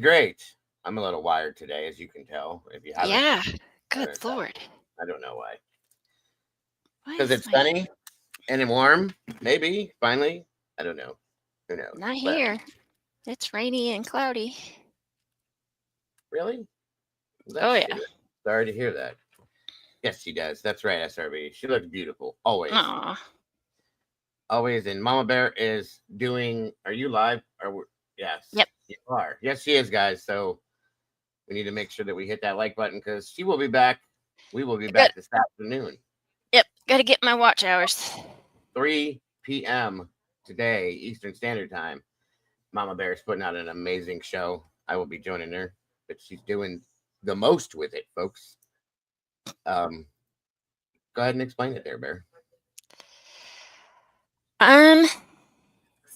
Great. I'm a little wired today, as you can tell. If you haven't, Yeah. Good noticed, Lord. I don't know why. Why Because is it's my sunny and warm. Maybe finally. I don't know. Who knows? not But here? It's rainy and cloudy. really, Oh that's yeah. sorry to hear that. Yes, she does. That's right, SRB. She looks beautiful always. Aw. Always. And Mama Bear is doing. Are you live? Yes, Yep. you are. Yes, she is, guys. So we need to make sure that we hit that like button because she will be back. We will be Good. back this afternoon, Yep. Gotta get my watch hours. 3 p.m. today, Eastern Standard Time. Mama Bear is putting out an amazing show. I will be joining her, but she's doing the most with it, folks. Um, Go ahead and explain it there, Bear. Um.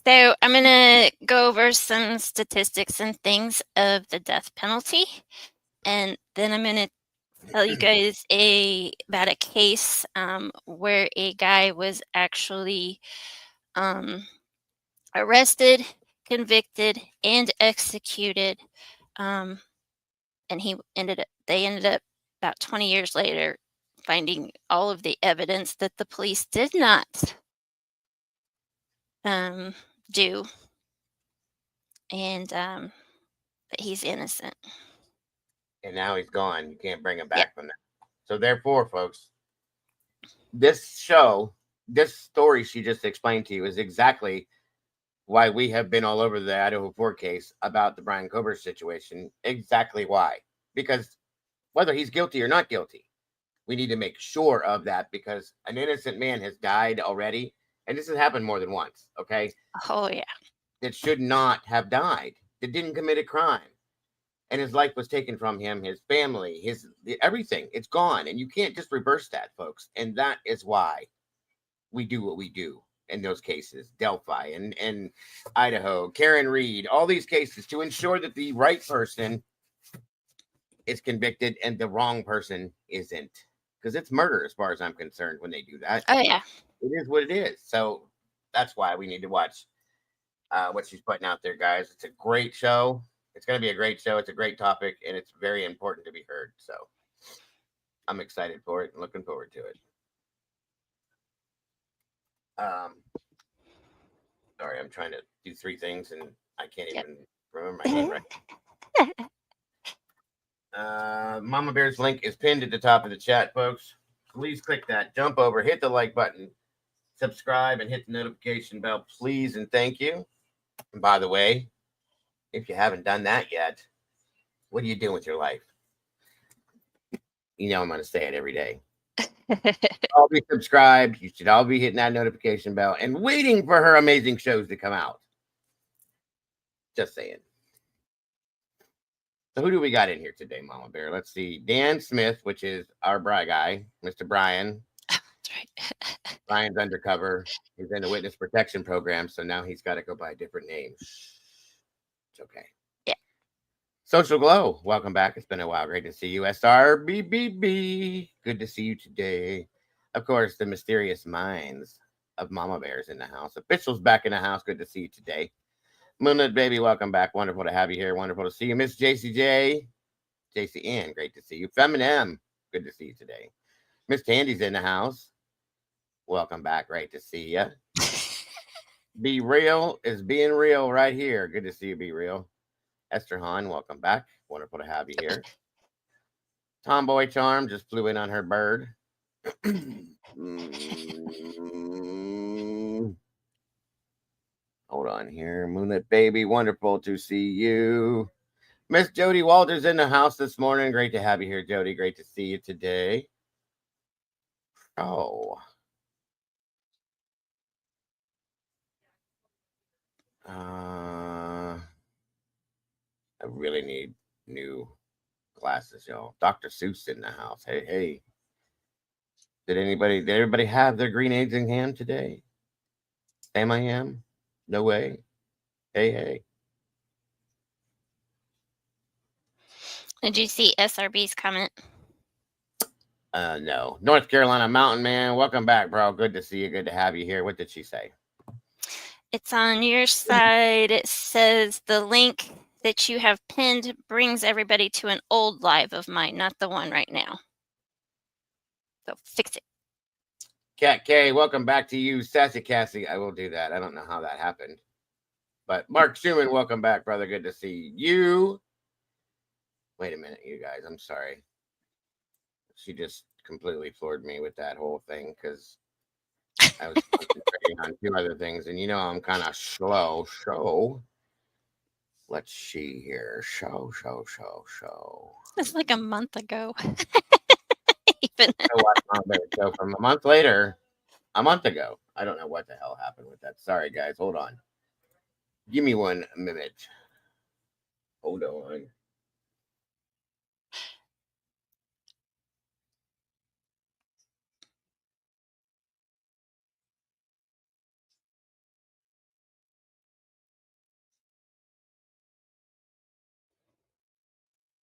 So I'm gonna go over some statistics and things of the death penalty, and then I'm gonna tell you guys about a case where a guy was actually um, arrested, convicted, and executed, um, and they ended up about 20 years later finding all of the evidence that the police did not um, do, and that he's innocent. And now he's gone. You can't bring him Yep. back from that. So therefore, folks, this show, this story she just explained to you is exactly why we have been all over the Idaho 4 case about the Brian Kober situation. Exactly why. Because whether he's guilty or not guilty, we need to make sure of that because an innocent man has died already. And this has happened more than once. Okay. Oh yeah. That should not have died, that didn't commit a crime. And his life was taken from him, his family, his everything. It's gone. And you can't just reverse that, folks. And that is why we do what we do in those cases. Delphi and Idaho, Karen Reed, all these cases to ensure that the right person is convicted and the wrong person isn't. Because it's murder as far as I'm concerned when they do that. Oh yeah. It is what it is. So that's why we need to watch what she's putting out there, guys. It's a great show. It's going to be a great show. It's a great topic, and it's very important to be heard. So I'm excited for it and looking forward to it. Um, Sorry, I'm trying to do three things, and I can't Yep. even remember my handwriting. Mama Bear's link is pinned at the top of the chat, folks. Please click that, jump over, hit the like button, subscribe, and hit the notification bell, please, and thank you. And by the way, if you haven't done that yet, what are you doing with your life? You know I'm going to say it every day. All be subscribed. You should all be hitting that notification bell and waiting for her amazing shows to come out. Just saying. So who do we got in here today, Mama Bear? Let's see. Dan Smith, which is our Bry guy, Mr. Brian. That's right. Brian's undercover. He's in the witness protection program, so now he's got to go by a different name. It's okay. Yeah. Social Glow, welcome back. It's been a while. Great to see you. SRBBB, good to see you today. Of course, the mysterious minds of Mama Bear's in the house. Officials back in the house. Good to see you today. Moonlit Baby, welcome back. Wonderful to have you here. Wonderful to see you. Miss JCJ, JCN, great to see you. Feminine, good to see you today. Miss Tandy's in the house. Welcome back. Great to see you. Be Real is being real right here. Good to see you, Be Real. Esther Hahn, welcome back. Wonderful to have you here. Tomboy Charm just flew in on her bird. Hold on here. Moonlit Baby, wonderful to see you. Miss Jody Walters in the house this morning. Great to have you here, Jody. Great to see you today. Oh. I really need new glasses, y'all. Dr. Seuss in the house. Hey, hey. Did everybody have their green eggs in hand today? Sam I am? No way. Hey, hey. Did you see SRB's comment? No. North Carolina Mountain Man, welcome back, bro. Good to see you. Good to have you here. What did she say? It's on your side. It says the link that you have pinned brings everybody to an old live of mine, not the one right now. So fix it. Cat K, welcome back to you. Sassy Cassie, I will do that. I don't know how that happened. But Mark Schumann, welcome back, brother. Good to see you. Wait a minute, you guys. I'm sorry. She just completely floored me with that whole thing because I was concentrating on 2 other things. And I'm kind of slow. So let's see here. Show. It's like a month ago. Even. I watched my favorite show from a month ago. I don't know what the hell happened with that. Sorry, guys. Hold on. Give me 1 minute. Hold on.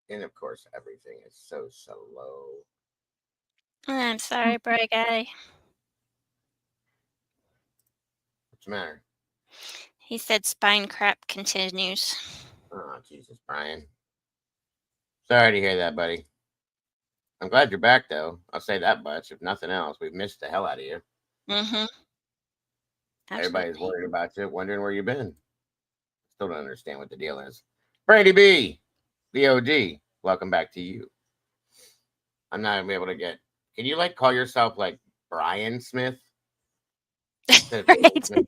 And of course, everything is so slow. I'm sorry, Bry Guy. What's the matter? He said spine crap continues. Oh, Jesus, Brian. Sorry to hear that, buddy. I'm glad you're back, though. I'll say that much. If nothing else, we've missed the hell out of you. Mm-hmm. Everybody's worried about you, wondering where you've been. Still don't understand what the deal is. Brady B, the OG, welcome back to you. I'm not gonna be able to get. Can you call yourself Brian Smith? Right. Smith?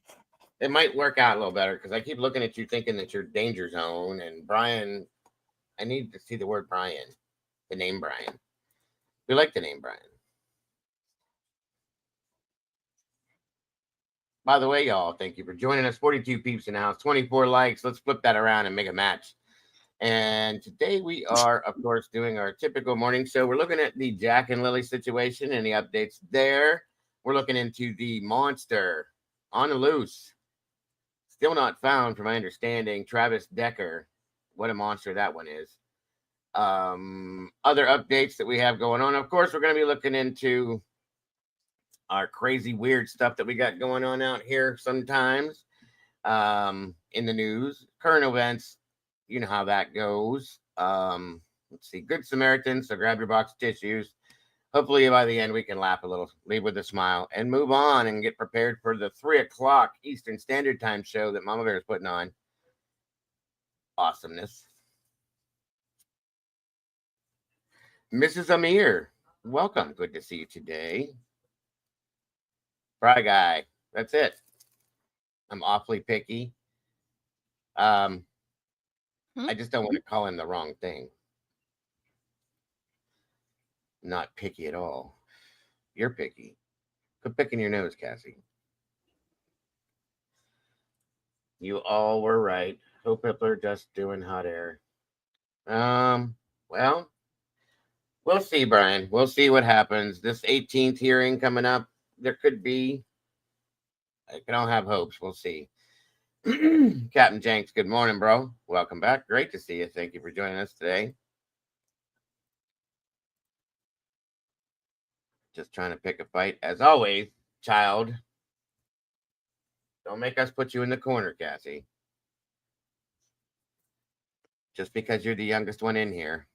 It might work out a little better because I keep looking at you thinking that you're Danger Zone and Brian. I need to see the word Brian, the name Brian. We like the name Brian. By the way, y'all, thank you for joining us. 42 peeps in the house, 24 likes. Let's flip that around and make a match. And today we are, of course, doing our typical morning show. We're looking at the Jack and Lily situation and the updates there. We're looking into the monster on the loose. Still not found, from my understanding. Travis Decker. What a monster that one is. Other updates that we have going on. Of course, we're going to be looking into our crazy, weird stuff that we got going on out here sometimes in the news. Current events. You know how that goes. Let's see. Good Samaritan. So grab your box of tissues. Hopefully by the end we can laugh a little, leave with a smile, and move on and get prepared for the 3:00 Eastern Standard Time show that Mama Bear is putting on. Awesomeness. Mrs. Amir, welcome. Good to see you today. Fry Guy. That's it. I'm awfully picky. I just don't want to call him the wrong thing. Not picky at all. You're picky. Quit picking your nose, Cassie. You all were right. Hope Hitler just doing hot air. Well, we'll see, Brian. We'll see what happens. This 18th hearing coming up, there could be. I don't have hopes. We'll see. Captain Jenks, good morning, bro. Welcome back. Great to see you. Thank you for joining us today. Just trying to pick a fight. As always, child. Don't make us put you in the corner, Cassie. Just because you're the youngest one in here.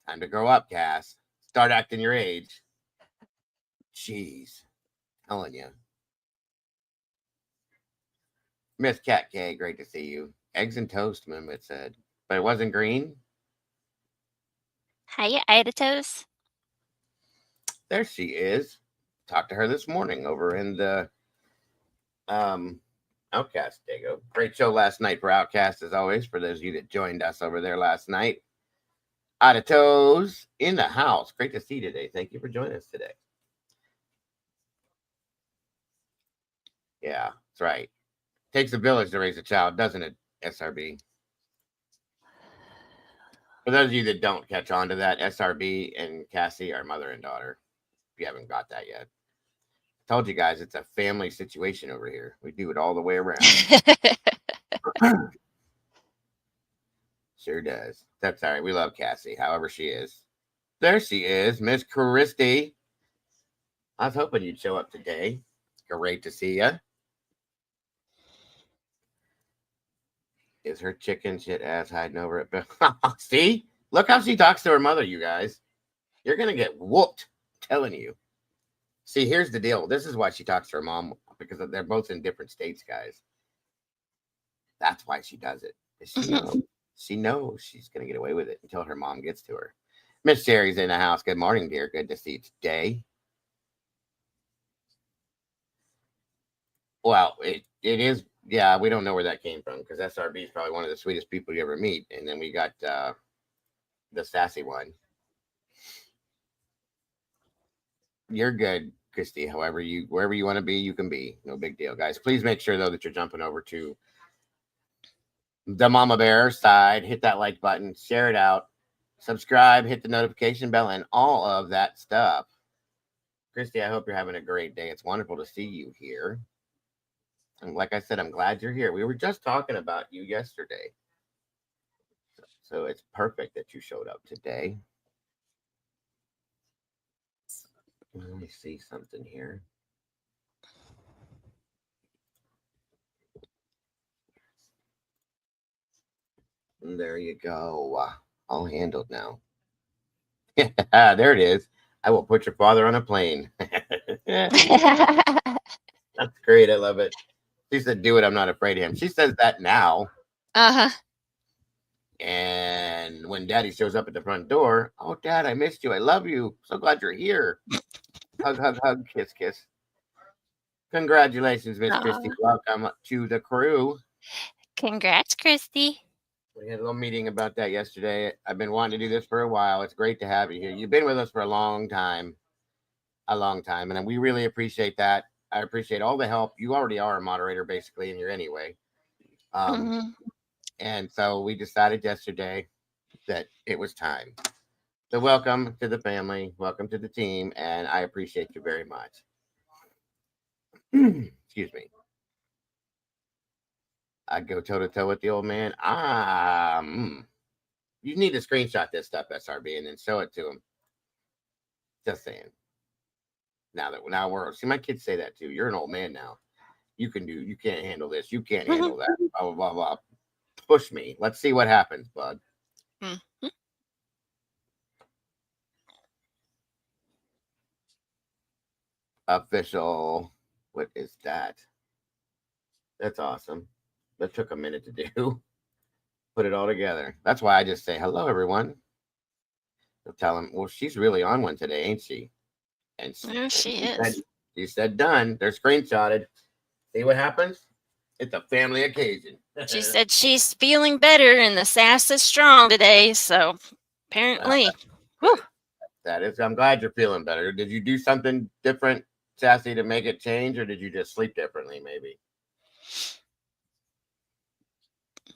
Time to grow up, Cass. Start acting your age. Jeez. Telling you. Miss Cat K, great to see you. Eggs and toast, Mimit said. But it wasn't green? Hiya, Idatos. There she is. Talked to her this morning over in the Outcast Dago. Great show last night for Outcast, as always, for those of you that joined us over there last night. Idatos in the house. Great to see you today. Thank you for joining us today. Yeah, that's right. Takes a village to raise a child, doesn't it, SRB? For those of you that don't catch on to that, SRB and Cassie are mother and daughter. If you haven't got that yet. I told you guys it's a family situation over here. We do it all the way around. Sure does. That's all right. We love Cassie, however she is. There she is, Miss Christy. I was hoping you'd show up today. Great to see you. Is her chicken shit ass hiding over it? See? Look how she talks to her mother, you guys. You're going to get whooped. I'm telling you. See, here's the deal. This is why she talks to her mom, because they're both in different states, guys. That's why she does it. She knows. She knows she's going to get away with it until her mom gets to her. Miss Sherry's in the house. Good morning, dear. Good to see you today. Well, it is. Yeah, we don't know where that came from because SRB is probably one of the sweetest people you ever meet. And then we got the sassy one. You're good, Christy. However, wherever you want to be, you can be. No big deal, guys. Please make sure though that you're jumping over to the Mama Bear side. Hit that like button, share it out, subscribe, hit the notification bell, and all of that stuff. Christy, I hope you're having a great day. It's wonderful to see you here. And like I said, I'm glad you're here. We were just talking about you yesterday. So it's perfect that you showed up today. Let me see something here. And there you go. All handled now. There it is. I will put your father on a plane. That's great. I love it. She said, do it. I'm not afraid of him. She says that now. Uh-huh. And when Daddy shows up at the front door, oh, Dad, I missed you. I love you. So glad you're here. Hug, hug, hug, kiss, kiss. Congratulations, Miss Christy. Welcome to the crew. Congrats, Christy. We had a little meeting about that yesterday. I've been wanting to do this for a while. It's great to have you here. You've been with us for a long time, and we really appreciate that. I appreciate all the help. You already are a moderator, basically, in here anyway. And so we decided yesterday that it was time. So welcome to the family. Welcome to the team, and I appreciate you very much. Excuse me. I'd go toe to toe with the old man. You need to screenshot this stuff, SRB, and then show it to him. Just saying. Now we're see my kids say that too. You're an old man now. You can't handle this. You can't handle that. Blah blah blah blah. Push me. Let's see what happens, bud. Official. What is that? That's awesome. That took a minute to do. Put it all together. That's why I just say hello, everyone. They'll tell them, well, she's really on one today, ain't she? And she is. She said done. They're screenshotted. See what happens? It's a family occasion. She said she's feeling better and the sass is strong today. So apparently. That is, I'm glad you're feeling better. Did you do something different, Sassy, to make it change, or did you just sleep differently, maybe?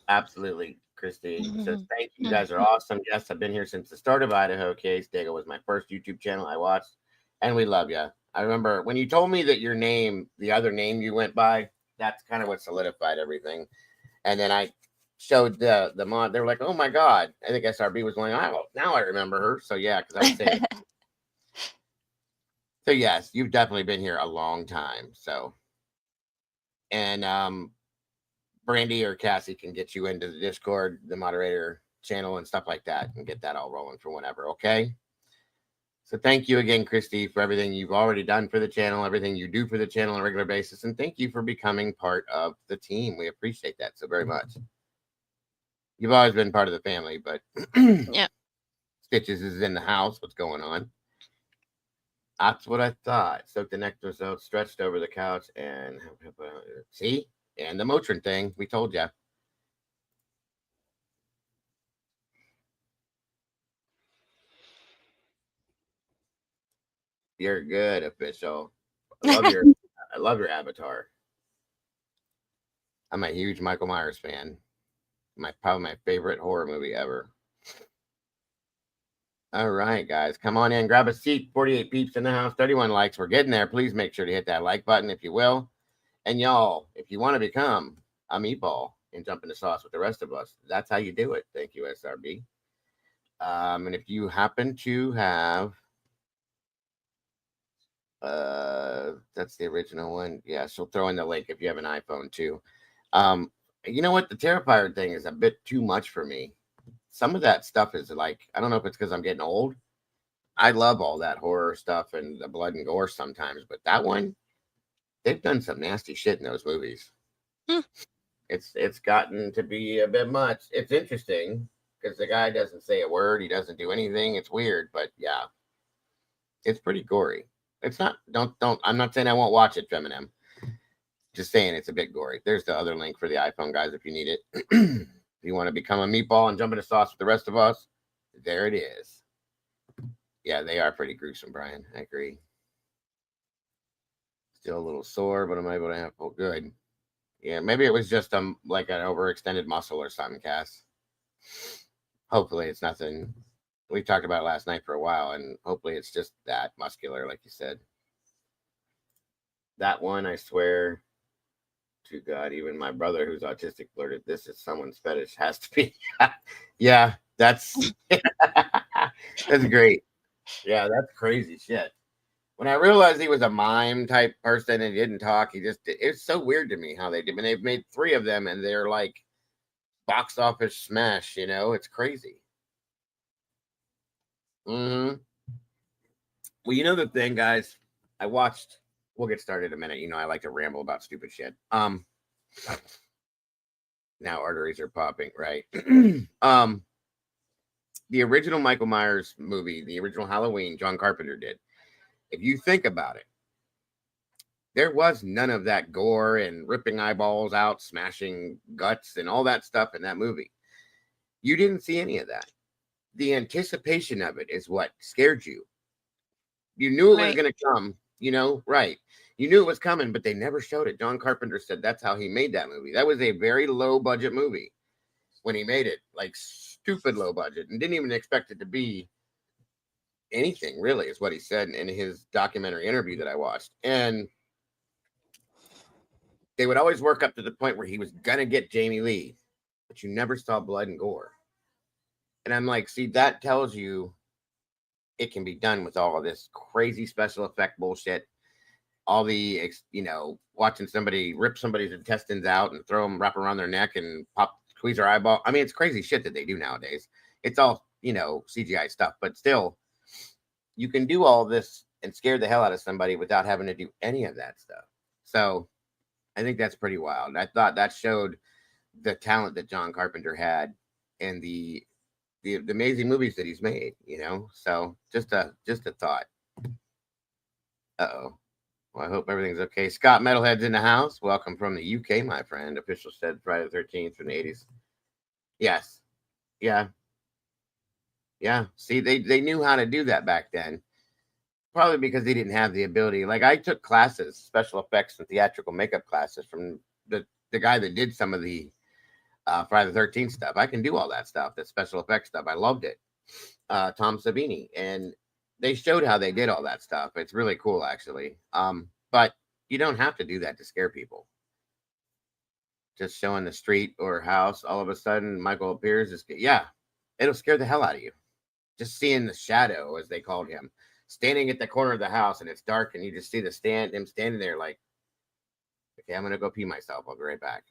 Absolutely, Christy. Says, thank you. You guys are awesome. Yes, I've been here since the start of Idaho Case. Dago was my first YouTube channel I watched, and we love you. I remember when you told me that your name, the other name you went by, that's kind of what solidified everything. And then I showed the mod. They were like, oh my God. I think SRB was going, oh, now I remember her. So yeah, because I was saying. So yes, you've definitely been here a long time. So, and Brandy or Cassie can get you into the Discord, the moderator channel and stuff like that, and get that all rolling for whenever. Okay. So thank you again, Christy, for everything you've already done for the channel, everything you do for the channel on a regular basis. And thank you for becoming part of the team. We appreciate that so very much. You've always been part of the family, but yeah. Stitches is in the house. What's going on? That's what I thought. Soaked the nectar so stretched over the couch and see? And the Motrin thing. We told you. You're good, official. I love your avatar. I'm a huge Michael Myers fan. Probably my favorite horror movie ever. All right, guys, come on in, grab a seat. 48 peeps in the house, 31 likes. We're getting there. Please make sure to hit that like button if you will. And y'all, if you want to become a meatball and jump in the sauce with the rest of us, that's how you do it. Thank you, SRB. And if you happen to have that's the original one. Yeah, she'll throw in the link if you have an iPhone too. You know what? The Terrifier thing is a bit too much for me. Some of that stuff is like, I don't know if it's because I'm getting old. I love all that horror stuff and the blood and gore sometimes, but that one, they've done some nasty shit in those movies. Hmm. It's gotten to be a bit much. It's interesting because the guy doesn't say a word, he doesn't do anything. It's weird, but yeah, it's pretty gory. It's not. Don't. I'm not saying I won't watch it, Feminem. Just saying it's a bit gory. There's the other link for the iPhone, guys, if you need it. If you want to become a meatball and jump into sauce with the rest of us, there it is. Yeah, they are pretty gruesome, Brian. I agree. Still a little sore, but I'm able to have good. Yeah, maybe it was just like an overextended muscle or something, Cass. Hopefully it's nothing. We talked about it last night for a while, and hopefully it's just that muscular, like you said. That one, I swear to God, even my brother who's autistic blurted, "This is someone's fetish." Has to be. Yeah, that's that's great. Yeah, that's crazy shit. When I realized he was a mime type person and he didn't talk, it's so weird to me how they did. And they've made 3 of them and they're like box office smash, it's crazy. Hmm. Well, the thing, guys, I watched, we'll get started in a minute. I like to ramble about stupid shit. Now arteries are popping, right? The original Michael Myers movie, the original Halloween, John Carpenter did. If you think about it, there was none of that gore and ripping eyeballs out, smashing guts, and all that stuff in that movie. You didn't see any of that. The anticipation of it is what scared you. You knew it was Right. going to come, right. You knew it was coming, but they never showed it. John Carpenter said that's how he made that movie. That was a very low budget movie when he made it, like stupid low budget, and didn't even expect it to be anything really, is what he said in his documentary interview that I watched. And they would always work up to the point where he was going to get Jamie Lee, but you never saw blood and gore. And I'm like, see, that tells you it can be done with all of this crazy special effect bullshit. All the, watching somebody rip somebody's intestines out and throw them, wrap around their neck and squeeze their eyeball. I mean, it's crazy shit that they do nowadays. It's all, CGI stuff, but still, you can do all this and scare the hell out of somebody without having to do any of that stuff. So I think that's pretty wild. I thought that showed the talent that John Carpenter had and the amazing movies that he's made, So just a thought. Uh-oh. Well, I hope everything's okay. Scott Metalhead's in the house. Welcome from the UK, my friend. Official said Friday the 13th from the 80s. Yes. Yeah. Yeah. See, they knew how to do that back then. Probably because they didn't have the ability. Like I took classes, special effects and theatrical makeup classes from the guy that did some of the Friday the 13th stuff. I can do all that stuff, that special effects stuff. I loved it. Tom Savini. And they showed how they did all that stuff. It's really cool, actually. But you don't have to do that to scare people. Just showing the street or house, all of a sudden Michael appears. It'll scare the hell out of you. Just seeing the shadow, as they called him, standing at the corner of the house and it's dark and you just see him standing there like, okay, I'm going to go pee myself. I'll be right back.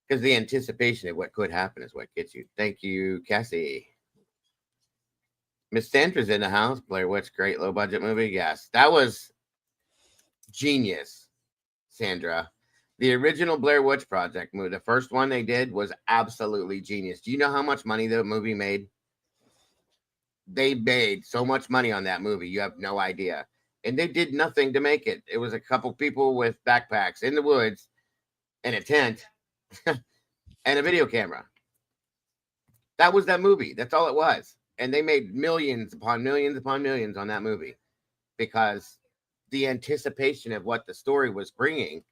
Because the anticipation of what could happen is what gets you. Thank you, Cassie. Miss Sandra's in the house. Blair Witch, great low budget movie. Yes, that was genius, Sandra. The original Blair Witch Project movie, the first one they did, was absolutely genius. Do you know how much money the movie made? They made so much money on that movie. You have no idea. And they did nothing to make it. It was a couple people with backpacks in the woods and a tent and a video camera. That was that movie. That's all it was. And they made millions upon millions upon millions on that movie because the anticipation of what the story was bringing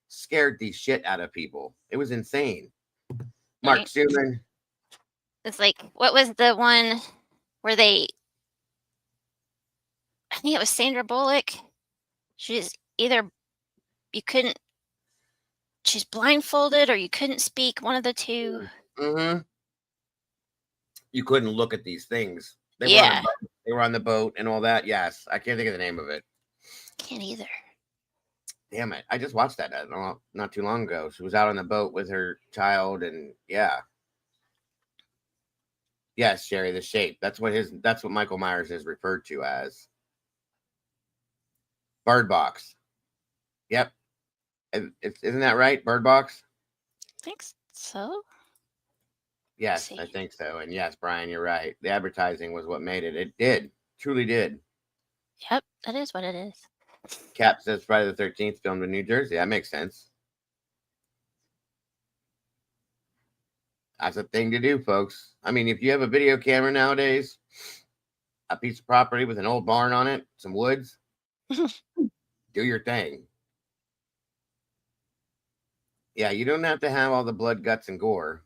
scared the shit out of people. It was insane. Mark Right. Schumann. It's like, what was the one where I think it was Sandra Bullock. She's either you couldn't, she's blindfolded or you couldn't speak, one of the two. Mm-hmm. You couldn't look at these things. They were on a Yeah. boat. They were on the boat and all that. Yes, I can't think of the name of it. Can't either. Damn it. I just watched that not too long ago. She was out on the boat with her child, and yeah. Yes, Sherry, the shape. That's what Michael Myers is referred to as. Bird Box. Yep. Isn't that right? Bird Box? I think so. Yes, See. I think so. And yes, Brian, you're right. The advertising was what made it. It did. Truly did. Yep, that is what it is. Cap says Friday the 13th filmed in New Jersey. That makes sense. That's a thing to do, folks. I mean, if you have a video camera nowadays, a piece of property with an old barn on it, some woods, do your thing. Yeah, you don't have to have all the blood, guts, and gore.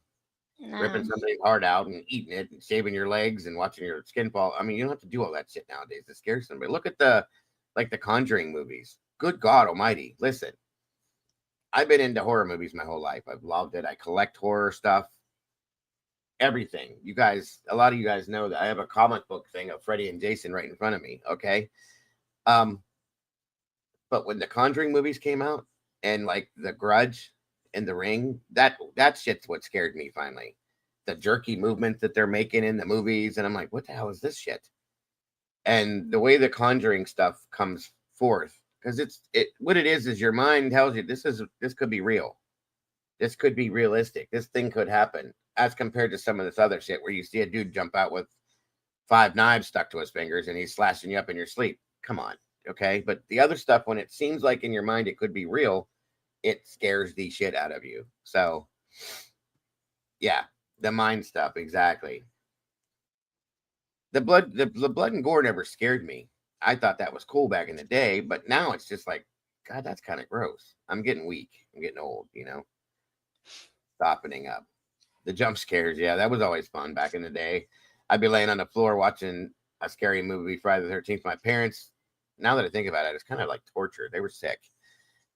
Ripping No. somebody's heart out and eating it and shaving your legs and watching your skin fall. I mean, you don't have to do all that shit nowadays. It scares somebody. Look at the Conjuring movies. Good God Almighty! Listen, I've been into horror movies my whole life. I've loved it. I collect horror stuff. Everything. You guys, a lot of you guys know that I have a comic book thing of Freddy and Jason right in front of me. Okay. Um, but when the Conjuring movies came out and like The Grudge and The Ring, that shit's what scared me finally. The jerky movements that they're making in the movies, and I'm like, what the hell is this shit? And the way the Conjuring stuff comes forth, because what it is your mind tells you this could be real. This could be realistic. This thing could happen, as compared to some of this other shit where you see a dude jump out with 5 knives stuck to his fingers and he's slashing you up in your sleep. Come on. Okay. But the other stuff, when it seems like in your mind it could be real, it scares the shit out of you. So, yeah, the mind stuff. Exactly. The blood and gore never scared me. I thought that was cool back in the day, but now it's just like, God, that's kind of gross. I'm getting weak. I'm getting old, Softening up. The jump scares, yeah, that was always fun back in the day. I'd be laying on the floor watching a scary movie, Friday the 13th. My parents, now that I think about it, it's kind of like torture. They were sick.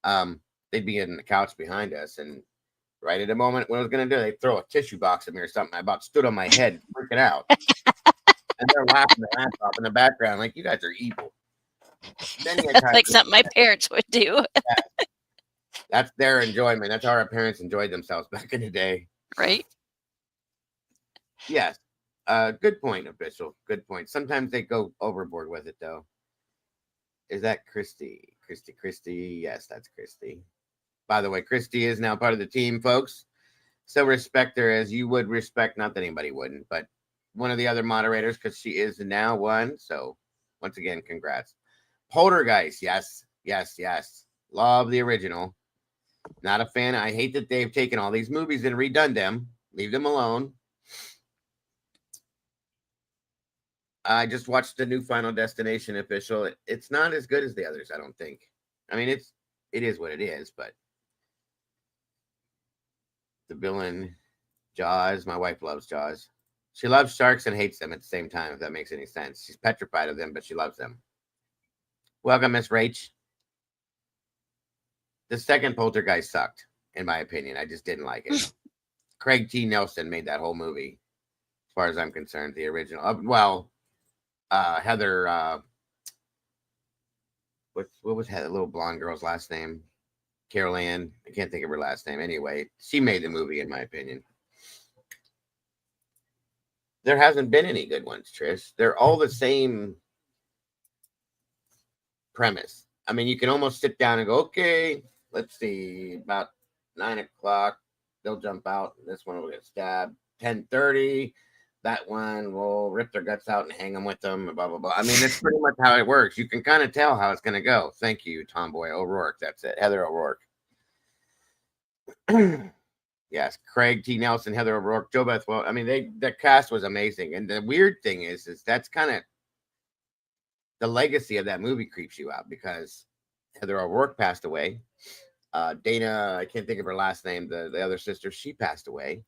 They'd be in the couch behind us, and right at the moment when I was going to do it, they'd throw a tissue box at me or something. I about stood on my head, freaking out. And they're laughing their ass off in the background, like, you guys are evil. Then you That's like something my parents would do. That's their enjoyment. That's how our parents enjoyed themselves back in the day. Right? Yes. Good point, official. Good point. Sometimes they go overboard with it, though. Is that Christy? Christy. Yes, that's Christy. By the way, Christy is now part of the team, folks. So respect her as you would respect, not that anybody wouldn't, but one of the other moderators, because she is now one. So once again, congrats. Poltergeist. Yes. Love the original. Not a fan. I hate that they've taken all these movies and redone them. Leave them alone. I just watched the new Final Destination official. It's not as good as the others, I don't think. I mean, it is what it is, but the villain, Jaws. My wife loves Jaws. She loves sharks and hates them at the same time, if that makes any sense. She's petrified of them, but she loves them. Welcome, Miss Rach. The second Poltergeist sucked, in my opinion. I just didn't like it. Craig T. Nelson made that whole movie, as far as I'm concerned. The original. Heather. What was that little blonde girl's last name? Carol Ann. I can't think of her last name. Anyway, she made the movie, in my opinion. There hasn't been any good ones, Trish. They're all the same premise. I mean, you can almost sit down and go, okay, let's see, about 9 o'clock, they'll jump out. This one will get stabbed. 10:30, that one will rip their guts out and hang them with them, blah, blah, blah. I mean, that's pretty much how it works. You can kind of tell how it's going to go. Thank you, Tomboy O'Rourke. That's it. Heather O'Rourke. Yes, Craig T. Nelson, Heather O'Rourke, Joe Bethwell. I mean, the cast was amazing. And the weird thing is that's kind of the legacy of that movie creeps you out, because Heather O'Rourke passed away. Dana, I can't think of her last name, the other sister, she passed away.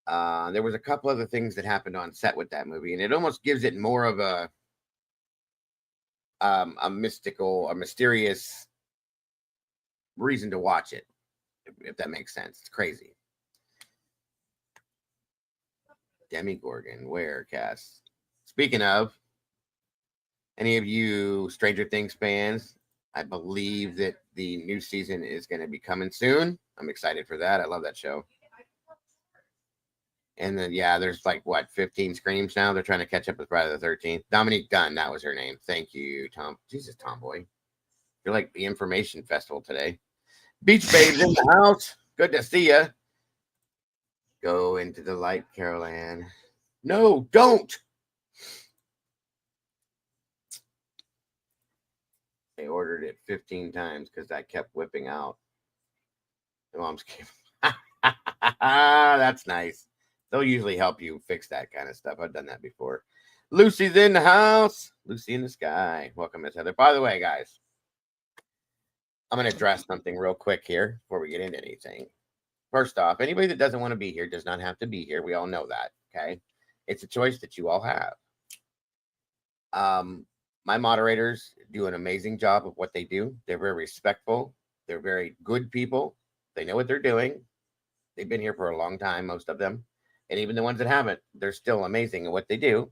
There was a couple other things that happened on set with that movie, and it almost gives it more of a mysterious reason to watch it, if that makes sense. It's crazy. Demigorgon, where, Cass? Speaking of, any of you Stranger Things fans, I believe that the new season is going to be coming soon. I'm excited for that. I love that show. And then, yeah, there's like, 15 screams now? They're trying to catch up with Friday the 13th. Dominique Dunn, that was her name. Thank you, Tom. Jesus, Tomboy. You're like the information festival today. Beach Babes in the house. Good to see you. Go into the light, Carol Ann. No, don't. They ordered it 15 times because I kept whipping out. The mom's came. That's nice. They'll usually help you fix that kind of stuff. I've done that before. Lucy's in the house. Lucy in the sky. Welcome, Miss Heather. By the way, guys, I'm going to address something real quick here before we get into anything. First off, anybody that doesn't want to be here does not have to be here. We all know that, okay? It's a choice that you all have. My moderators do an amazing job of what they do. They're very respectful. They're very good people. They know what they're doing. They've been here for a long time, most of them. And even the ones that haven't, they're still amazing at what they do.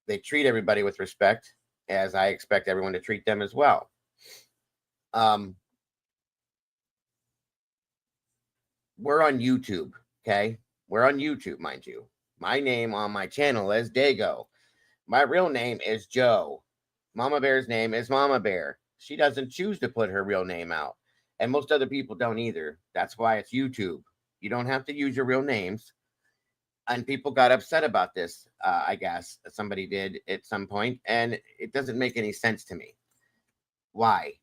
They treat everybody with respect, as I expect everyone to treat them as well. We're on YouTube, okay? We're on YouTube, mind you. My name on my channel is Dago. My real name is Joe. Mama Bear's name is Mama Bear. She doesn't choose to put her real name out. And most other people don't either. That's why it's YouTube. You don't have to use your real names. And people got upset about this, I guess. Somebody did at some point. And it doesn't make any sense to me. Why?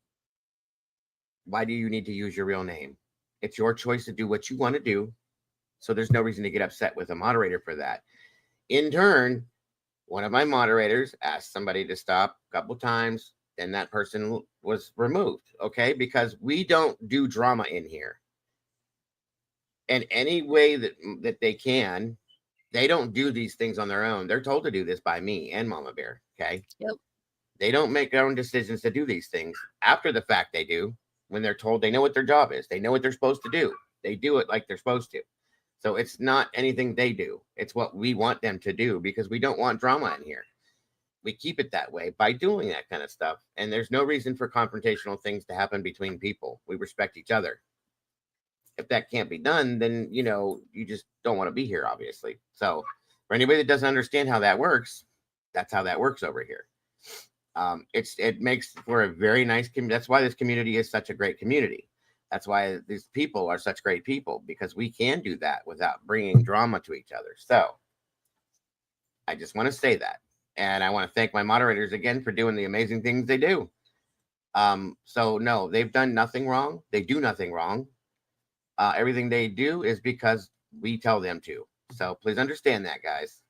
Why do you need to use your real name? It's your choice to do what you want to do. So there's no reason to get upset with a moderator for that. In turn, one of my moderators asked somebody to stop a couple times, and that person was removed, okay? Because we don't do drama in here. And any way that they can, they don't do these things on their own. They're told to do this by me and Mama Bear, okay? Yep. They don't make their own decisions to do these things. After the fact, they do. When they're told, they know what their job is. They know what they're supposed to do. They do it like they're supposed to. So it's not anything they do. It's what we want them to do because we don't want drama in here. We keep it that way by doing that kind of stuff. And there's no reason for confrontational things to happen between people. We respect each other. If that can't be done, then, you just don't want to be here, obviously. So for anybody that doesn't understand how that works, that's how that works over here. It makes for a very nice community. That's why this community is such a great community. That's why these people are such great people, because we can do that without bringing drama to each other. So I just want to say that. And I want to thank my moderators again for doing the amazing things they do. So no, they've done nothing wrong. They do nothing wrong. Everything they do is because we tell them to. So please understand that, guys.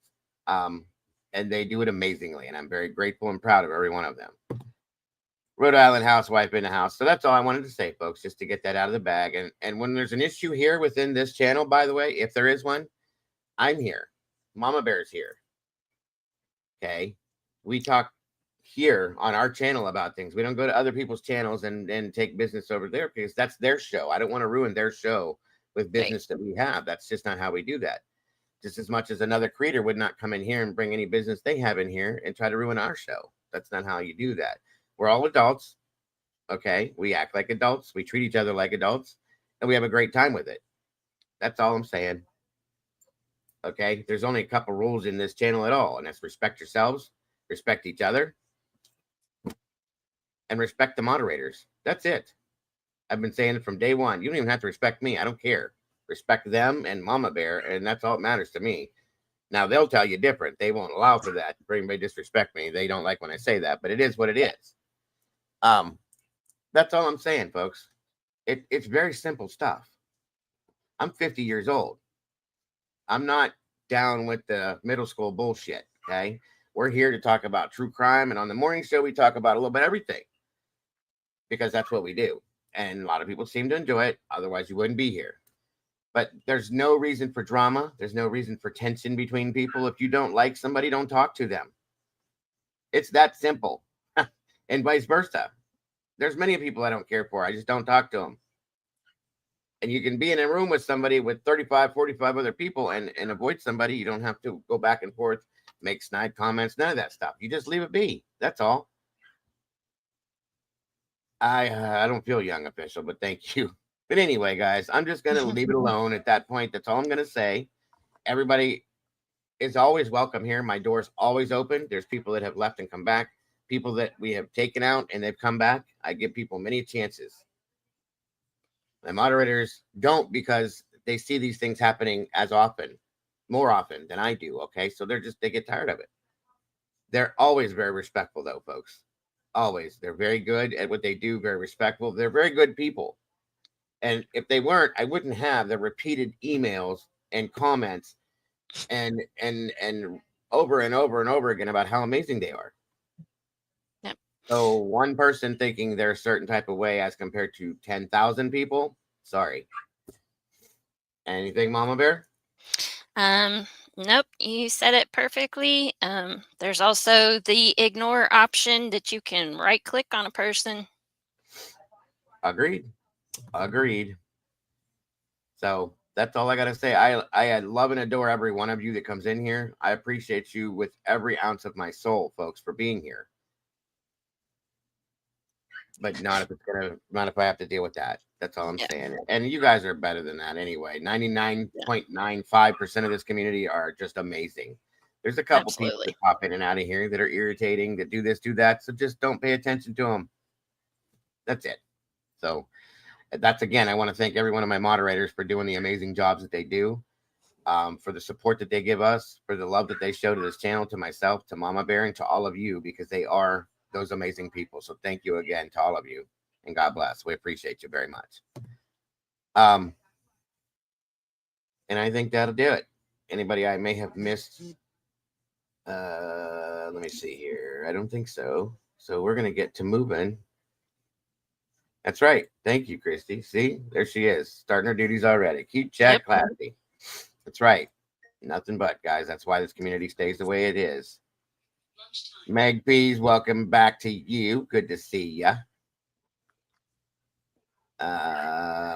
And they do it amazingly. And I'm very grateful and proud of every one of them. Rhode Island housewife in the house. So that's all I wanted to say, folks, just to get that out of the bag. And when there's an issue here within this channel, by the way, if there is one, I'm here. Mama Bear's here. Okay. We talk here on our channel about things. We don't go to other people's channels and take business over there because that's their show. I don't want to ruin their show with business that we have. That's just not how we do that. Just as much as another creator would not come in here and bring any business they have in here and try to ruin our show. That's not how you do that. We're all adults. Okay. We act like adults. We treat each other like adults and we have a great time with it. That's all I'm saying. Okay. There's only a couple rules in this channel at all. And that's respect yourselves, respect each other, and respect the moderators. That's it. I've been saying it from day one. You don't even have to respect me. I don't care. Respect them and Mama Bear. And that's all that matters to me. Now they'll tell you different. They won't allow for that. For anybody to disrespect me. They don't like when I say that, but it is what it is. That's all I'm saying, folks. It's very simple stuff. I'm 50 years old. I'm not down with the middle school bullshit. Okay. We're here to talk about true crime. And on the morning show, we talk about a little bit of everything because that's what we do. And a lot of people seem to enjoy it. Otherwise, you wouldn't be here. But there's no reason for drama. There's no reason for tension between people. If you don't like somebody, don't talk to them. It's that simple. And vice versa. There's many people I don't care for. I just don't talk to them. And you can be in a room with somebody with 35, 45 other people and avoid somebody. You don't have to go back and forth, make snide comments, none of that stuff. You just leave it be. That's all. I don't feel young, official, but thank you. But anyway, guys, I'm just gonna leave it alone at that point. That's all I'm gonna say. Everybody is always welcome here. My door's always open. There's people that have left and come back, people that we have taken out and they've come back. I give people many chances. My moderators don't because they see these things happening as often, more often than I do. Okay. So they get tired of it. They're always very respectful, though, folks. Always. They're very good at what they do, very respectful. They're very good people. And if they weren't, I wouldn't have the repeated emails and comments and over and over and over again about how amazing they are. Yep. So one person thinking they're a certain type of way as compared to 10,000 people, sorry. Anything, Mama Bear? Nope, you said it perfectly. There's also the ignore option that you can right click on a person. Agreed. Agreed. So that's all I gotta say. I love and adore every one of you that comes in here. I appreciate you with every ounce of my soul, folks, for being here. But not if I have to deal with that. That's all I'm saying. And you guys are better than that anyway. 99.95% of this community are just amazing. There's a couple people that pop in and out of here that are irritating, that do this, do that. So just don't pay attention to them. That's it. So that's again, I want to thank every one of my moderators for doing the amazing jobs that they do, for the support that they give us, for the love that they show to this channel, to myself, to Mama Bear, and to all of you, because they are those amazing people. So thank you again to all of you, and God bless. We appreciate you very much. And I think that'll do it. Anybody I may have missed? Let me see here. I don't think so. So we're gonna get to moving. That's right. Thank you, Christy. See, there she is, starting her duties already. Cute, chat, classy. That's right. Nothing but, guys. That's why this community stays the way it is. Meg Peas, welcome back to you. Good to see ya. I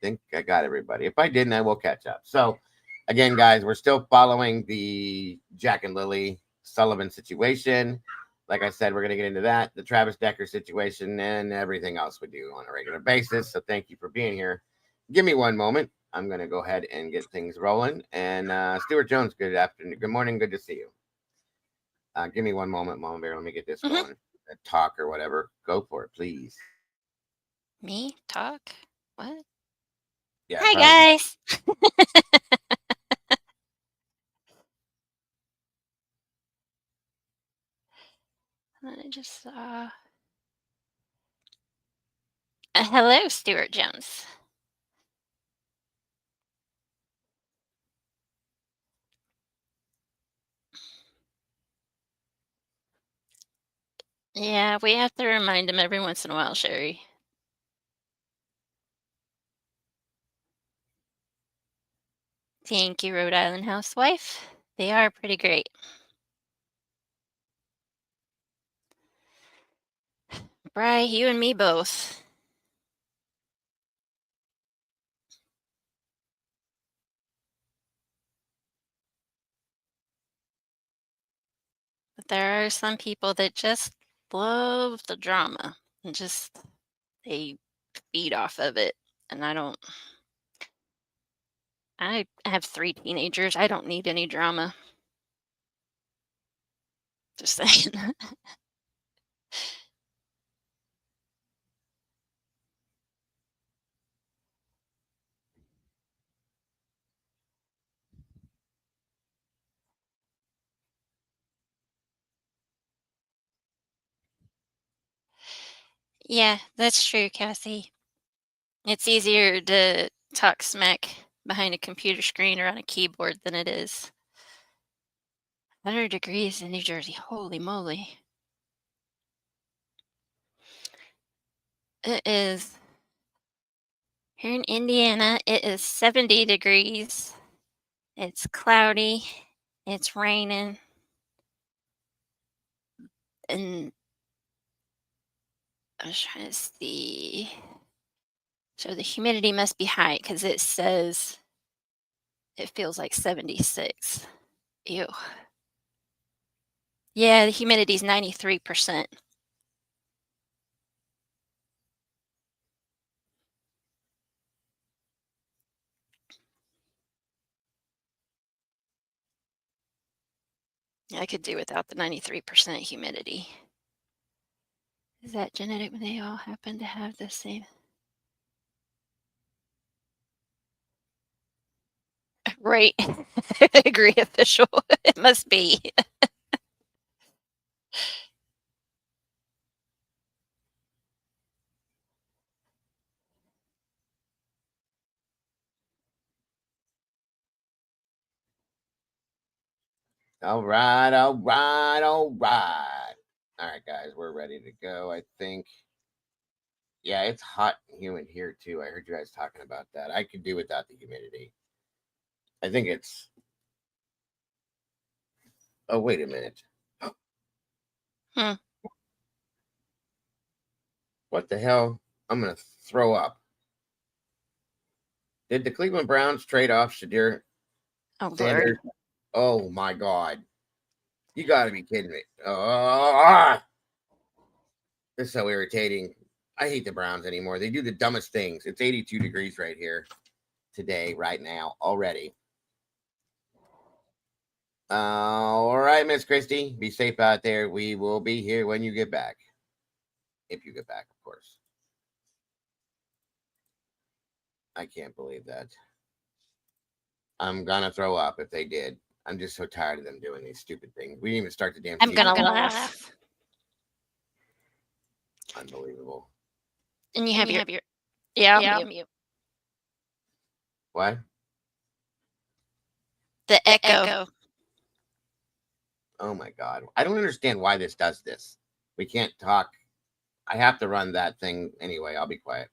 think I got everybody. If I didn't, I will catch up. So, again, guys, we're still following the Jack and Lily Sullivan situation. Like I said, we're going to get into that, the Travis Decker situation, and everything else we do on a regular basis. So, thank you for being here. Give me one moment. I'm going to go ahead and get things rolling. And Stuart Jones, good afternoon. Good morning. Good to see you. Give me one moment, Mama Bear. Let me get this going. Talk or whatever. Go for it, please. Me? Talk? What? Yeah. Hi, guys. I just saw. Hello, Stuart Jones. Yeah, we have to remind him every once in a while, Sherry. Thank you, Rhode Island housewife. They are pretty great. Bri, you and me both. But there are some people that just love the drama and just they feed off of it. And I have 3 teenagers. I don't need any drama. Just saying. Yeah, that's true, Cassie. It's easier to talk smack behind a computer screen or on a keyboard than it is. 100 degrees in New Jersey. Holy moly. It is. Here in Indiana, it is 70 degrees. It's cloudy. It's raining. And I was trying to see. So the humidity must be high because it says it feels like 76. Ew. Yeah, the humidity is 93%. I could do without the 93% humidity. Is that genetic when they all happen to have the same? Right. I agree, official. It must be. All right, all right, all right. All right, guys, we're ready to go. I think. Yeah, it's hot and humid here too. I heard you guys talking about that. I could do without the humidity. I think it's. Oh, wait a minute. Hmm. What the hell? I'm gonna throw up. Did the Cleveland Browns trade off Shadir Oh, Lord. Sanders? Oh my God! You got to be kidding me! This is so irritating. I hate the Browns anymore. They do the dumbest things. It's 82 degrees right here today, right now, already. All right, Miss Christie, be safe out there. We will be here when you get back. If you get back, of course. I can't believe that. I'm gonna throw up if they did. I'm just so tired of them doing these stupid things. We didn't even start the damn I'm season. gonna laugh. Unbelievable. And you have your yeah, Yeah. mute. What? The echo. Oh my God. I don't understand why this does this. We can't talk. I have to run that thing anyway. I'll be quiet.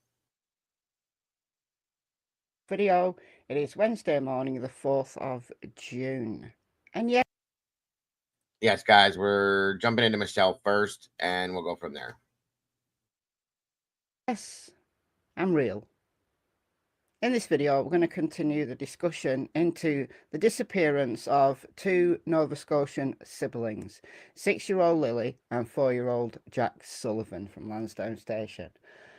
Video. It is Wednesday morning, the 4th of June. And Yes, guys, we're jumping into Michelle first and we'll go from there. yes, I'm real. In this video, we're going to continue the discussion into the disappearance of two Nova Scotian siblings, 6-year-old Lily and 4-year-old Jack Sullivan from Lansdowne Station.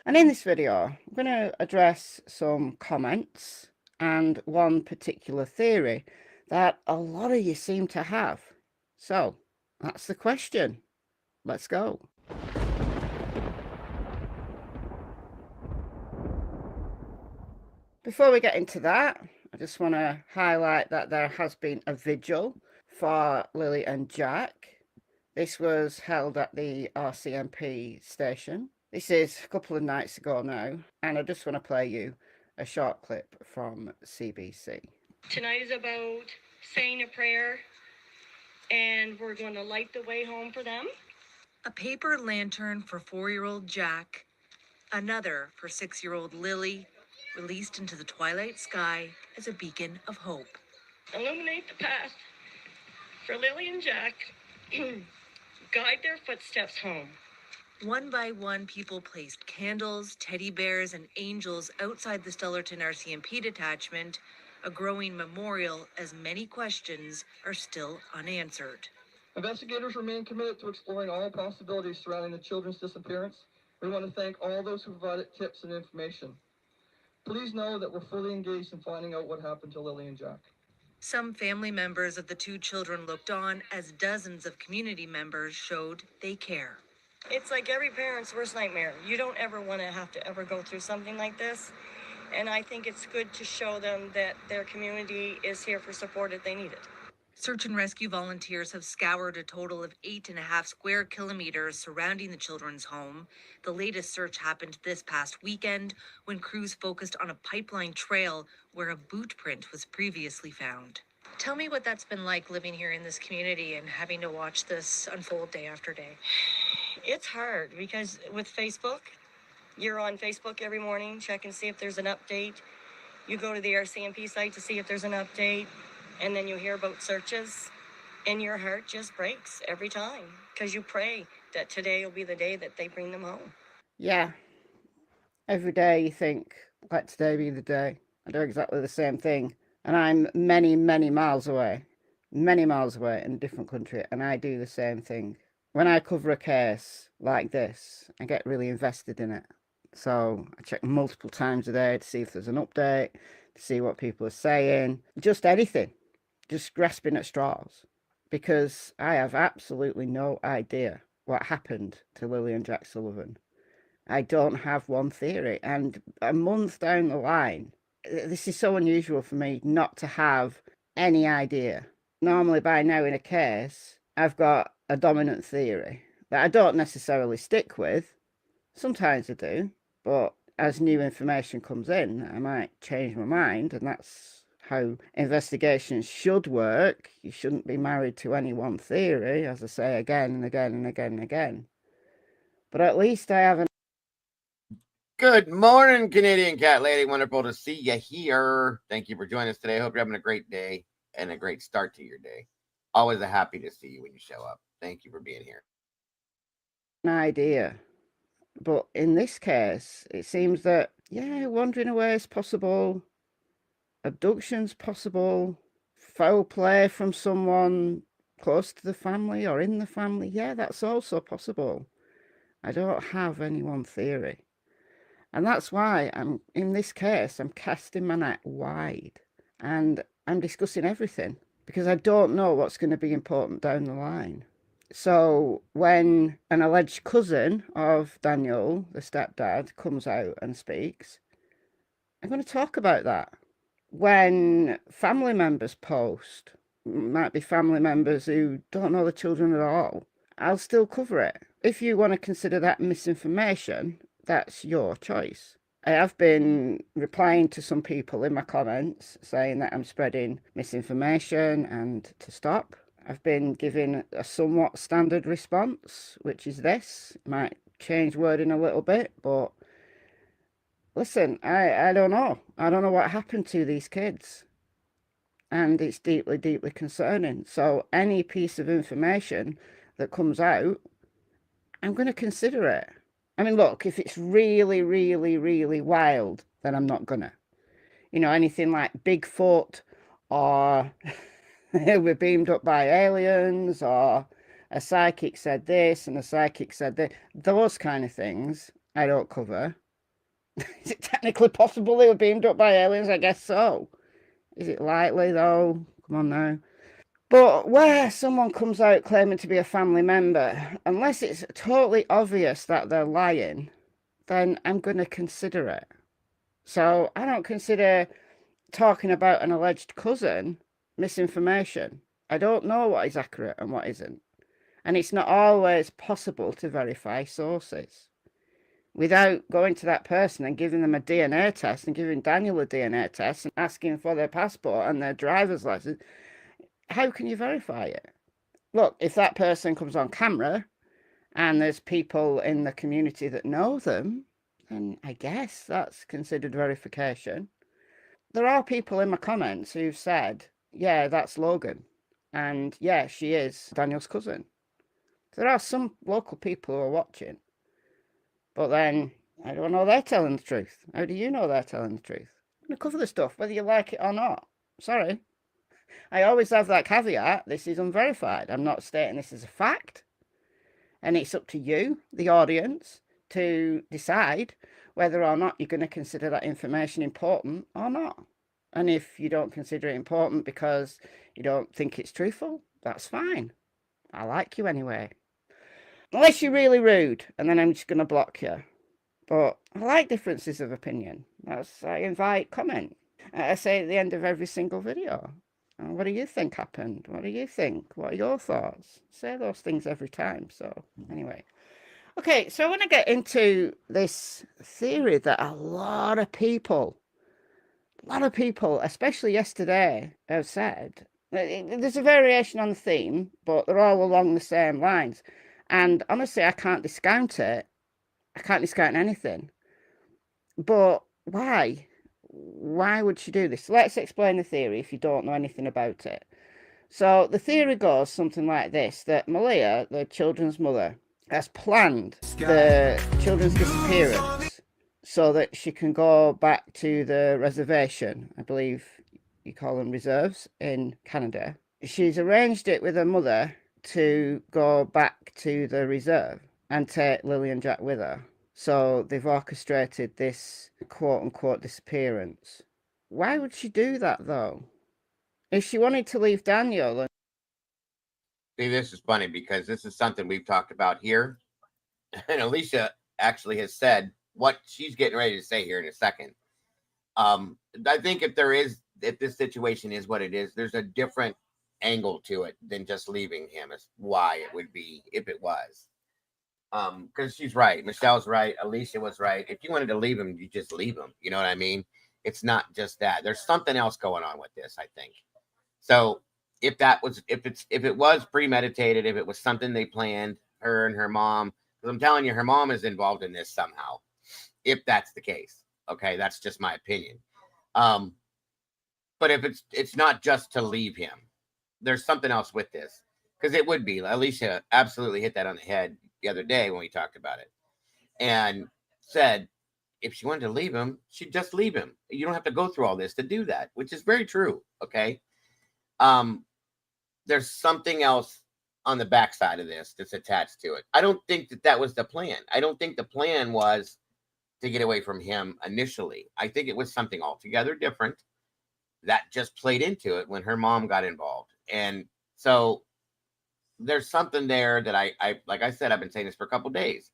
And in this video, I'm going to address some comments and one particular theory that a lot of you seem to have. So, that's the question. Let's go. Before we get into that, I just want to highlight that there has been a vigil for Lily and Jack. This was held at the RCMP station. This is a couple of nights ago now, and I just want to play you a short clip from CBC. Tonight is about saying a prayer, and we're going to light the way home for them. A paper lantern for 4-year-old Jack, another for 6-year-old Lily, released into the twilight sky as a beacon of hope. Illuminate the path for Lily and Jack. Guide their footsteps home. One by one, people placed candles, teddy bears, and angels outside the Stellarton RCMP detachment, a growing memorial as many questions are still unanswered. Investigators remain committed to exploring all possibilities surrounding the children's disappearance. We want to thank all those who provided tips and information. Please know that we're fully engaged in finding out what happened to Lily and Jack. Some family members of the two children looked on as dozens of community members showed they care. It's like every parent's worst nightmare. You don't ever want to have to ever go through something like this. And I think it's good to show them that their community is here for support if they need it. Search and rescue volunteers have scoured a total of 8.5 square kilometers surrounding the children's home. The latest search happened this past weekend when crews focused on a pipeline trail where a boot print was previously found. Tell me what that's been like living here in this community and having to watch this unfold day after day. It's hard because with Facebook, you're on Facebook every morning, check and see if there's an update. You go to the RCMP site to see if there's an update, and then you hear about searches, and your heart just breaks every time because you pray that today will be the day that they bring them home. Yeah. Every day you think, let today be the day. I do exactly the same thing. And I'm many, many miles away. many miles away in a different country, and I do the same thing. When I cover a case like this, I get really invested in it. So I check multiple times a day to see if there's an update, to see what people are saying, just anything, just grasping at straws, because I have absolutely no idea what happened to Lily and Jack Sullivan. I don't have one theory. And a month down the line, this is so unusual for me not to have any idea. Normally by now in a case, I've got a dominant theory that I don't necessarily stick with. Sometimes I do, but as new information comes in, I might change my mind, and that's how investigations should work. You shouldn't be married to any one theory, as I say again and again and again and again. But at least I have an... Good morning, Canadian Cat Lady. Wonderful to see you here. Thank you for joining us today. Hope you're having a great day and a great start to your day. Always a happy to see you when you show up. Thank you for being here. An idea. But in this case, it seems that, yeah, wandering away is possible. Abduction's possible. Foul play from someone close to the family or in the family. Yeah, that's also possible. I don't have any one theory. And that's why in this case, I'm casting my net wide. And I'm discussing everything because I don't know what's going to be important down the line. So when an alleged cousin of Daniel, the stepdad, comes out and speaks, I'm going to talk about that. When family members post, might be family members who don't know the children at all, I'll still cover it. If you want to consider that misinformation, that's your choice. I have been replying to some people in my comments saying that I'm spreading misinformation and to stop. I've been giving a somewhat standard response, which is this. Might change wording a little bit, but listen, I don't know. I don't know what happened to these kids. And it's deeply, deeply concerning. So any piece of information that comes out, I'm going to consider it. I mean, look, if it's really, really, really wild, then I'm not gonna. You know, anything like Bigfoot or we're beamed up by aliens or a psychic said this and a psychic said that, those kind of things I don't cover. Is it technically possible they were beamed up by aliens? I guess so. Is it likely though? Come on now. But where someone comes out claiming to be a family member, unless it's totally obvious that they're lying, then I'm going to consider it. So I don't consider talking about an alleged cousin misinformation. I don't know what is accurate and what isn't. And it's not always possible to verify sources. Without going to that person and giving them a DNA test and giving Daniel a DNA test and asking for their passport and their driver's license, how can you verify it? Look, if that person comes on camera and there's people in the community that know them, then I guess that's considered verification. There are people in my comments who've said, yeah, that's Logan. And yeah, she is Daniel's cousin. There are some local people who are watching. But then, I don't know they're telling the truth. How do you know they're telling the truth? I'm going to cover the stuff, whether you like it or not. Sorry. I always have that caveat, this is unverified. I'm not stating this as a fact. And it's up to you, the audience, to decide whether or not you're going to consider that information important or not. And if you don't consider it important because you don't think it's truthful, that's fine. I like you anyway. Unless you're really rude, and then I'm just going to block you. But I like differences of opinion. I invite comment. I say at the end of every single video, what do you think happened? What do you think? What are your thoughts? Say those things every time. So anyway. Okay, so I want to get into this theory that a lot of people, especially yesterday, have said. There's a variation on the theme, but they're all along the same lines. And honestly, I can't discount it. I can't discount anything. But why? Why would she do this? Let's explain the theory if you don't know anything about it. So the theory goes something like this, that Malia, the children's mother, has planned the children's disappearance so that she can go back to the reservation. I believe you call them reserves in Canada. she's arranged it with her mother to go back to the reserve and take Lily and Jack with her. So they've orchestrated this quote-unquote disappearance. Why would she do that, though? If she wanted to leave Daniel... See, this is funny because this is something we've talked about here. And Alicia actually has said what she's getting ready to say here in a second. I think if this situation is what it is, there's a different angle to it than just leaving him. Is why it would be if it was. Because she's right. Michelle's right. Alicia was right. If you wanted to leave him, you just leave him. You know what I mean? It's not just that. There's something else going on with this, I think. So if it was premeditated, if it was something they planned, her and her mom, because I'm telling you, her mom is involved in this somehow. If that's the case, okay, that's just my opinion. But if it's not just to leave him, there's something else with this, because it would be. Alicia absolutely hit that on the head the other day when we talked about it, and said if she wanted to leave him, she'd just leave him. You don't have to go through all this to do that, which is very true. Okay. There's something else on the backside of this that's attached to it. I don't think that was the plan. I don't think the plan was to get away from him initially. I think it was something altogether different that just played into it when her mom got involved. And so there's something there that I like I said, I've been saying this for a couple of days.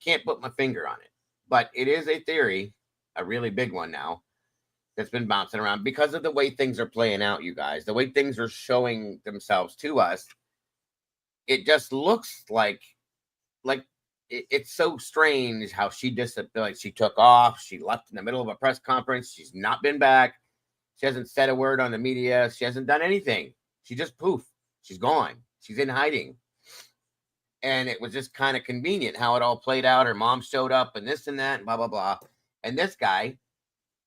Can't put my finger on it, but it is a theory, a really big one now, that's been bouncing around because of the way things are playing out, you guys, the way things are showing themselves to us. It just looks like it's so strange how she like she took off. She left in the middle of a press conference. She's not been back. She hasn't said a word on the media. She hasn't done anything. She just poof. She's gone. She's in hiding. And it was just kind of convenient how it all played out. Her mom showed up and this and that and blah, blah, blah. And this guy,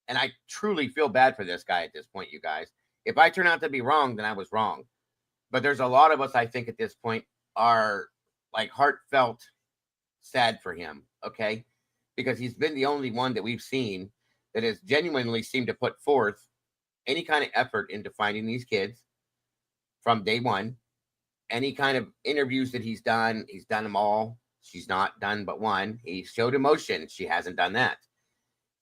and I truly feel bad for this guy at this point, you guys. If I turn out to be wrong, then I was wrong. But there's a lot of us, I think, at this point are like heartfelt sad for him, okay? Because he's been the only one that we've seen that has genuinely seemed to put forth any kind of effort into finding these kids from day one. Any kind of interviews that he's done them all. She's not done but one. He showed emotion. She hasn't done that.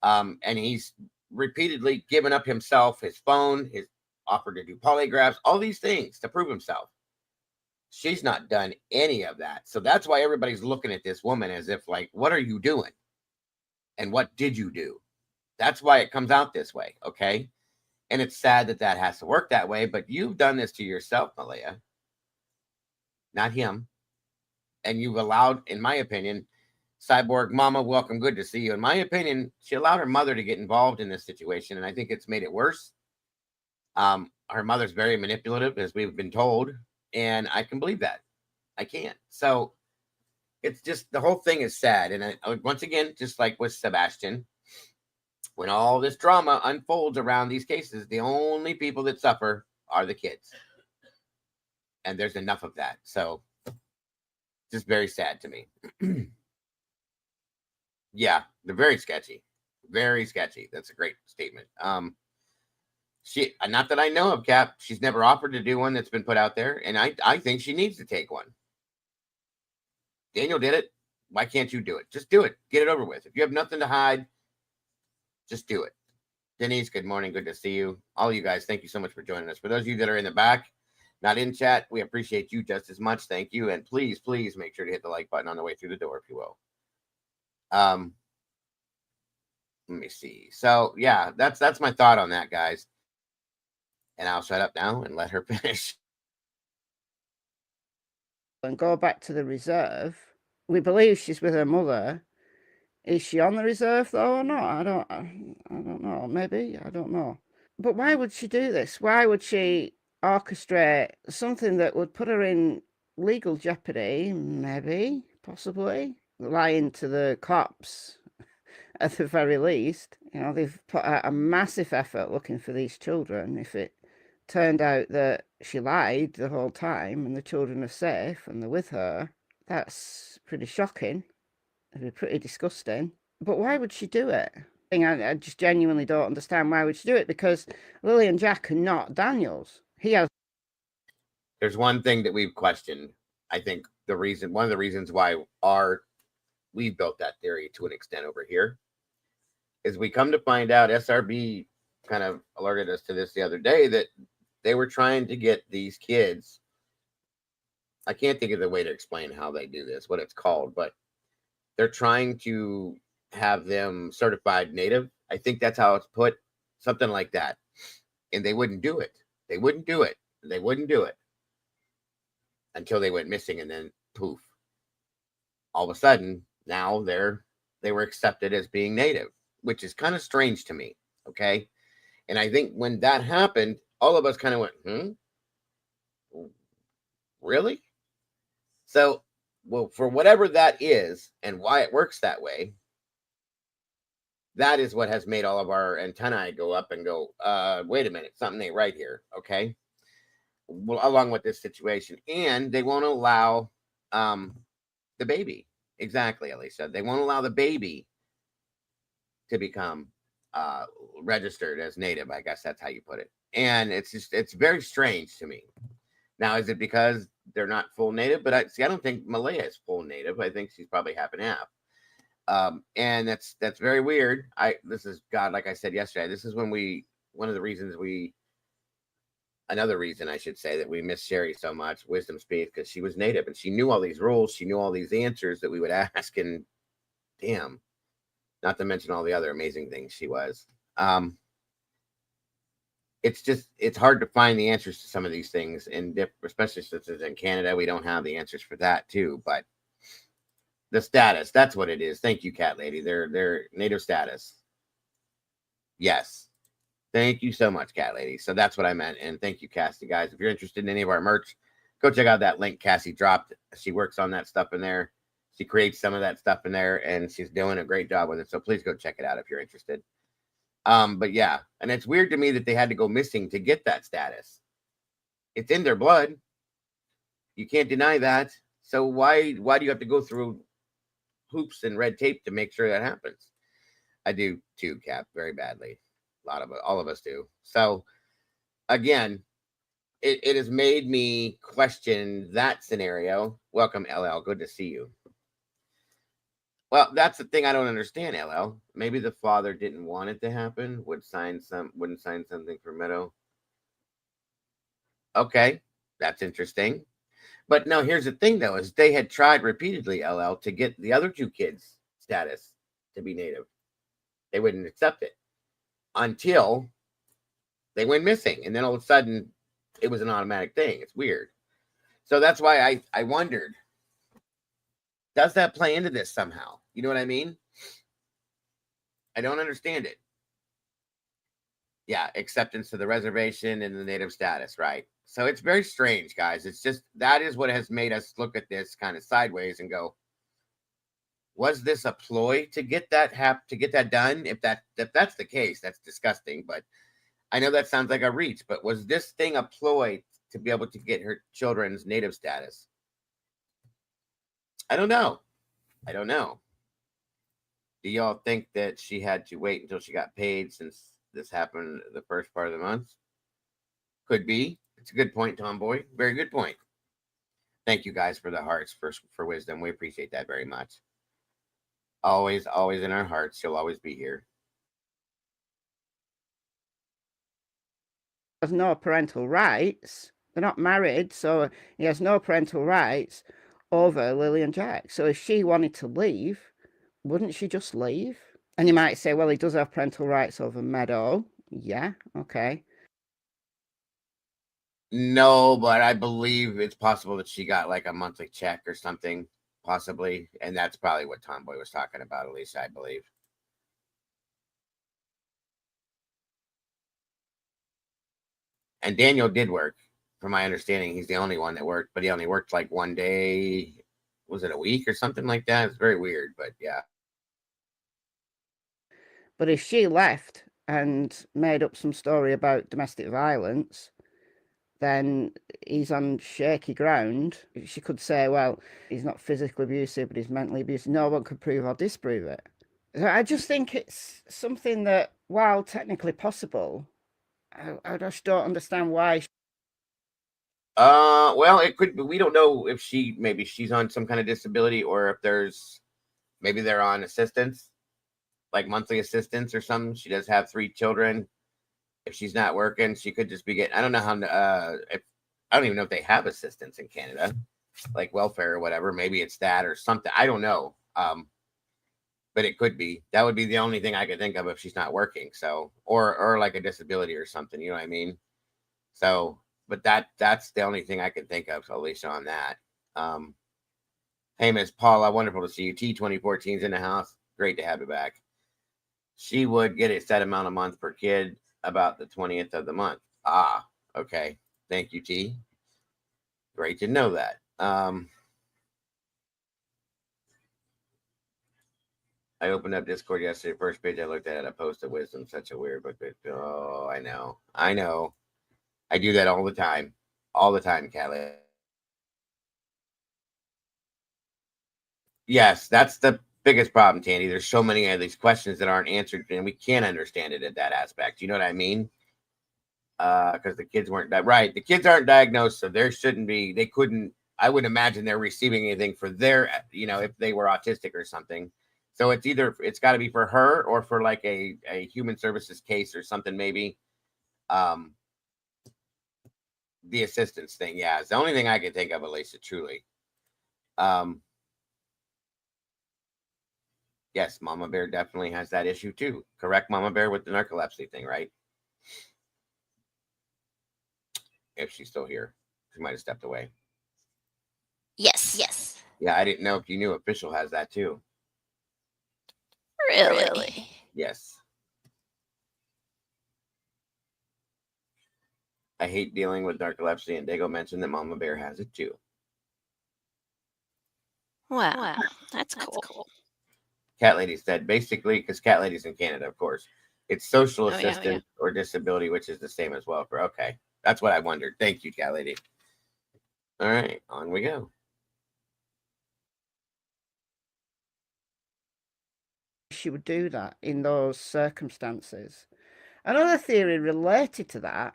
And he's repeatedly given up himself, his phone, his offer to do polygraphs, all these things to prove himself. She's not done any of that. So that's why everybody's looking at this woman as if like, what are you doing? And what did you do? That's why it comes out this way. Okay. And it's sad that has to work that way, but you've done this to yourself, Malia, not him. And you've allowed, in my opinion, Cyborg Mama, welcome. Good to see you. In my opinion, she allowed her mother to get involved in this situation. And I think it's made it worse. Her mother's very manipulative, as we've been told. And I can believe that. I can't. So it's just, the whole thing is sad. And once again, just like with Sebastian, when all this drama unfolds around these cases, the only people that suffer are the kids. And there's enough of that. So just very sad to me. Yeah, they're very sketchy. Very sketchy. That's a great statement. She, not that I know of, Cap, she's never offered to do one that's been put out there, and I think she needs to take one. Daniel did it. Why can't you do it? Just do it. Get it over with. If you have nothing to hide, just do it. Denise, good morning. Good to see you. All you guys, thank you so much for joining us. For those of you that are in the back, not in chat, we appreciate you just as much. Thank you. And please, please make sure to hit the like button on the way through the door, if you will. Let me see. So yeah, that's my thought on that, guys. And I'll shut up now and let her finish. And go back to the reserve. We believe she's with her mother. Is she on the reserve though or not? I don't know. Maybe. I don't know. But why would she do this? Why would she orchestrate something that would put her in legal jeopardy? Maybe, possibly. Lying to the cops at the very least. You know, they've put out a massive effort looking for these children. If it turned out that she lied the whole time and the children are safe and they're with her, that's pretty shocking. It'd be pretty disgusting. But why would she do it? I just genuinely don't understand why would she do it, because Lily and Jack are not Daniel's. He has... there's one thing that we've questioned. I think one of the reasons why we built that theory to an extent over here is we come to find out SRB kind of alerted us to this the other day that they were trying to get these kids. I can't think of the way to explain how they do this, what it's called, but they're trying to have them certified native. I think that's how it's put, something like that. And they wouldn't do it. They wouldn't do it. They wouldn't do it until they went missing, and then poof. All of a sudden, now they were accepted as being native, which is kind of strange to me. Okay. And I think when that happened, all of us kind of went, really? So, well, for whatever that is and why it works that way, that is what has made all of our antennae go up and go, wait a minute, something ain't right here. Okay. Well, along with this situation. And they won't allow the baby. Exactly, Elisa. They won't allow the baby to become registered as native. I guess that's how you put it. And it's very strange to me. Now, is it because they're not full native? But I don't think Malaya is full native. I think she's probably half and half. And that's very weird. Like I said yesterday, this is another reason I should say that we miss Sherry so much, Wisdom Speaks, because she was native and she knew all these rules. She knew all these answers that we would ask, and damn, not to mention all the other amazing things she was. It's hard to find the answers to some of these things, and especially since it's in Canada, we don't have the answers for that too. But the status, that's what it is. Thank you, Cat Lady. Their native status. Yes. Thank you so much, Cat Lady. So that's what I meant. And thank you, Cassie, guys. If you're interested in any of our merch, go check out that link Cassie dropped. She works on that stuff in there. She creates some of that stuff in there, and she's doing a great job with it. So please go check it out if you're interested. But yeah, and it's weird to me that they had to go missing to get that status. It's in their blood. You can't deny that. So why do you have to go through hoops and red tape to make sure that happens? I do too, Cap, very badly. All of us do. So again, it has made me question that scenario. Welcome, LL. Good to see you. Well, that's the thing I don't understand, LL. Maybe the father didn't want it to happen, wouldn't sign something for Meadow. Okay, that's interesting. But no, here's the thing though, is they had tried repeatedly, LL, to get the other two kids' status to be native. They wouldn't accept it until they went missing. And then all of a sudden it was an automatic thing. It's weird. So that's why I wondered, does that play into this somehow? You know what I mean? I don't understand it. Yeah, acceptance to the reservation and the native status, right? So it's very strange, guys. It's just, that is what has made us look at this kind of sideways and go, was this a ploy to get that done? If that's the case, that's disgusting. But I know that sounds like a reach, but was this thing a ploy to be able to get her children's native status? I don't know. Do y'all think that she had to wait until she got paid since this happened the first part of the month? Could be. It's a good point, Tomboy. Very good point. Thank you guys for the hearts for wisdom. We appreciate that very much. Always in our hearts. She'll always be here. Has no parental rights. They're not married, so he has no parental rights over Lily and Jack. So if she wanted to leave, wouldn't she just leave? And you might say, well, he does have parental rights over Meadow. Yeah, okay. No, but I believe it's possible that she got like a monthly check or something, possibly. And that's probably what Tomboy was talking about, at least I believe. And Daniel did work. From my understanding, he's the only one that worked, but he only worked like one day. Was it a week or something like that? It's very weird, but yeah. But if she left and made up some story about domestic violence, then he's on shaky ground. She could say, well, he's not physically abusive, but he's mentally abusive. No one could prove or disprove it. I just think it's something that, while technically possible, I just don't understand why. Well, it could be. We don't know if maybe she's on some kind of disability, or if maybe they're on assistance, like monthly assistance or something. She does have 3 children. If she's not working, she could just be getting. I don't know how. If I don't even know if they have assistance in Canada, like welfare or whatever. Maybe it's that or something. I don't know. But it could be. That would be the only thing I could think of if she's not working. So, or like a disability or something. You know what I mean? So, but that's the only thing I can think of, Alicia, on that. Hey, Miss Paula, wonderful to see you. T2014's in the house. Great to have you back. She would get a set amount a month per kid about the 20th of the month. Ah, okay. Thank you, T. Great to know that. I opened up Discord yesterday. First page I looked at, a post of wisdom. Such a weird book. Oh, I know. I do that all the time. All the time, Callie. Yes, that's the biggest problem, Tandy. There's so many of these questions that aren't answered, and we can't understand it at that aspect. You know what I mean? Because the kids weren't right. The kids aren't diagnosed, so there shouldn't be. They couldn't. I would imagine they're receiving anything for their, if they were autistic or something. So it's got to be for her or for like a human services case or something maybe. The assistance thing, yeah, it's the only thing I can think of, Elisa. Truly. Yes, Mama Bear definitely has that issue too. Correct, Mama Bear, with the narcolepsy thing, right? If she's still here, she might have stepped away. Yes. Yeah, I didn't know if you knew Official has that too. Really? Yes. I hate dealing with narcolepsy, and Dago mentioned that Mama Bear has it too. Wow. That's cool. Cat Lady said, basically, because Cat Lady's in Canada, of course, it's social assistance or disability, which is the same as welfare. Okay, that's what I wondered. Thank you, Cat Lady. All right, on we go. She would do that in those circumstances. Another theory related to that.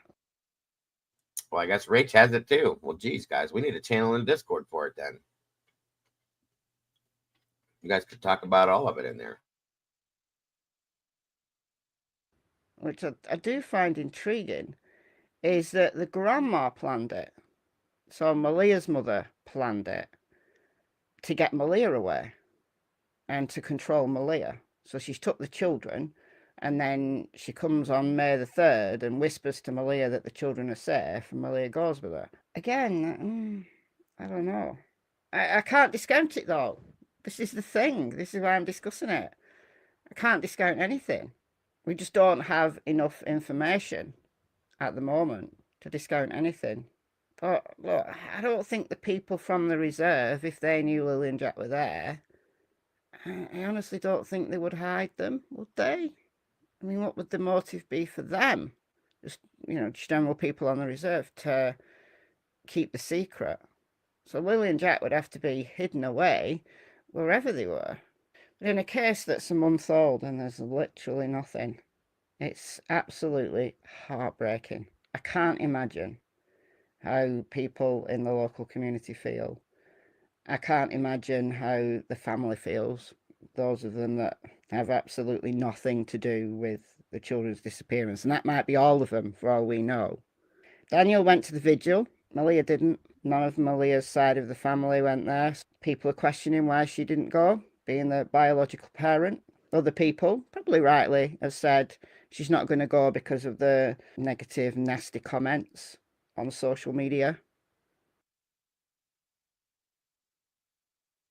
Well, I guess Rach has it too. Well, geez, guys, we need a channel in Discord for it then. You guys could talk about all of it in there. Which I do find intriguing, is that the grandma planned it. So Malia's mother planned it to get Malia away and to control Malia. So she's took the children, and then she comes on May the 3rd and whispers to Malia that the children are safe, and Malia goes with her. Again, I don't know. I can't discount it, though. This is the thing. This is why I'm discussing it. I can't discount anything. We just don't have enough information at the moment to discount anything. But look, I don't think the people from the reserve, if they knew Lily and Jack were there, I honestly don't think they would hide them, would they? I mean, what would the motive be for them? Just general people on the reserve to keep the secret. So Lily and Jack would have to be hidden away wherever they were. But in a case that's a month old and there's literally nothing, it's absolutely heartbreaking. I can't imagine how people in the local community feel. I can't imagine how the family feels, those of them that have absolutely nothing to do with the children's disappearance. And that might be all of them, for all we know. Daniel went to the vigil. Malia didn't. None of Malia's side of the family went there. People are questioning why she didn't go, being the biological parent. Other people, probably rightly, have said she's not going to go because of the negative, nasty comments on social media.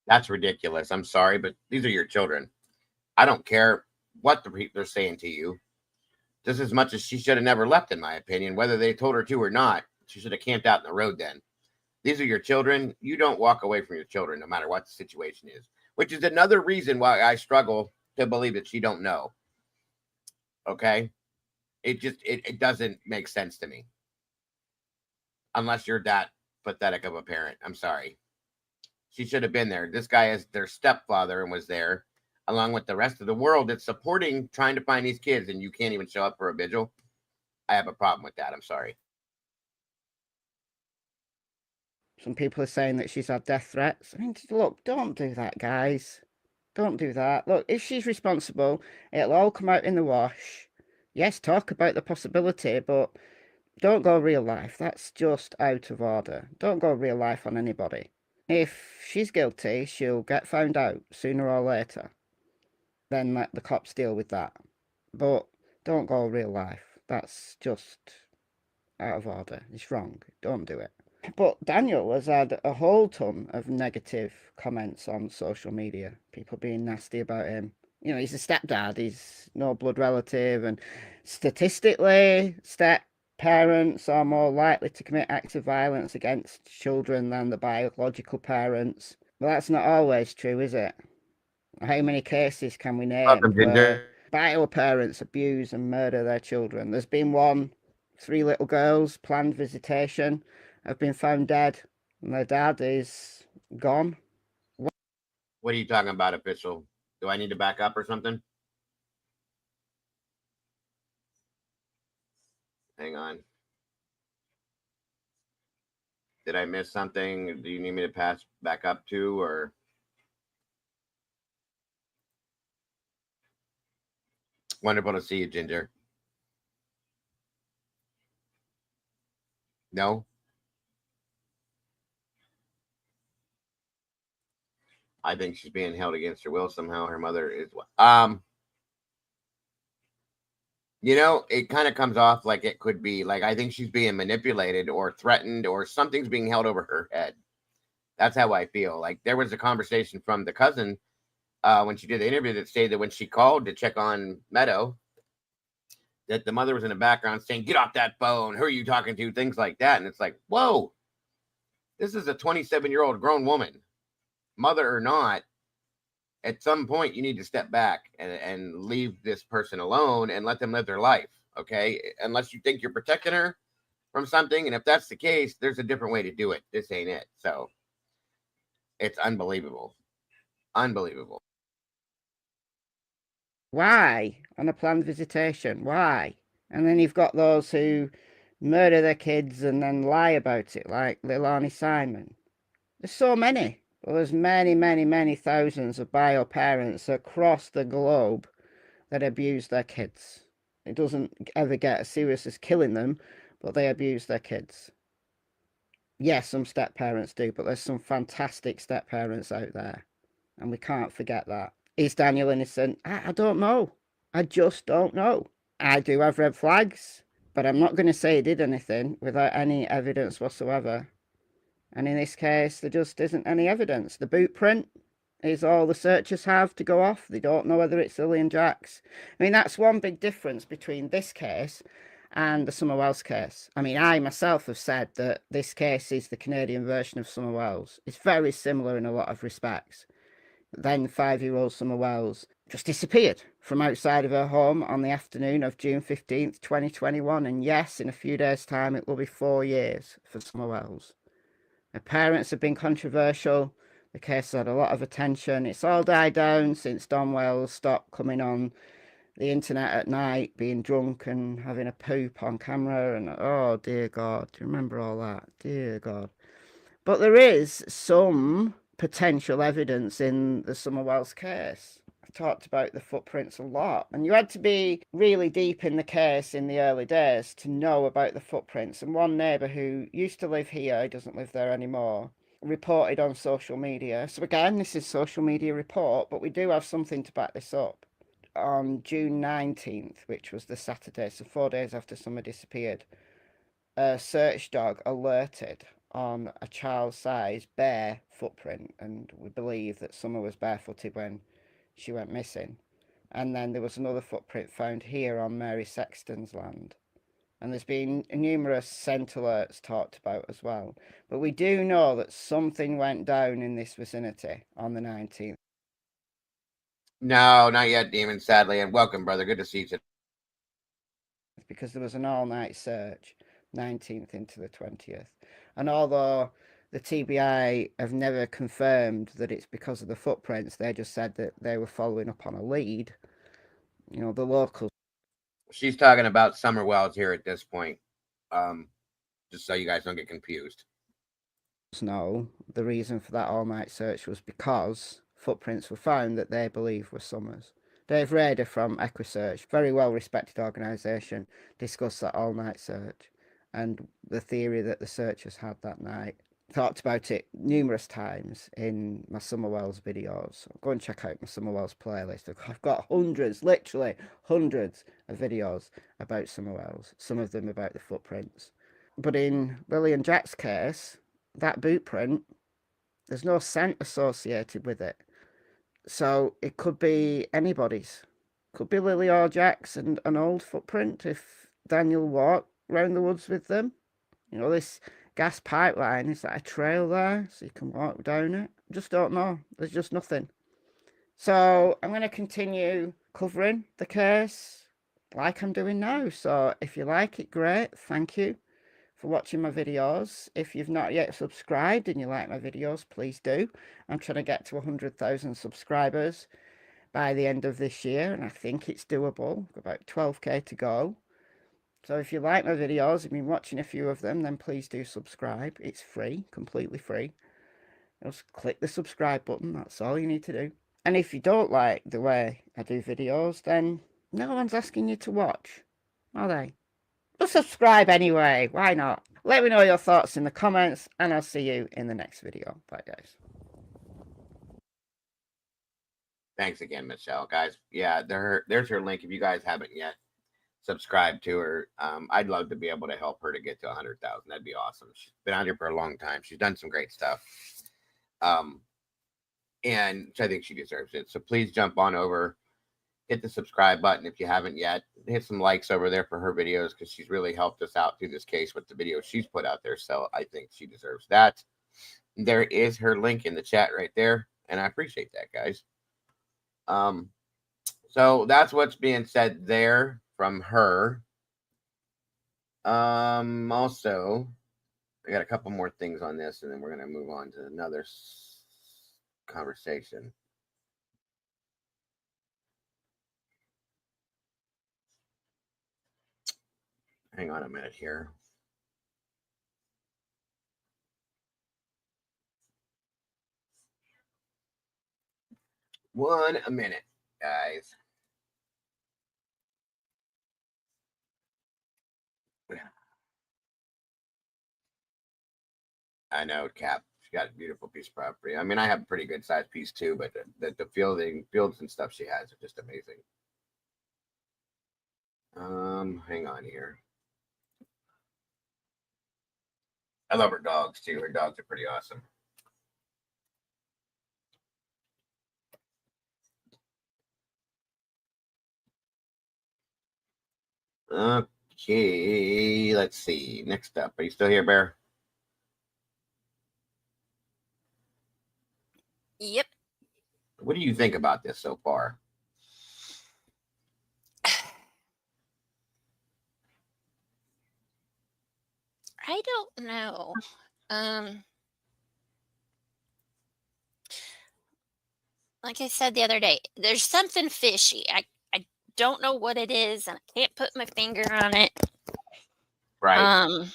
That's ridiculous. I'm sorry, but these are your children. I don't care what they're saying to you. Just as much as she should have never left, in my opinion, whether they told her to or not. She should have camped out in the road then. These are your children. You don't walk away from your children no matter what the situation is, which is another reason why I struggle to believe that she don't know. Okay? It doesn't make sense to me. Unless you're that pathetic of a parent. I'm sorry. She should have been there. This guy is their stepfather and was there along with the rest of the world that's supporting trying to find these kids, and you can't even show up for a vigil. I have a problem with that. I'm sorry. Some people are saying that she's had death threats. I mean, look, don't do that, guys. Don't do that. Look, if she's responsible, it'll all come out in the wash. Yes, talk about the possibility, but don't go real life. That's just out of order. Don't go real life on anybody. If she's guilty, she'll get found out sooner or later. Then let the cops deal with that. But don't go real life. That's just out of order. It's wrong. Don't do it. But Daniel has had a whole ton of negative comments on social media. People being nasty about him. You know, he's a stepdad. He's no blood relative. And statistically, step-parents are more likely to commit acts of violence against children than the biological parents. Well, that's not always true, is it? How many cases can we name where bio parents abuse and murder their children? There's been one, 3 little girls, planned visitation, have been found dead, and their dad is gone. What are you talking about, official? Do I need to back up or something? Hang on. Did I miss something? Do you need me to pass back up to, or? Wonderful to see you, Ginger. No? I think she's being held against her will somehow. Her mother is you know, it kind of comes off like it could be like, I think she's being manipulated or threatened or something's being held over her head. That's how I feel. Like there was a conversation from the cousin when she did the interview that stated that when she called to check on Meadow, that the mother was in the background saying, "Get off that phone. Who are you talking to?" Things like that. And it's like, whoa, this is a 27-year-old grown woman, mother or not. At some point, you need to step back and leave this person alone and let them live their life. Okay. Unless you think you're protecting her from something. And if that's the case, there's a different way to do it. This ain't it. So it's unbelievable. Unbelievable. Why? On a planned visitation? Why? And then you've got those who murder their kids and then lie about it, like Lilani Simon. There's so many. Well, there's many, many, many thousands of bio parents across the globe that abuse their kids. It doesn't ever get as serious as killing them, but they abuse their kids. Yes, some step-parents do, but there's some fantastic step-parents out there, and we can't forget that. Is Daniel innocent? I don't know. I just don't know. I do have red flags, but I'm not going to say he did anything without any evidence whatsoever. And in this case, there just isn't any evidence. The boot print is all the searchers have to go off. They don't know whether it's Lily and Jack's. I mean, that's one big difference between this case and the Summer Wells case. I mean, I myself have said that this case is the Canadian version of Summer Wells. It's very similar in a lot of respects. Then 5-year-old Summer Wells just disappeared from outside of her home on the afternoon of June 15th, 2021. And yes, in a few days' time, it will be 4 years for Summer Wells. Her parents have been controversial. The case had a lot of attention. It's all died down since Don Wells stopped coming on the internet at night, being drunk and having a poop on camera. And oh, dear God, do you remember all that? Dear God. But there is some potential evidence in the Summer Wells case. I've talked about the footprints a lot, and you had to be really deep in the case in the early days to know about the footprints. And one neighbour who used to live here, he doesn't live there anymore, reported on social media. So again, this is social media report, but we do have something to back this up. On June 19th, which was the Saturday, so 4 days after Summer disappeared, a search dog alerted on a child-sized bare footprint, and we believe that Summer was barefooted when she went missing. And then there was another footprint found here on Mary Sexton's land. And there's been numerous scent alerts talked about as well. But we do know that something went down in this vicinity on the 19th. No, not yet, Demon, sadly. And welcome, brother. Good to see you today. Because there was an all-night search, 19th into the 20th. And although the TBI have never confirmed that it's because of the footprints, they just said that they were following up on a lead. You know, the locals. She's talking about Summer Wells here at this point. Just so you guys don't get confused. know the reason for that all-night search was because footprints were found that they believe were Summers. Dave Rader from EquiSearch, very well-respected organisation, discussed that all-night search and the theory that the searchers had that night. Talked about it numerous times in my Summer Wells videos. Go and check out my Summer Wells playlist. I've got hundreds, literally hundreds of videos about Summer Wells, some of them about the footprints. But in Lily and Jack's case, that boot print, there's no scent associated with it. So it could be anybody's. Could be Lily or Jack's and an old footprint if Daniel walked round the woods with them. You know, this gas pipeline, is that a trail there so you can walk down it? Just don't know. There's just nothing. So I'm going to continue covering the case like I'm doing now. So if you like it, great. Thank you for watching my videos. If you've not yet subscribed and you like my videos, please do. I'm trying to get to 100,000 subscribers by the end of this year, and I think it's doable. About 12k to go. So if you like my videos, if you've been watching a few of them, then please do subscribe. It's free, completely free. Just click the subscribe button, that's all you need to do. And if you don't like the way I do videos, then no one's asking you to watch, are they? Just subscribe anyway, why not? Let me know your thoughts in the comments, and I'll see you in the next video. Bye, guys. Thanks again, Michelle. Guys, yeah, there's her link if you guys haven't yet subscribed to her. I'd love to be able to help her to get to 100,000. That'd be awesome. She's been out here for a long time. She's done some great stuff. And I think she deserves it. So please jump on over, hit the subscribe button if you haven't yet. Hit some likes over there for her videos because she's really helped us out through this case with the videos she's put out there. So I think she deserves that. There is her link in the chat right there, and I appreciate that, guys. So that's what's being said there from her. Also, I got a couple more things on this, and then we're going to move on to another conversation. Hang on a minute here. A minute, guys. I know, Cap. She got a beautiful piece of property. I mean, I have a pretty good sized piece too, but the fields and stuff she has are just amazing. Hang on here. I love her dogs too. Her dogs are pretty awesome. Okay, let's see. Next up, are you still here, Bear? Yep. What do you think about this so far? I don't know. Like I said the other day, there's something fishy. I don't know what it is, and I can't put my finger on it. Right.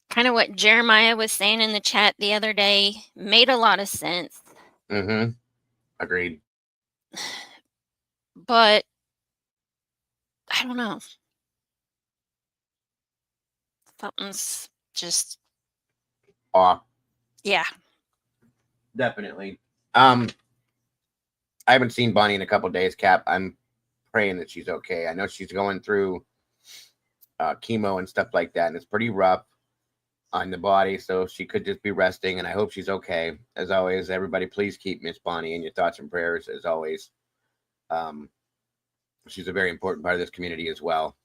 Kind of what Jeremiah was saying in the chat the other day made a lot of sense. Mm-hmm. Agreed. But I don't know. Something's just off. Yeah. Definitely. I haven't seen Bonnie in a couple days, Cap. I'm praying that she's okay. I know she's going through chemo and stuff like that, and it's pretty rough on the body, so she could just be resting, and I hope she's okay. As always, everybody, please keep Miss Bonnie in your thoughts and prayers, as always. She's a very important part of this community as well,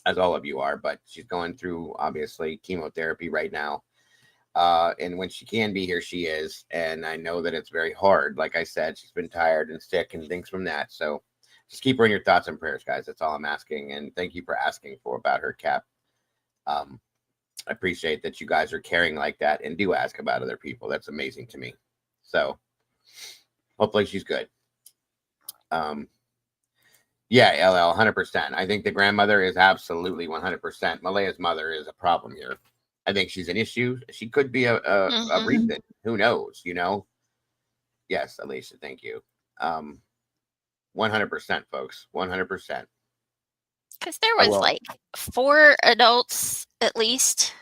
as all of you are, but she's going through, obviously, chemotherapy right now. And when she can be here, she is. And I know that it's very hard. Like I said, she's been tired and sick and things from that. So just keep her in your thoughts and prayers, guys. That's all I'm asking. And thank you for asking about her, Cap. I appreciate that you guys are caring like that and do ask about other people. That's amazing to me. So hopefully she's good. Yeah, LL, 100%. I think the grandmother is absolutely 100%. Malaya's mother is a problem here. I think she's an issue. She could be a Mhm. reason. Who knows? Yes, Alicia, thank you. 100%, folks. 100%. Because there I was will. like 4 adults at least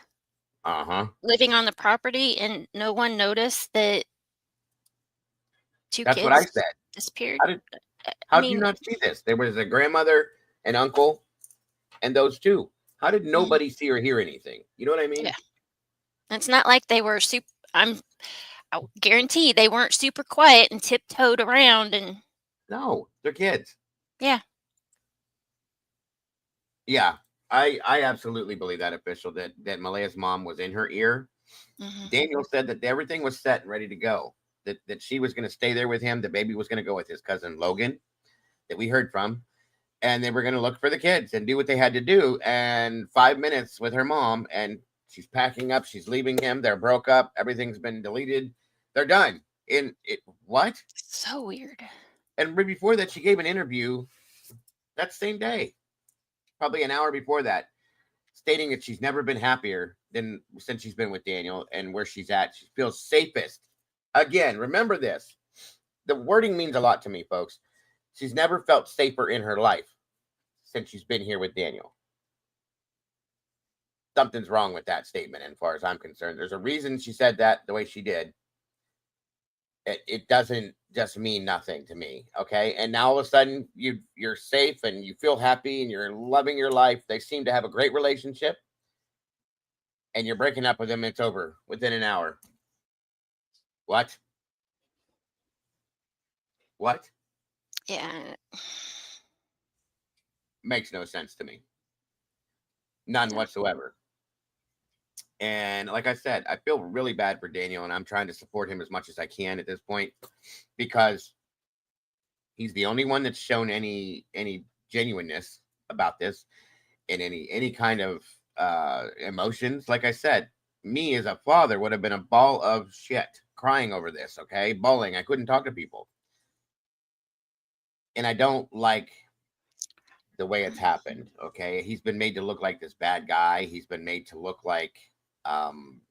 Uh-huh. living on the property, and no one noticed that 2 That's what I kids said. disappeared. How did I how do you mean, not see this? There was a grandmother, an uncle, and those two. How did nobody see or hear anything? You know what I mean? Yeah. it's not like they were super. I guarantee they weren't super quiet and tiptoed around and No, they're kids. yeah. Yeah. I absolutely believe that official that Malaya's mom was in her ear. Mhm. Daniel said that everything was set and ready to go. That she was going to stay there with him. The baby was going to go with his cousin Logan, that we heard from, and they were going to look for the kids and do what they had to do. And 5 minutes with her mom, and she's packing up. She's leaving him. They're broke up. Everything's been deleted. They're done. What? So weird. And right before that, she gave an interview that same day, probably an hour before that, stating that she's never been happier than since she's been with Daniel and where she's at. She feels safest. Again, remember this. The wording means a lot to me, folks. She's never felt safer in her life since she's been here with Daniel. Something's wrong with that statement, as far as I'm concerned. There's a reason she said that the way she did. It doesn't just mean nothing to me, okay? And now all of a sudden you're safe and you feel happy and you're loving your life. They seem to have a great relationship, and you're breaking up with them. It's over within an hour. What? What? Yeah. Makes no sense to me. None whatsoever. And like I said, I feel really bad for Daniel, and I'm trying to support him as much as I can at this point, because he's the only one that's shown any genuineness about this and any kind of emotions. Like I said, me as a father would have been a ball of shit crying over this, okay? Bawling. I couldn't talk to people. And I don't like the way it's happened, okay? He's been made to look like this bad guy. He's been made to look like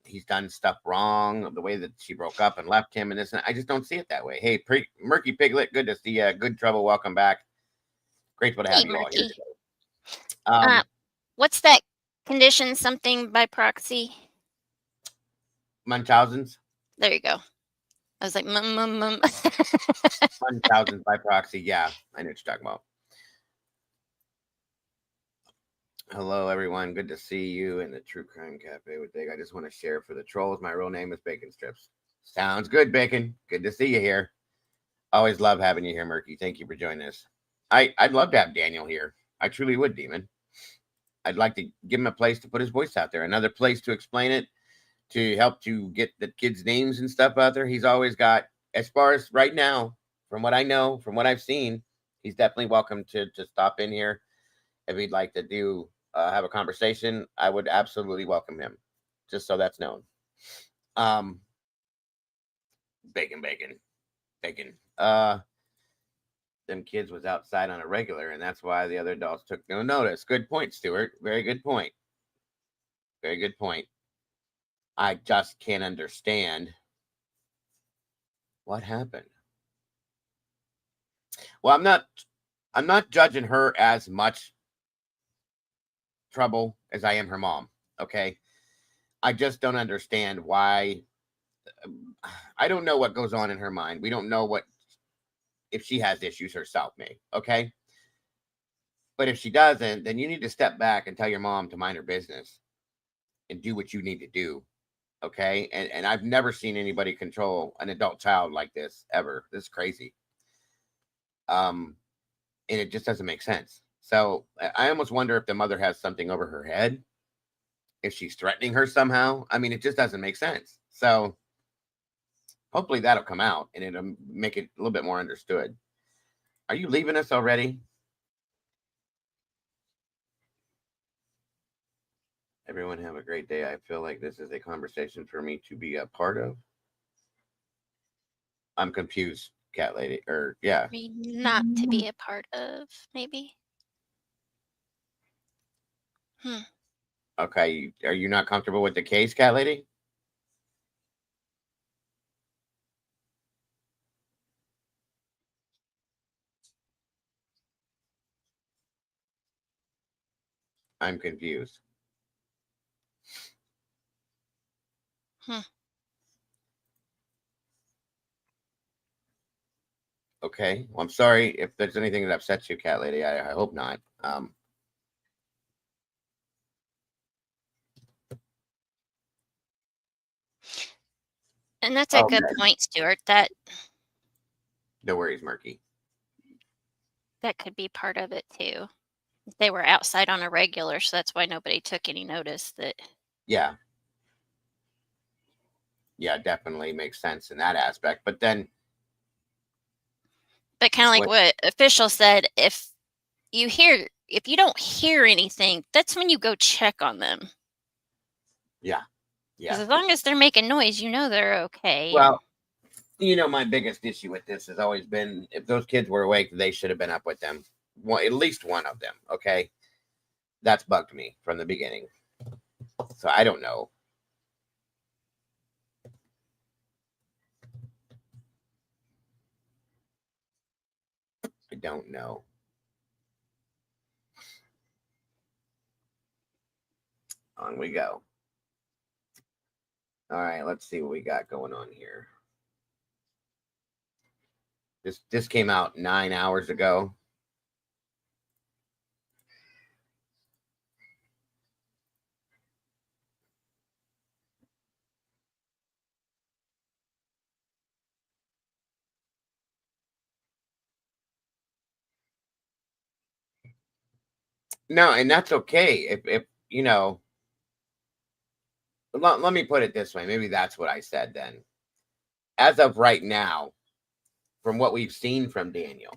he's done stuff wrong, the way that she broke up and left him, and this, and I just don't see it that way. Hey, Murky Piglet, good to see you. Good Trouble, welcome back. Grateful to have Hey, you all here Murky. today. What's that condition? Something by proxy? Munchausen's. There you go. I was like, mum. Munchausen's by proxy. Yeah, I know what you're talking about. Hello, everyone. Good to see you in the True Crime Cafe with Big. I just want to share for the trolls. My real name is Bacon Strips. Sounds good, Bacon. Good to see you here. Always love having you here, Murky. Thank you for joining us. I'd love to have Daniel here. I truly would, Demon. I'd like to give him a place to put his voice out there, another place to explain it, to help to get the kids' names and stuff out there. He's always got, as far as right now, from what I know, from what I've seen, he's definitely welcome to stop in here. If he'd like to do have a conversation, I would absolutely welcome him, just so that's known. Bacon. Them kids was outside on a regular, and that's why the other adults took no notice. Good point, Stuart. Very good point. Very good point. I just can't understand what happened. Well, I'm not judging her as much trouble as I am her mom. Okay. I just don't understand why. I don't know what goes on in her mind. We don't know if she has issues herself, maybe. Okay. But if she doesn't, then you need to step back and tell your mom to mind her business and do what you need to do. Okay. And I've never seen anybody control an adult child like this ever. This is crazy. And it just doesn't make sense. So I almost wonder if the mother has something over her head, if she's threatening her somehow. I mean, it just doesn't make sense. So hopefully that'll come out and it'll make it a little bit more understood. Are you leaving us already? Everyone have a great day. I feel like this is a conversation for me to be a part of. I'm confused, cat lady. Or yeah. Not to be a part of, maybe. Okay, are you not comfortable with the case, cat lady? I'm confused. Hmm. Okay, well, I'm sorry if there's anything that upsets you, cat lady. I hope not. And that's a good Okay. point, Stuart. That No worries, Murky. could be part of it too. They were outside on a regular, so that's why nobody took any notice that. Yeah. Yeah, definitely makes sense in that aspect. But then, But kind of like what? what official said, if you don't hear anything, that's when you go check on them. Yeah. Because Yeah. as long as they're making noise, you know they're okay. Well, my biggest issue with this has always been if those kids were awake, they should have been up with them. At least one of them. Okay. That's bugged me from the beginning. So I don't know. I don't know. On we go. All right, let's see what we got going on here. This came out 9 hours ago. No, and that's okay. If let me put it this way. Maybe that's what I said then. As of right now, from what we've seen from Daniel,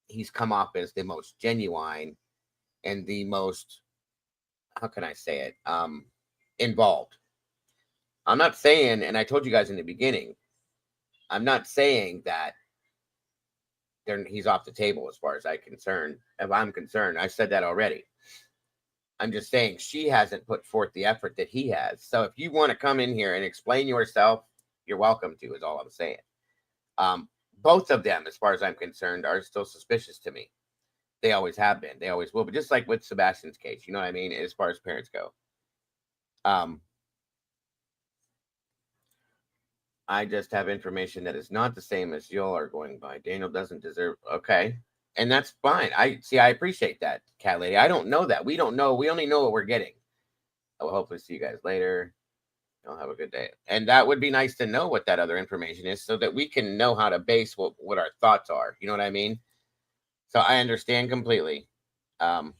he's come off as the most genuine and the most, how can I say it, involved. I'm not saying, and I told you guys in the beginning, I'm not saying that he's off the table as far as I'm concerned. I said that already. I'm just saying she hasn't put forth the effort that he has. So if you want to come in here and explain yourself, you're welcome to, is all I'm saying. Both of them, as far as I'm concerned, are still suspicious to me. They always have been. They always will. But just like with Sebastian's case, you know what I mean? As far as parents go. I just have information that is not the same as y'all are going by. Daniel doesn't deserve. Okay. And that's fine. I appreciate that, cat lady. I don't know that. We don't know. We only know what we're getting. I will hopefully see you guys later. Y'all have a good day. And that would be nice to know what that other information is so that we can know how to base what our thoughts are. You know what I mean? So I understand completely. And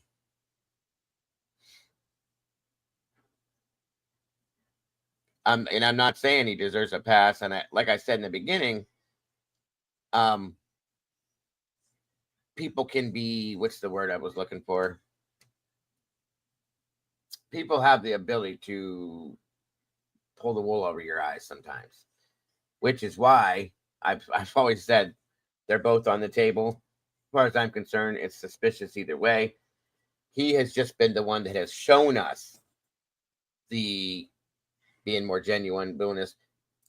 I'm not saying he deserves a pass. And like I said in the beginning, people can be, what's the word I was looking for? People have the ability to pull the wool over your eyes sometimes, which is why I've always said they're both on the table. As far as I'm concerned, it's suspicious either way. He has just been the one that has shown us the being more genuine, bonus.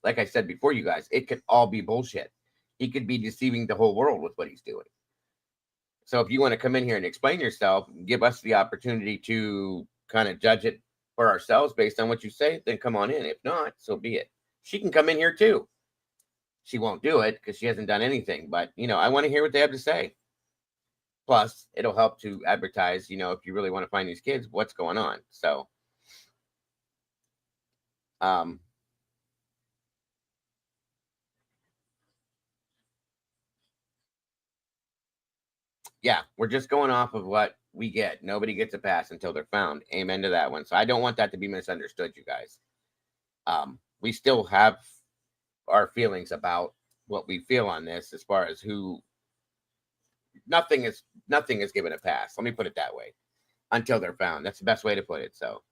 Like I said before, you guys, it could all be bullshit. He could be deceiving the whole world with what he's doing. So if you want to come in here and explain yourself, give us the opportunity to kind of judge it for ourselves based on what you say, then come on in. If not, so be it. She can come in here too. She won't do it because she hasn't done anything. But, I want to hear what they have to say. Plus, it'll help to advertise, if you really want to find these kids, what's going on. So, yeah, we're just going off of what we get. Nobody gets a pass until they're found. Amen to that one. So I don't want that to be misunderstood, you guys. We still have our feelings about what we feel on this as far as who nothing is given a pass. Let me put it that way. Until they're found. That's the best way to put it. So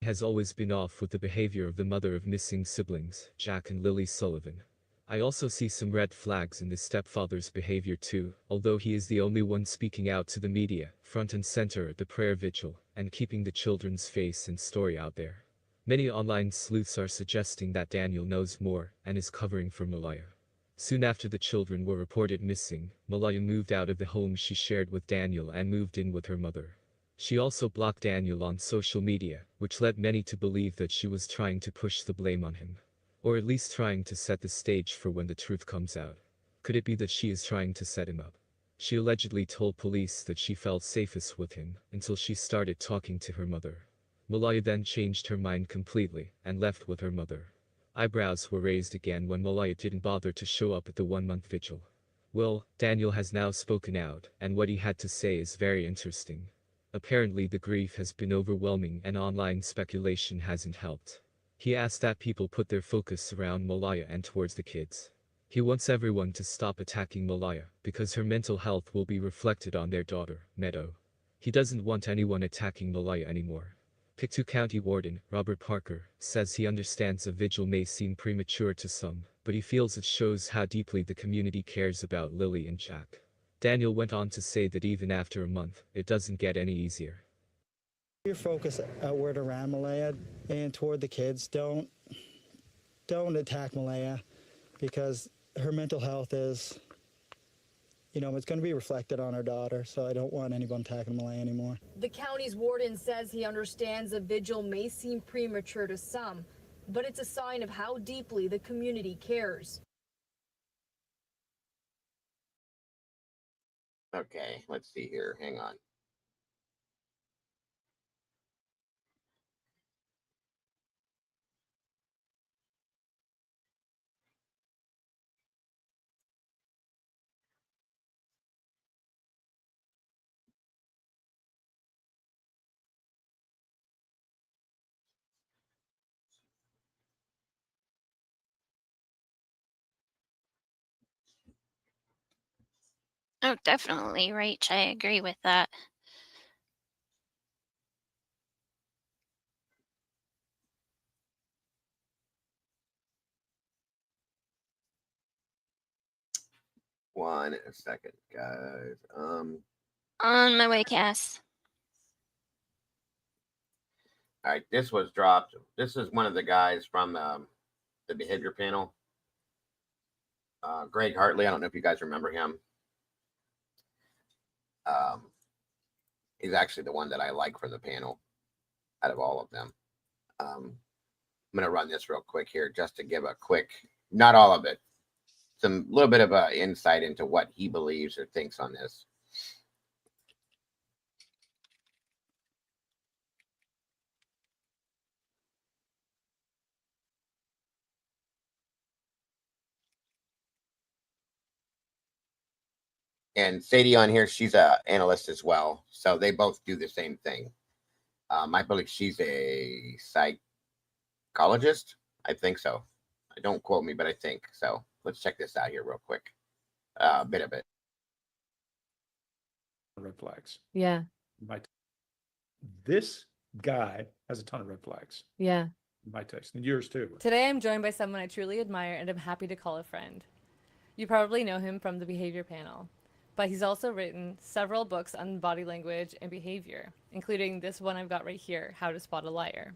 has always been off with the behavior of the mother of missing siblings, Jack and Lily Sullivan. I also see some red flags in the stepfather's behavior too, although he is the only one speaking out to the media, front and center at the prayer vigil, and keeping the children's face and story out there. Many online sleuths are suggesting that Daniel knows more and is covering for Malaya. Soon after the children were reported missing, Malaya moved out of the home she shared with Daniel and moved in with her mother. She also blocked Daniel on social media, which led many to believe that she was trying to push the blame on him. Or at least trying to set the stage for when the truth comes out. Could it be that she is trying to set him up? She allegedly told police that she felt safest with him until she started talking to her mother. Malaya then changed her mind completely and left with her mother. Eyebrows were raised again when Malaya didn't bother to show up at the 1-month vigil. Well, Daniel has now spoken out, and what he had to say is very interesting. Apparently the grief has been overwhelming and online speculation hasn't helped. He asked that people put their focus around Malaya and towards the kids. He wants everyone to stop attacking Malaya because her mental health will be reflected on their daughter, Meadow. He doesn't want anyone attacking Malaya anymore. Pictou County Warden, Robert Parker, says he understands a vigil may seem premature to some, but he feels it shows how deeply the community cares about Lily and Jack. Daniel went on to say that even after a month, it doesn't get any easier. Your focus outward around Malaya and toward the kids. Don't attack Malaya because her mental health is, it's going to be reflected on her daughter. So I don't want anyone attacking Malaya anymore. The county's warden says he understands a vigil may seem premature to some, but it's a sign of how deeply the community cares. Okay, let's see here. Hang on. Oh, definitely, Rach. I agree with that. One second, guys. On my way, Cass. All right, this was dropped. This is one of the guys from the behavior panel. Greg Hartley. I don't know if you guys remember him. He's actually the one that I like for the panel out of all of them. I'm going to run this real quick here just to give a quick, not all of it, some little bit of a insight into what he believes or thinks on this. And Sadie on here, she's an analyst as well. So they both do the same thing. I believe she's a psychologist. I think so. Don't quote me, but I think so. Let's check this out here real quick. A bit of it. Red flags. Yeah. This guy has a ton of red flags. Yeah. My taste, and yours too. Today I'm joined by someone I truly admire and I'm happy to call a friend. You probably know him from the behavior panel, but he's also written several books on body language and behavior, including this one I've got right here, How to Spot a Liar.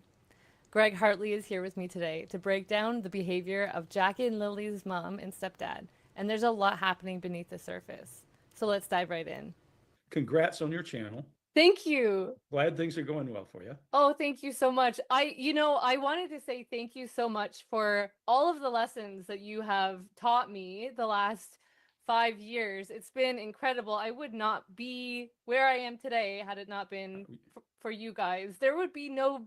Greg Hartley is here with me today to break down the behavior of Jack and Lily's mom and stepdad, and there's a lot happening beneath the surface. So let's dive right in. Congrats on your channel. Thank you. Glad things are going well for you. Oh, thank you so much. I wanted to say thank you so much for all of the lessons that you have taught me the last 5 years. It's been incredible. I would not be where I am today had it not been for you guys. There would be no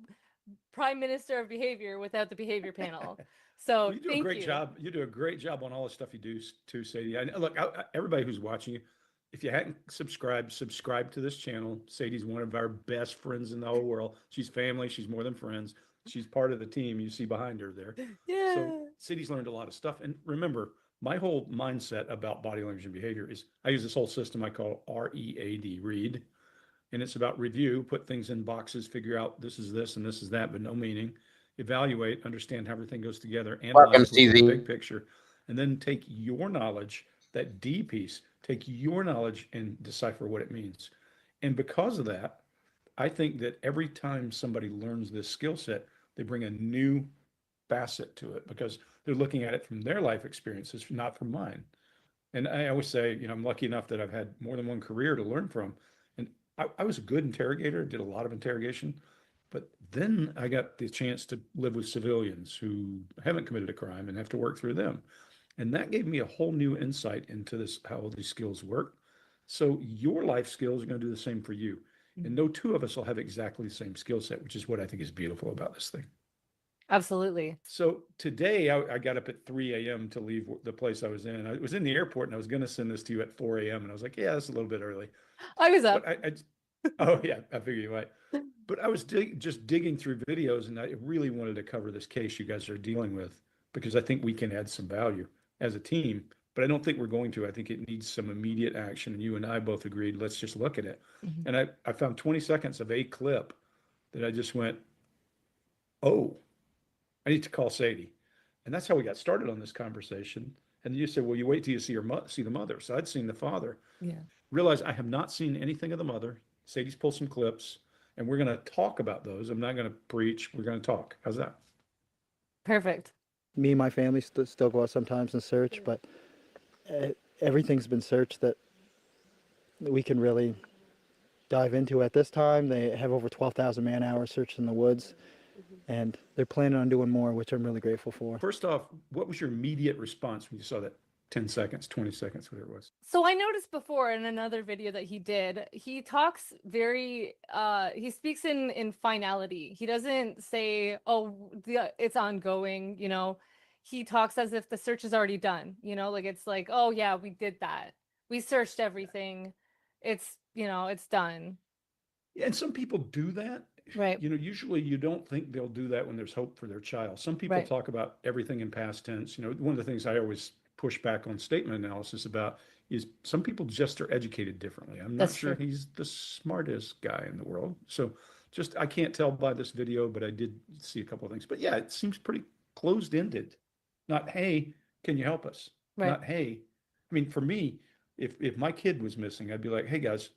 Prime Minister of Behavior without the behavior panel. So you do a great job. You do a great job on all the stuff you do too, Sadie. Look, everybody who's watching you, if you hadn't subscribe to this channel. Sadie's one of our best friends in the whole world. She's family. She's more than friends. She's part of the team you see behind her there. Yeah. So Sadie's learned a lot of stuff. And remember, my whole mindset about body language and behavior is I use this whole system I call READ, read. And it's about review, put things in boxes, figure out this is this and this is that, but no meaning. Evaluate, understand how everything goes together, analyze the big picture. and then take your knowledge, that D piece, take your knowledge and decipher what it means. And because of that, I think that every time somebody learns this skill set, they bring a new facet to it because they're looking at it from their life experiences, not from mine. And I always say, I'm lucky enough that I've had more than one career to learn from. And I was a good interrogator, did a lot of interrogation, but then I got the chance to live with civilians who haven't committed a crime and have to work through them. And that gave me a whole new insight into this, how these skills work. So your life skills are going to do the same for you. And no two of us will have exactly the same skill set, which is what I think is beautiful about this thing. Absolutely. So today I got up at 3 a.m. to leave the place I was in. I was in the airport and I was going to send this to you at 4 a.m. And I was like, yeah, that's a little bit early. I was up. But oh yeah, I figured you might. But I was just digging through videos and I really wanted to cover this case you guys are dealing with because I think we can add some value as a team. But I don't think we're going to. I think it needs some immediate action. And you and I both agreed, let's just look at it. Mhm. And I found 20 seconds of a clip that I just went, oh, I need to call Sadie. And that's how we got started on this conversation. And you said, well, you wait till you see the mother. So I'd seen the father. Yeah. Realized I have not seen anything of the mother. Sadie's pulled some clips and we're going to talk about those. I'm not going to preach. We're going to talk. How's that? Perfect. Me and my family still go out sometimes and search, but everything's been searched that we can really dive into at this time. They have over 12,000 man hours searched in the woods, and they're planning on doing more, which I'm really grateful for. First off, what was your immediate response when you saw that 10 seconds, 20 seconds, whatever it was? So I noticed before in another video that he did, he talks very, he speaks in finality. He doesn't say, oh, it's ongoing, He talks as if the search is already done, like it's like, oh yeah, we did that. We searched everything. It's, it's done. Yeah, and some people do that. Right. Usually you don't think they'll do that when there's hope for their child. Some people Right. talk about everything in past tense. One of the things I always push back on statement analysis about is some people just are educated differently. I'm not That's sure true. he's the smartest guy in the world. So I can't tell by this video, but I did see a couple of things. But yeah, it seems pretty closed-ended. Not, hey, can you help us? Right. Not, hey. I mean, for me, if my kid was missing, I'd be like, hey guys,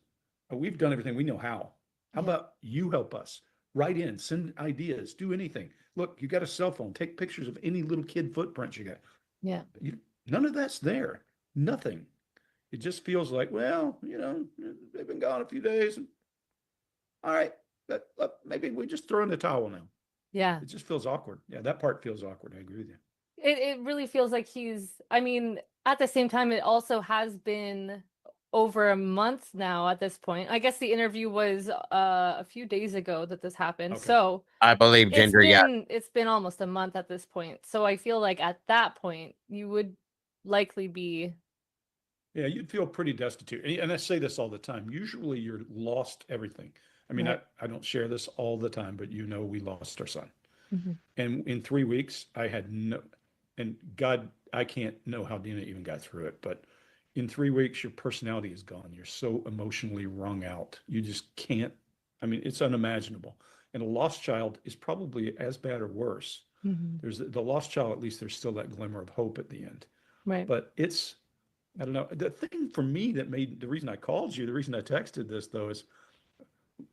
we've done everything we know how. How about you help us? Write in, send ideas, do anything. Look, you got a cell phone, take pictures of any little kid footprints you got. Yeah. None of that's there. Nothing. It just feels like, well, they've been gone a few days. And, all right, maybe we just throw in the towel now. Yeah. It just feels awkward. Yeah, that part feels awkward. I agree with you. It really feels like at the same time, it also has been over a month now at this point. I guess the interview was a few days ago that this happened. Okay. So I believe Ginger, it's been almost a month at this point. So I feel like at that point you would likely be. Yeah, you'd feel pretty destitute. And I say this all the time. Usually you're lost everything. I mean, Right. I don't share this all the time, but we lost our son. Mhm. And in 3 weeks, I had and God, I can't know how Dina even got through it, but in 3 weeks, your personality is gone. You're so emotionally wrung out. You just can't, it's unimaginable. And a lost child is probably as bad or worse. Mhm. There's the lost child, at least there's still that glimmer of hope at the end. Right. But I don't know. The thing for me that made the reason I called you, the reason I texted this though, is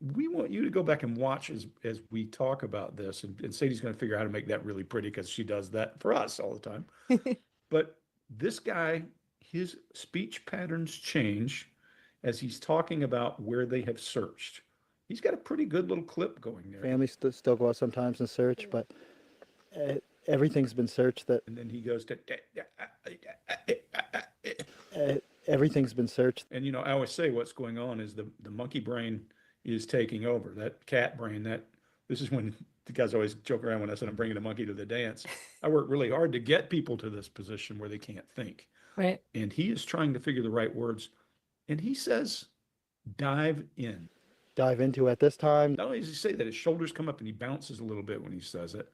we want you to go back and watch as we talk about this. And Sadie's going to figure out how to make that really pretty because she does that for us all the time. But this guy, his speech patterns change as he's talking about where they have searched. He's got a pretty good little clip going there. Family still go out sometimes and search, but everything's been searched that. And then he goes to Everything's been searched. And I always say what's going on is the monkey brain is taking over. That cat brain, this is when the guys always joke around when I said I'm bringing a monkey to the dance. I work really hard to get people to this position where they can't think. Right. And he is trying to figure the right words. And he says, dive in. Dive into at this time. Not only does he say that, his shoulders come up and he bounces a little bit when he says it.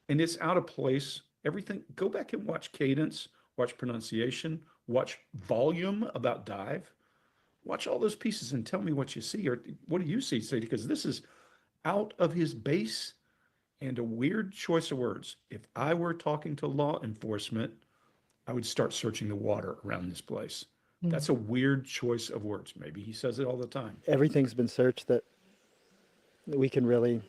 And it's out of place. Everything, go back and watch cadence, watch pronunciation, watch volume about dive. Watch all those pieces and tell me what you see, or what do you see, Sadie? Because this is out of his base and a weird choice of words. If I were talking to law enforcement, I would start searching the water around this place. That's a weird choice of words. Maybe he says it all the time. Everything's been searched that we can really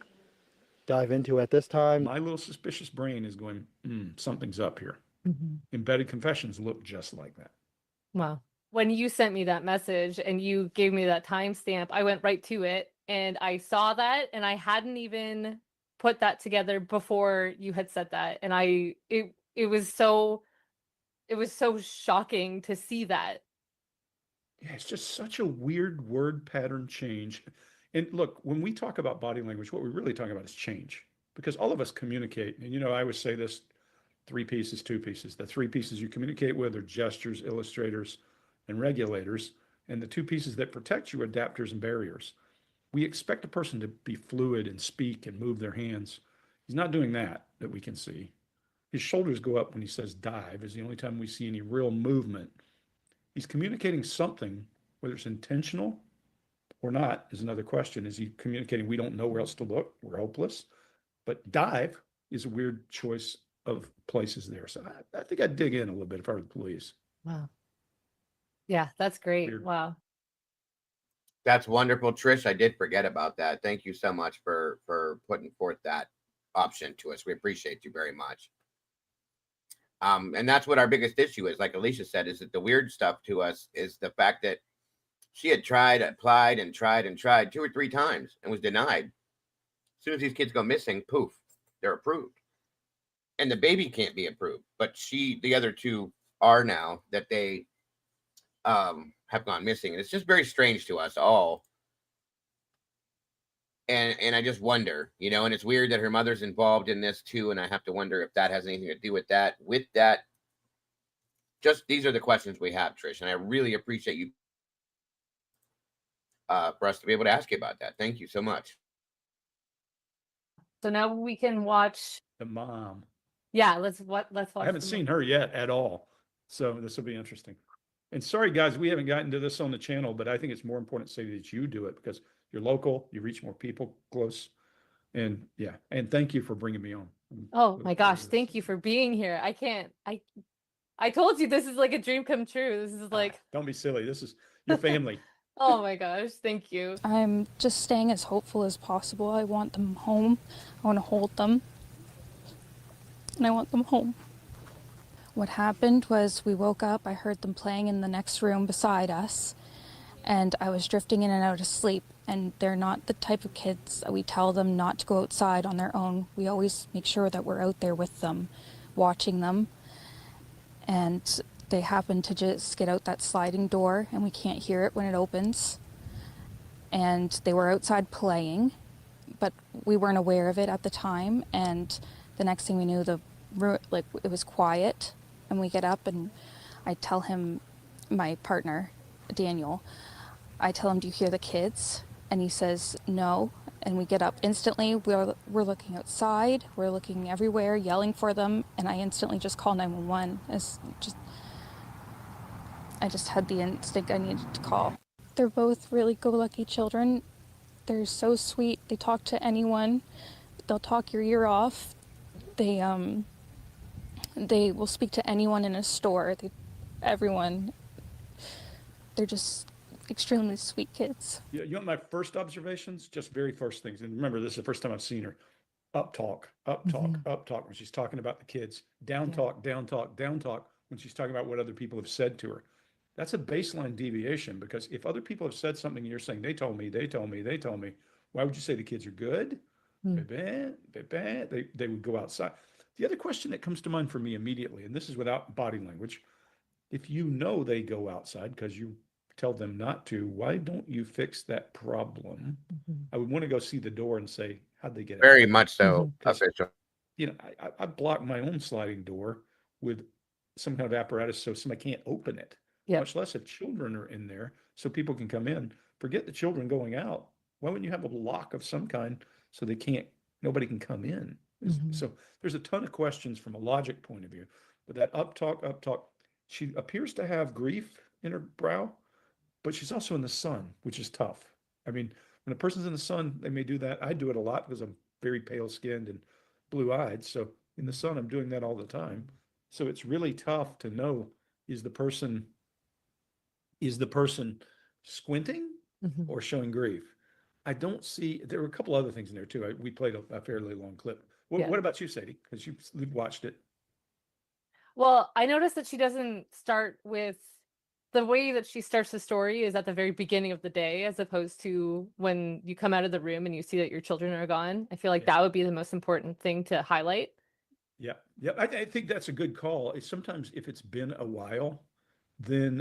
dive into at this time. My little suspicious brain is going, something's up here. Embedded confessions look just like that. Wow. When you sent me that message and you gave me that timestamp, I went right to it and I saw that, and I hadn't even put that together before you had said that. And it was so shocking to see that. Yeah, it's just such a weird word pattern change. And look, when we talk about body language, what we're really talking about is change, because all of us communicate. And, I always say this, 3 pieces, 2 pieces. The 3 pieces you communicate with are gestures, illustrators, and regulators. And the 2 pieces that protect you are adapters and barriers. We expect a person to be fluid and speak and move their hands. He's not doing that we can see. His shoulders go up when he says dive is the only time we see any real movement. He's communicating something, whether it's intentional or not is another question. Is he communicating we don't know where else to look, we're hopeless? But dive is a weird choice of places there. So I think I'd dig in a little bit if I were the police. Wow. Yeah, that's great. Weird. Wow. That's wonderful, Trish. I did forget about that. Thank you so much for putting forth that option to us. We appreciate you very much. And that's what our biggest issue is. Like Alicia said, is that the weird stuff to us is the fact that she had applied and tried 2 or 3 times and was denied. As soon as these kids go missing, poof, they're approved. And the baby can't be approved, but the other 2 are now that they have gone missing. And it's just very strange to us all. And I just wonder, and it's weird that her mother's involved in this too. And I have to wonder if that has anything to do with that. Just these are the questions we have, Trish. And I really appreciate you for us to be able to ask you about that. Thank you so much. So now we can watch The mom. Yeah, let's watch. I haven't seen her yet at all. So this will be interesting. And sorry, guys, we haven't gotten to this on the channel, but I think it's more important to say that you do it because you're local, you reach more people close. And yeah, and thank you for bringing me on. Oh my gosh, thank you for being here. I told you this is like a dream come true. This is like, don't be silly. This is your family. oh my gosh, thank you. I'm just staying as hopeful as possible. I want them home. I want to hold them. And I want them home. What happened was we woke up, I heard them playing in the next room beside us, and I was drifting in and out of sleep. And they're not the type of kids that we tell them not to go outside on their own. We always make sure that we're out there with them, watching them. And they happen to just get out that sliding door, and we can't hear it when it opens. And they were outside playing, but we weren't aware of it at the time. And the next thing we knew, it was quiet. And we get up, and I tell him, my partner, Daniel, I tell him, do you hear the kids? And he says, no. And we get up instantly. We're looking outside. We're looking everywhere, yelling for them. And I instantly just call 911. I just had the instinct I needed to call. They're both really go-lucky children. They're so sweet. They talk to anyone. They'll talk your ear off. They will speak to anyone in a store. Everyone. They're just extremely sweet kids. You want my first observations? Just very first things. And remember, this is the first time I've seen her. Up talk, when she's talking about the kids. Down talk when she's talking about what other people have said to her. That's a baseline deviation, because if other people have said something and you're saying, they told me, why would you say the kids are good? They would go outside. The other question that comes to mind for me immediately, and this is without body language, if you know they go outside because you tell them not to, why don't you fix that problem? I would want to go see the door and say, how'd they get out? Very much so, official. I block my own sliding door with some kind of apparatus so somebody can't open it. Yep. Much less if children are in there so people can come in. Forget the children going out. Why wouldn't you have a lock of some kind so nobody can come in? So there's a ton of questions from a logic point of view. But that up talk, she appears to have grief in her brow, but she's also in the sun, which is tough. I mean, when a person's in the sun, they may do that. I do it a lot because I'm very pale skinned and blue eyed. So in the sun, I'm doing that all the time. So it's really tough to know, is the person squinting Mhm. or showing grief? I don't see, there were a couple other things in there too. We played a fairly long clip. Yeah. What about you, Sadie? Because you watched it. Well, I noticed that she doesn't start with the way that she starts the story is at the very beginning of the day, as opposed to when you come out of the room and you see that your children are gone. I feel like that would be the most important thing to highlight. Yeah, yeah. I think that's a good call. It's sometimes if it's been a while, then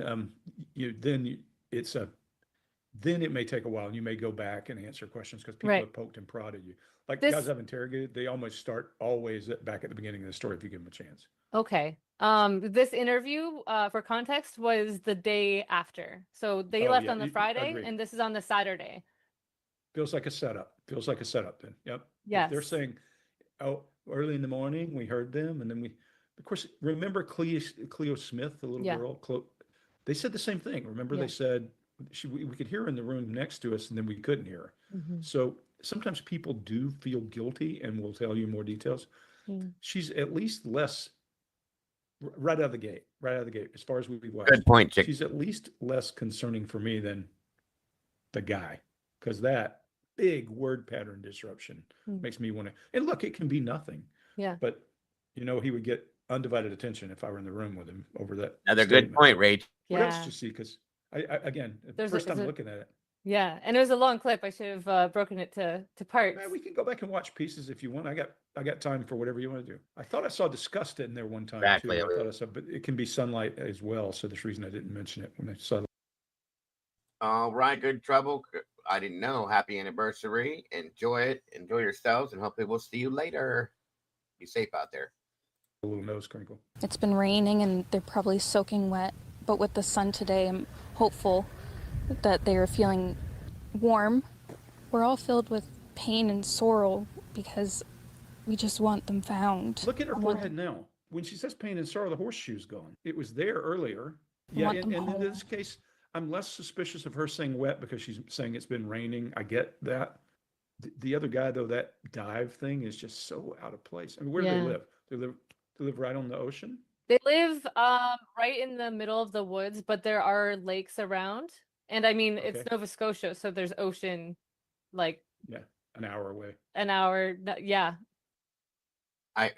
then it may take a while, and you may go back and answer questions because people Right. have poked and prodded you. Like This- guys I've interrogated, they almost start always back at the beginning of the story if you give them a chance. Okay. This interview, for context, was the day after. So they Oh, left yeah, on the you- Friday, agreed. and this is on the Saturday. Feels like a setup. Feels like a setup then. Yep. If they're Yes. saying, oh, early in the morning, we heard them, and then of course, remember Cleo Smith, the little Yeah. girl? They said the same thing. Remember, Yeah. they said we could hear her in the room next to us, and then we couldn't hear her. Mhm. So sometimes people do feel guilty and will tell you more details. Mm. She's at least less right out of the gate, as far as we've watched. Good point, Chick. She's at least less concerning for me than the guy, because that big word pattern disruption Mm. makes me want to, and look, it can be nothing, Yeah. but he would get undivided attention if I were in the room with him over that. Another good statement. point, Rach. What else Yeah. did you see? Because I again, There's first time a- looking at it. Yeah, and it was a long clip. I should have broken it to parts. Man, we can go back and watch pieces if you want. I got time for whatever you want to do. I thought I saw Disgust in there one time Exactly. too. I thought I saw, but it can be Sunlight as well. So there's reason I didn't mention it when I saw. All right, good trouble. I didn't know. Happy anniversary. Enjoy it. Enjoy yourselves, and hopefully we'll see you later. Be safe out there. A little nose crinkle. It's been raining and they're probably soaking wet, but with the sun today, I'm hopeful that they are feeling warm. We're all filled with pain and sorrow because we just want them found. Look at her I want forehead now. When she says pain and sorrow, the horseshoe's gone. It was there earlier. I Yeah, want and them in home. this case, I'm less suspicious of her saying wet because she's saying it's been raining. I get that. The other guy, though, that dive thing is just so out of place. I mean, where do Yeah. they live? They live right on the ocean? They live right in the middle of the woods, but there are lakes around. And I mean, it's Okay. Nova Scotia, so there's ocean like Yeah, an hour away. an hour. Yeah.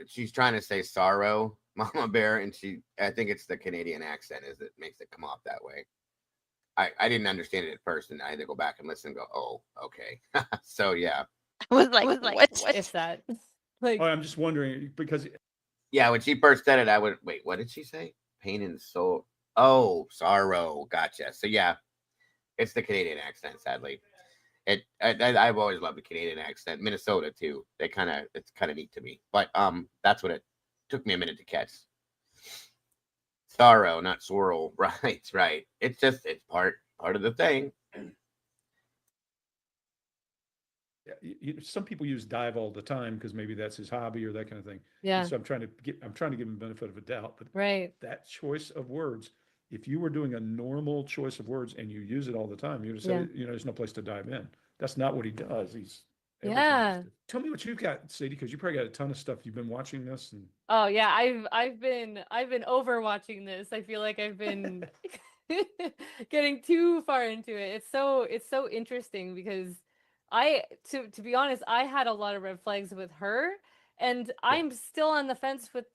She's trying to say sorrow, Mama Bear, and I think it's the Canadian accent it makes it come off that way. I didn't understand it at first, and I had to go back and listen and go, oh, okay. So yeah. I was like, what? If that. Like, Oh, I'm just wondering because Yeah, when she first said it, I would wait, what did she say? Pain and soul. Oh, sorrow. Gotcha. So yeah, it's the Canadian accent, sadly. I've always loved the Canadian accent. Minnesota too. It's kind of neat to me. But that's what it took me a minute to catch. Sorrow, not sorrel. Right. It's part of the thing. some people use dive all the time because maybe that's his hobby or that kind of thing. yeah. And so I'm trying to give him the benefit of a doubt, but Right. that choice of words, if you were doing a normal choice of words and you use it all the time, you'd have said, there's no place to dive in. That's not what he does. Everything Yeah. is- Tell me what you've got, Sadie, because you probably got a ton of stuff. You've been watching this and Oh yeah, I've been overwatching this. I feel like I've been getting too far into it. It's so interesting because to be honest, I had a lot of red flags with her, and I'm still on the fence with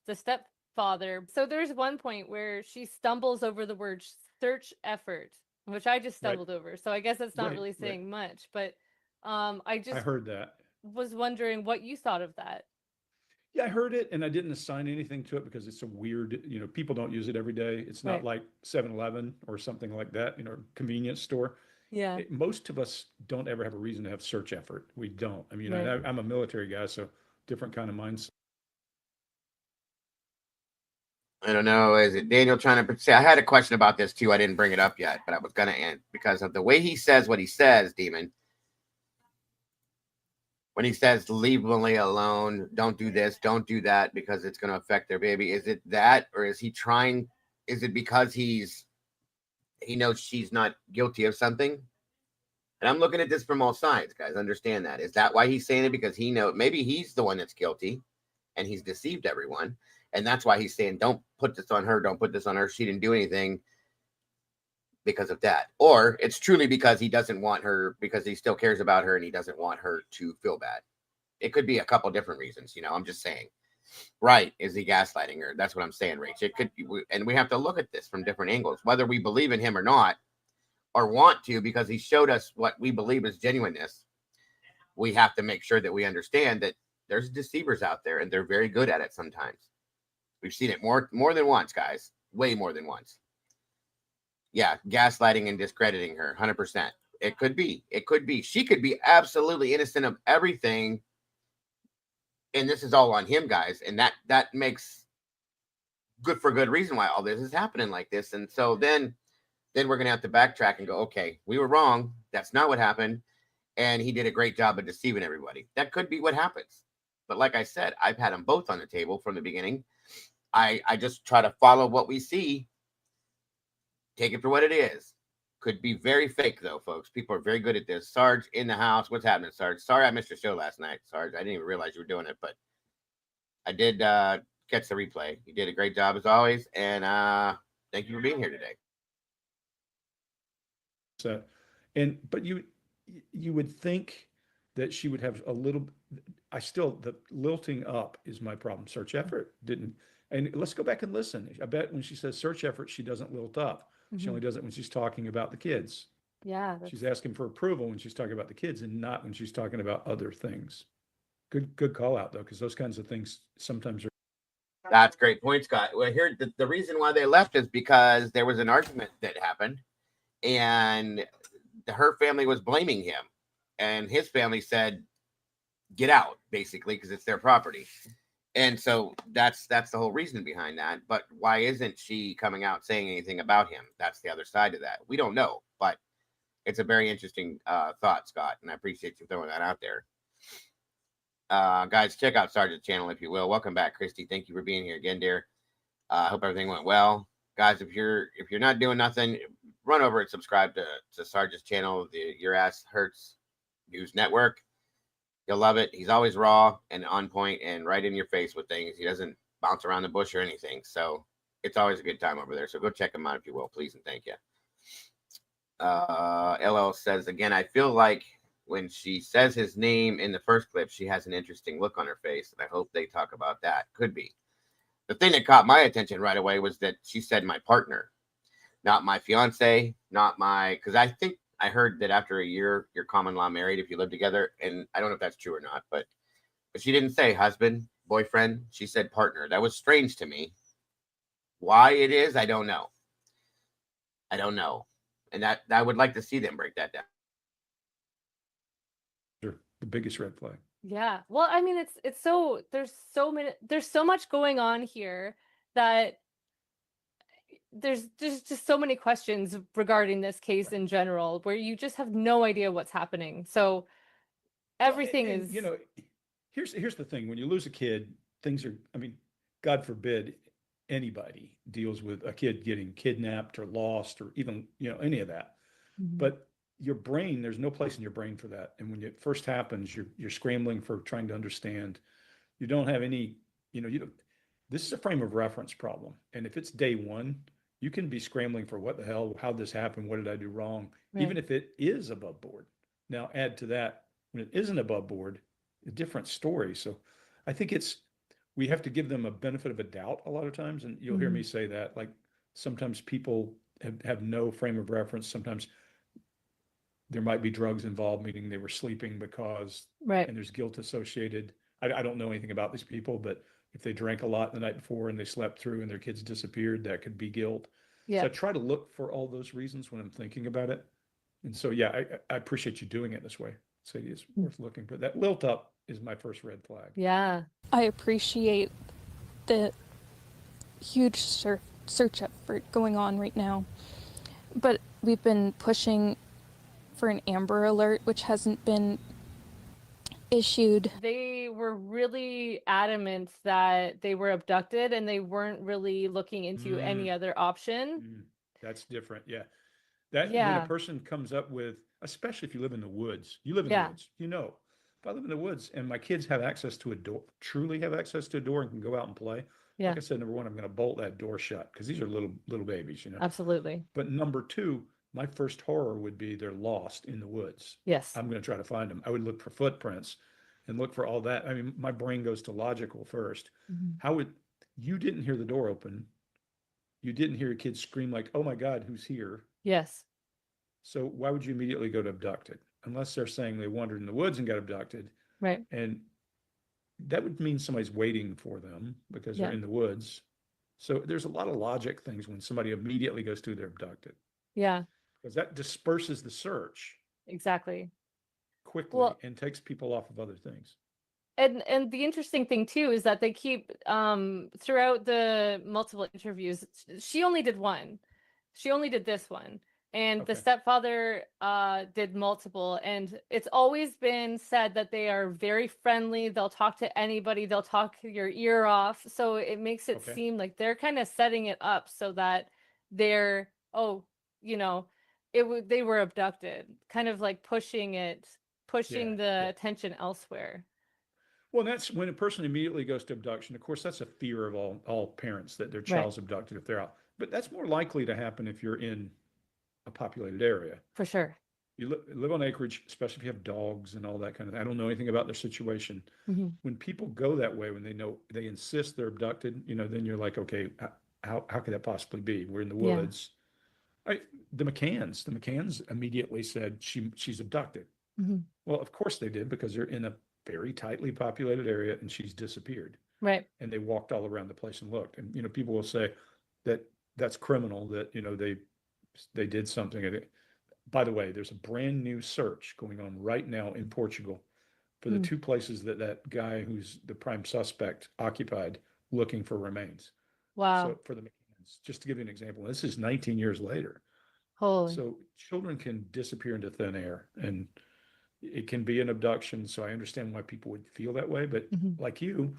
the stepfather. So there's one point where she stumbles over the word search effort, which I just stumbled over. So I guess that's not really saying much, but I I just heard that. was wondering what you thought of that. Yeah, I heard it and I didn't assign anything to it because it's a weird, people don't use it every day. It's not Right. like 7-Eleven or something like that, convenience store. Yeah. Most of us don't ever have a reason to have search effort. We don't. I mean, Right. I'm a military guy, so different kind of mindset. I don't know. Is it Daniel trying to say? I had a question about this too. I didn't bring it up yet, but I was gonna end because of the way he says what he says, Demon. When he says leave Malia alone, don't do this, don't do that because it's going to affect their baby. Is it that, or is he trying? Is it because he knows she's not guilty of something? And I'm looking at this from all sides, guys. Understand that. Is that why he's saying it? Because he knows maybe he's the one that's guilty and he's deceived everyone. And that's why he's saying, don't put this on her. Don't put this on her. She didn't do anything because of that. Or it's truly because he doesn't want her, because he still cares about her and he doesn't want her to feel bad. It could be a couple different reasons, I'm just saying. Right. Is he gaslighting her? That's what I'm saying, Rach. It could be, and we have to look at this from different angles, whether we believe in him or not, or want to, because he showed us what we believe is genuineness. We have to make sure that we understand that there's deceivers out there and they're very good at it sometimes. We've seen it more than once, guys. Way more than once. Yeah, gaslighting and discrediting her, 100%. It could be. It could be. She could be absolutely innocent of everything. And this is all on him, guys. And that makes good reason why all this is happening like this. And so then we're going to have to backtrack and go, okay, we were wrong. That's not what happened. And he did a great job of deceiving everybody. That could be what happens. But like I said, I've had them both on the table from the beginning. I just try to follow what we see. Take it for what it is. Could be very fake, though, folks. People are very good at this. Sarge in the house. What's happening, Sarge? Sorry I missed your show last night, Sarge. I didn't even realize you were doing it, but I did catch the replay. You did a great job as always, and thank you for being here today. So, but you would think that she would have a little. The lilting up is my problem. Search effort didn't. And let's go back and listen. I bet when she says search effort, she doesn't lilt up. She only does it when she's talking about the kids. Yeah. She's asking for approval when she's talking about the kids and not when she's talking about other things. Good call out, though, because those kinds of things sometimes are. That's great point, Scott. Well, here, the reason why they left is because there was an argument that happened and her family was blaming him and his family said, get out, basically, because it's their property. And so that's the whole reason behind that. But why isn't she coming out saying anything about him? That's the other side of that. We don't know, but it's a very interesting thought, Scott, and I appreciate you throwing that out there. Guys, check out Sarge's channel if you will. Welcome back, Christy. Thank you for being here again, dear. I hope everything went well. Guys, if you're not doing nothing, run over and subscribe to Sarge's channel, the Your Ass Hurts News Network. You'll love it. He's always raw and on point and right in your face with things. He doesn't bounce around the bush or anything. So it's always a good time over there. So go check him out if you will, please and thank you. LL says, again, I feel like when she says his name in the first clip, she has an interesting look on her face. And I hope they talk about that. Could be. The thing that caught my attention right away was that she said my partner, not my fiance, not my, because I think I heard that after a year, you're common law married if you live together. And I don't know if that's true or not, but she didn't say husband, boyfriend. She said partner. That was strange to me. Why it is, I don't know. I don't know. And that I would like to see them break that down. The biggest red flag. Yeah. Well, I mean, it's so there's so much going on here that there's just so many questions regarding this case in general where you just have no idea what's happening. So everything and, is, here's the thing. When you lose a kid, things are, I mean, God forbid anybody deals with a kid getting kidnapped or lost or even, any of that. But your brain, there's no place in your brain for that. And when it first happens, you're scrambling for trying to understand. You don't have any, this is a frame of reference problem. And if it's day one, you can be scrambling for what the hell, how this happened, what did I do wrong, even if it is above board. Now add to that, when it isn't above board, a different story. So I think we have to give them a benefit of a doubt a lot of times. And you'll hear me say that, like sometimes people have no frame of reference. Sometimes there might be drugs involved, meaning they were sleeping because, and there's guilt associated. I don't know anything about these people, but if they drank a lot the night before and they slept through and their kids disappeared, that could be guilt. So I try to look for all those reasons when I'm thinking about it. And so, I appreciate you doing it this way. Sadie, it's worth looking. But that lilt up is my first red flag. Yeah. I appreciate the huge search effort going on right now. But we've been pushing for an Amber Alert, which hasn't been issued. They were really adamant that they were abducted and they weren't really looking into any other option. That's different. Yeah. When a person comes up with, especially if you live in the woods, you live in the woods, if I live in the woods and my kids have access to a door, truly have access to a door and can go out and play, Yeah. Like I said, number one, I'm going to bolt that door shut because these are little babies, Absolutely. But number two, my first horror would be they're lost in the woods. Yes. I'm going to try to find them. I would look for footprints and look for all that. I mean, my brain goes to logical first. Mhm. You didn't hear the door open. You didn't hear a kid scream like, oh my God, who's here? Yes. So why would you immediately go to abducted? Unless they're saying they wandered in the woods and got abducted. Right. And that would mean somebody's waiting for them because they're Yeah. in the woods. So there's a lot of logic things when somebody immediately goes to they're abducted Yeah. because that disperses the search Exactly. quickly Well, and takes people off of other things. and the interesting thing too is that they keep throughout the multiple interviews, she only did one. She only did this one. And the Okay. stepfather did multiple, and it's always been said that they are very friendly. They'll talk to anybody. They'll talk your ear off. So it makes it Okay. seem like they're kind of setting it up so that they're, oh, you know, they were abducted, kind of like pushing Yeah. the Yeah. attention elsewhere. Well, that's when a person immediately goes to abduction. Of course, that's a fear of all parents that their Right. child's abducted if they're out. But that's more likely to happen if you're in a populated area. For sure. You live on acreage, especially if you have dogs and all that kind of thing. I don't know anything about their situation. Mhm. When people go that way, when they insist they're abducted, then you're like, okay, how could that possibly be? We're in the Yeah. woods. The McCanns immediately said she's abducted. Mhm. Well, of course they did because they're in a very tightly populated area and she's disappeared. Right. And they walked all around the place and looked. And people will say that that's criminal, that they did something. By the way, there's a brand new search going on right now in Portugal for the Mm. two places that guy who's the prime suspect occupied, looking for remains. Wow. So for the McCanns, just to give you an example, this is 19 years later. Holy. So children can disappear into thin air and it can be an abduction. So I understand why people would feel that way. But Mhm. like you,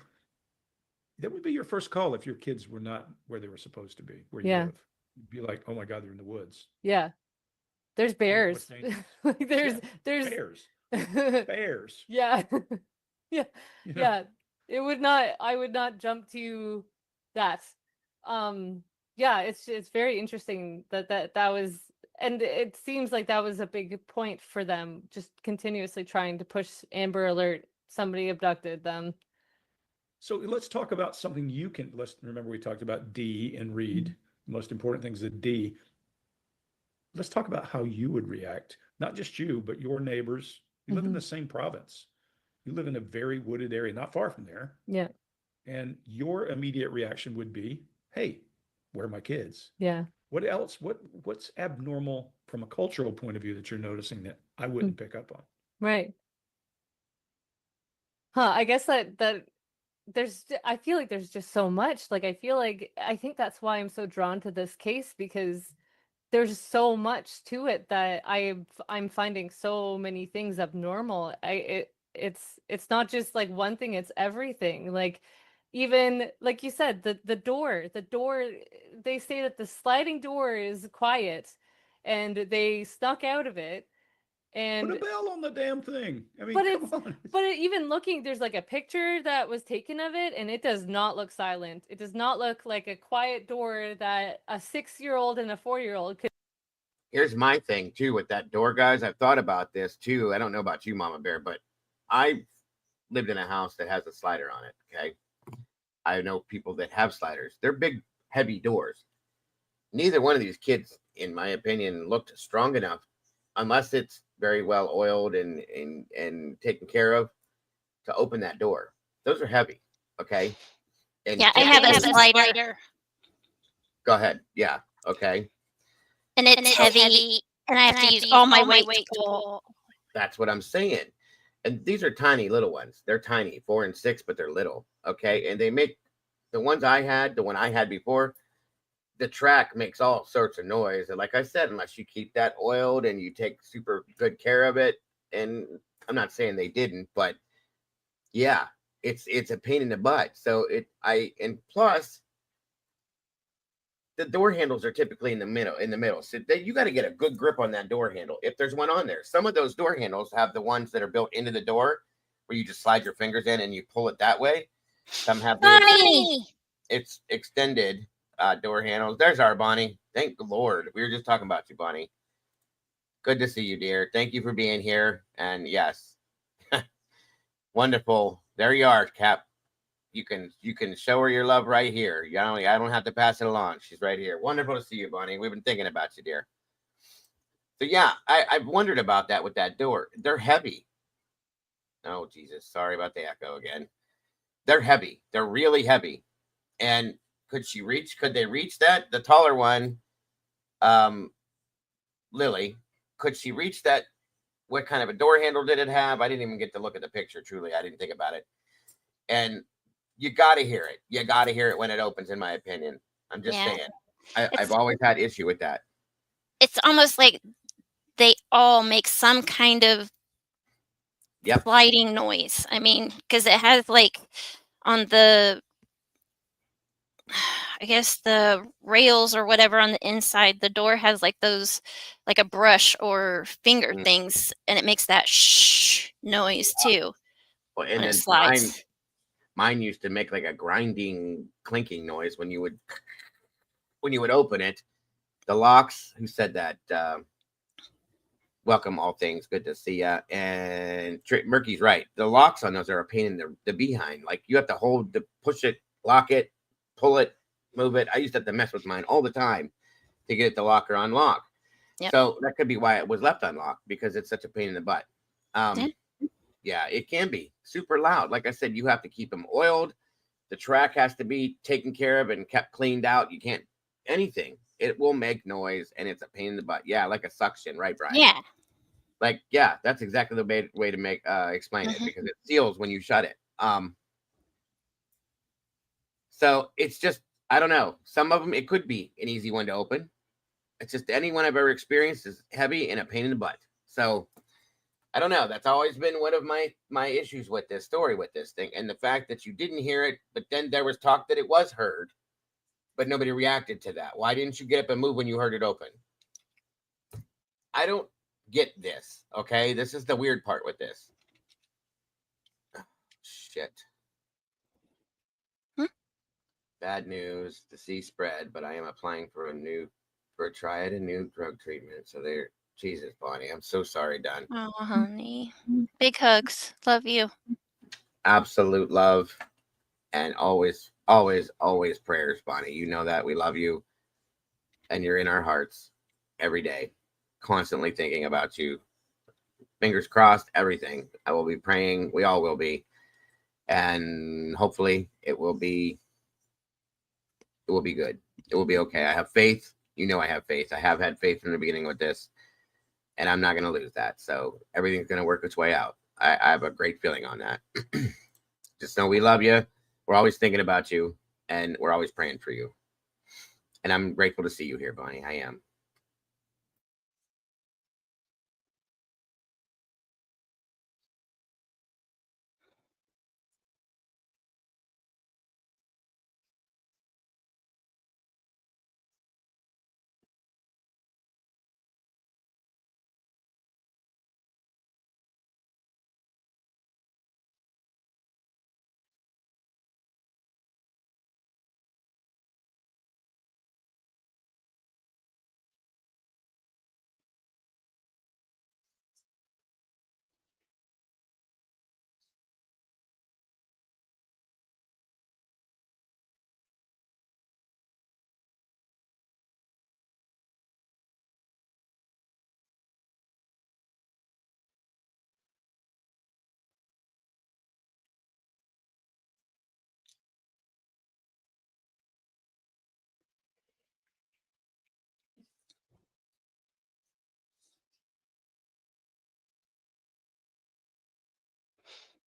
that would be your first call if your kids were not where they were supposed to be, where you Yeah. live. You'd be like, oh my God, they're in the woods. Yeah. There's What's bears. dangerous? Like there's Bears. Bears. Yeah. Yeah. You know? Yeah. I would not jump to that. Yeah, it's very interesting that was, and it seems like that was a big point for them, just continuously trying to push Amber Alert, somebody abducted them. So let's talk about something let's remember we talked about D and read. Mm-hmm. The most important thing is the D. Let's talk about how you would react, not just you, but your neighbors. You live in Mhm. the same province. You live in a very wooded area, not far from there. Yeah. And your immediate reaction would be, hey, where are my kids? Yeah. What else? What's abnormal from a cultural point of view that you're noticing that I wouldn't pick up on? Right. I guess that I feel like there's just so much. Like I think that's why I'm so drawn to this case, because there's so much to it that I'm finding so many things abnormal. It's not just like one thing, it's everything. Like even like you said, the door, they say that the sliding door is quiet and they snuck out of it. And Put a bell on the damn thing. I mean, come on. but even looking, there's like a picture that was taken of it, and it does not look silent. It does not look like a quiet door that a 6-year-old and a 4-year-old could. Here's my thing too with that door, guys. I've thought about this too. I don't know about you, Mama Bear, but I've lived in a house that has a slider on it. Okay. I know people that have sliders. They're big, heavy doors. Neither one of these kids, in my opinion, looked strong enough, unless it's very well oiled and taken care of, to open that door. Those are heavy. Okay. And Yeah, I have a slider, go ahead. Yeah. Okay. and it's heavy, and I have to use all my weight to pull. That's what I'm saying. And these are tiny little ones. They're tiny, 4 and 6, but they're little. Okay. And they make the one I had before, the track makes all sorts of noise. And like I said, unless you keep that oiled and you take super good care of it, and I'm not saying they didn't, but yeah, it's a pain in the butt. So and plus the door handles are typically in the middle. So you got to get a good grip on that door handle. If there's one on there, some of those door handles have the ones that are built into the door where you just slide your fingers in and you pull it that way. Some have little, it's extended door handles. There's our Bonnie. Thank the Lord. We were just talking about you, Bonnie. Good to see you, dear. Thank you for being here. And yes, wonderful. There you are, Cap. You can show her your love right here. I don't have to pass it along. She's right here. Wonderful to see you, Bonnie. We've been thinking about you, dear. So yeah, I've wondered about that with that door. They're heavy. Oh Jesus, sorry about the echo again. They're heavy. They're really heavy. And could they reach that? The taller one, Lily, could she reach that? What kind of a door handle did it have? I didn't even get to look at the picture. Truly, I didn't think about it. And you got to hear it. You got to hear it when it opens, in my opinion. I'm just saying. I've always had issue with that. It's almost like they all make some kind of sliding noise. I mean, because it has like on the, I guess the rails or whatever on the inside, the door has like those, like a brush or finger things, and it makes that shh noise too. Well, and then mine used to make like a grinding, clinking noise when you would open it. The locks. Who said that? Welcome, all things. Good to see ya. And Murky's right. The locks on those are a pain in the behind. Like you have to push it, lock it, pull it, move it. I used to have to mess with mine all the time to get the locker unlocked. Yep. So that could be why it was left unlocked, because it's such a pain in the butt. Yeah, it can be super loud. Like I said, you have to keep them oiled. The track has to be taken care of and kept cleaned out. You can't anything. It will make noise, and it's a pain in the butt. Yeah, like a suction, right, Brian? Yeah. Like, yeah, that's exactly the way to make explain it, because it seals when you shut it. So it's just, I don't know. Some of them, it could be an easy one to open. It's just anyone I've ever experienced is heavy and a pain in the butt. So I don't know. That's always been one of my issues with this story, with this thing, and the fact that you didn't hear it, but then there was talk that it was heard, but nobody reacted to that. Why didn't you get up and move when you heard it open? I don't get this. Okay, this is the weird part with this. Oh, shit. Bad news. The sea spread, but I am applying for a new drug treatment. So there. Jesus, Bonnie, I'm so sorry, Don. Oh, honey. Big hugs. Love you. Absolute love, and always, always, always prayers, Bonnie. You know that we love you, and you're in our hearts every day, constantly thinking about you. Fingers crossed, everything. I will be praying. We all will be, and hopefully, it will be good. It will be okay. I have faith. You know, I have faith. I have had faith from the beginning with this, and I'm not going to lose that. So everything's going to work its way out. I have a great feeling on that. Just know we love you. We're always thinking about you, and we're always praying for you. And I'm grateful to see you here, Bonnie. I am.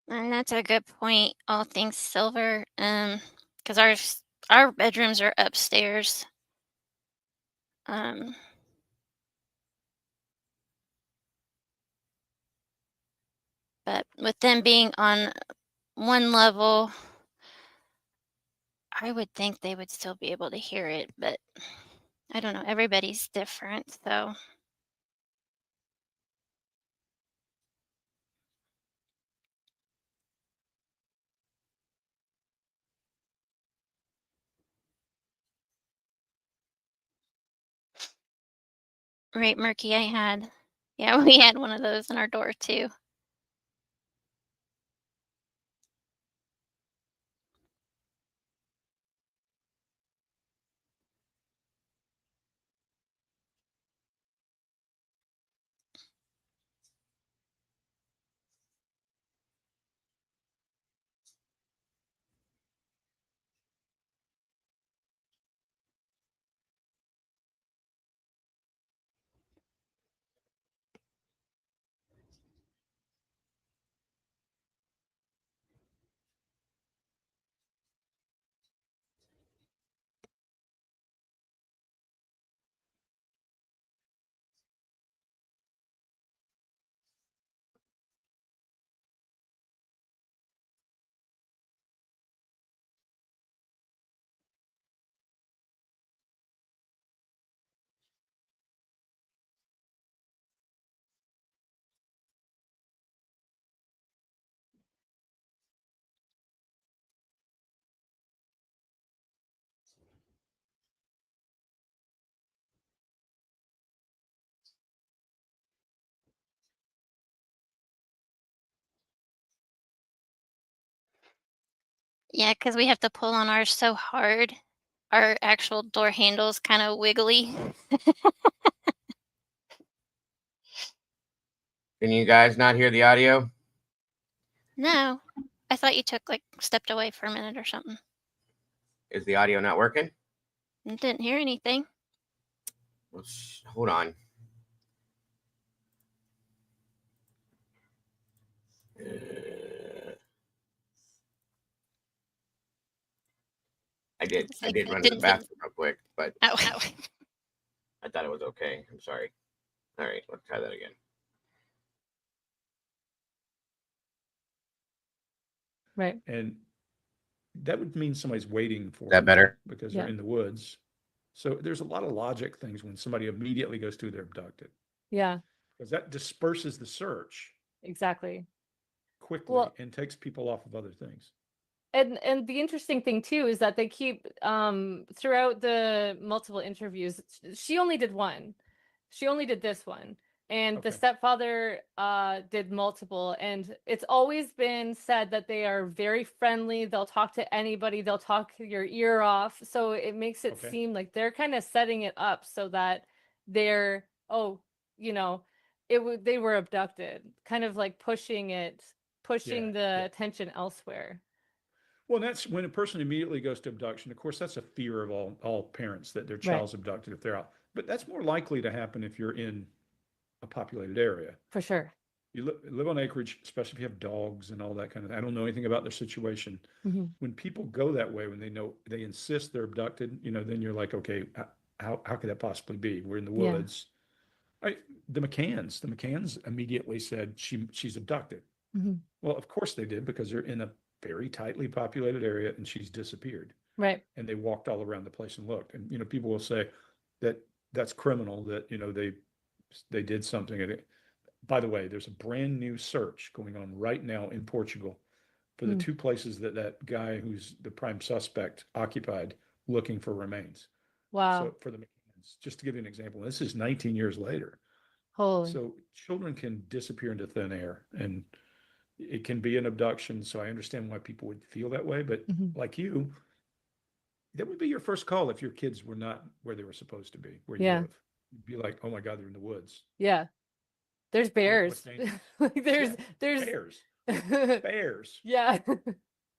And that's a good point. All things silver. Because our bedrooms are upstairs. But with them being on one level, I would think they would still be able to hear it, but I don't know. Everybody's different, so. Right, Murky, we had one of those in our door too. Yeah, because we have to pull on ours so hard. Our actual door handle's kind of wiggly. Can you guys not hear the audio? No, I thought you stepped away for a minute or something. Is the audio not working? I didn't hear anything. Hold on. I did run to the bathroom real quick, but Oh. I thought it was okay. I'm sorry. All right, let's try that again. Right. And that would mean somebody's waiting for that them better? because they're in the woods. So there's a lot of logic things when somebody immediately goes to they're abducted. Yeah, Because that disperses the search exactly. quickly and takes people off of other things. And the interesting thing too is that they keep throughout the multiple interviews, she only did one. She only did this one. And the stepfather did multiple, and it's always been said that they are very friendly. They'll talk to anybody. They'll talk your ear off. So it makes it seem like they're kind of setting it up so that they're, they were abducted, kind of like pushing the attention elsewhere. Well, that's when a person immediately goes to abduction. Of course, that's a fear of all parents that their child's abducted if they're out. But that's more likely to happen if you're in a populated area. For sure. You live on acreage, especially if you have dogs and all that kind of thing. I don't know anything about their situation. Mm-hmm. When people go that way, when they insist they're abducted, then you're like, okay, how could that possibly be? We're in the woods. The McCanns immediately said she's abducted. Mm-hmm. Well, of course they did, because they're in a very tightly populated area and she's disappeared. Right. And they walked all around the place and looked. And people will say that that's criminal, that they did something. By the way, there's a brand new search going on right now in Portugal for the two places that guy who's the prime suspect occupied, looking for remains. Wow. So for the McCanns, just to give you an example, this is 19 years later. Holy. So children can disappear into thin air, and it can be an abduction. So I understand why people would feel that way, but like you, that would be your first call if your kids were not where they were supposed to be, where you live. You'd be like, oh my God, they're in the woods. Yeah. There's bears. There's bears. Bears. Yeah.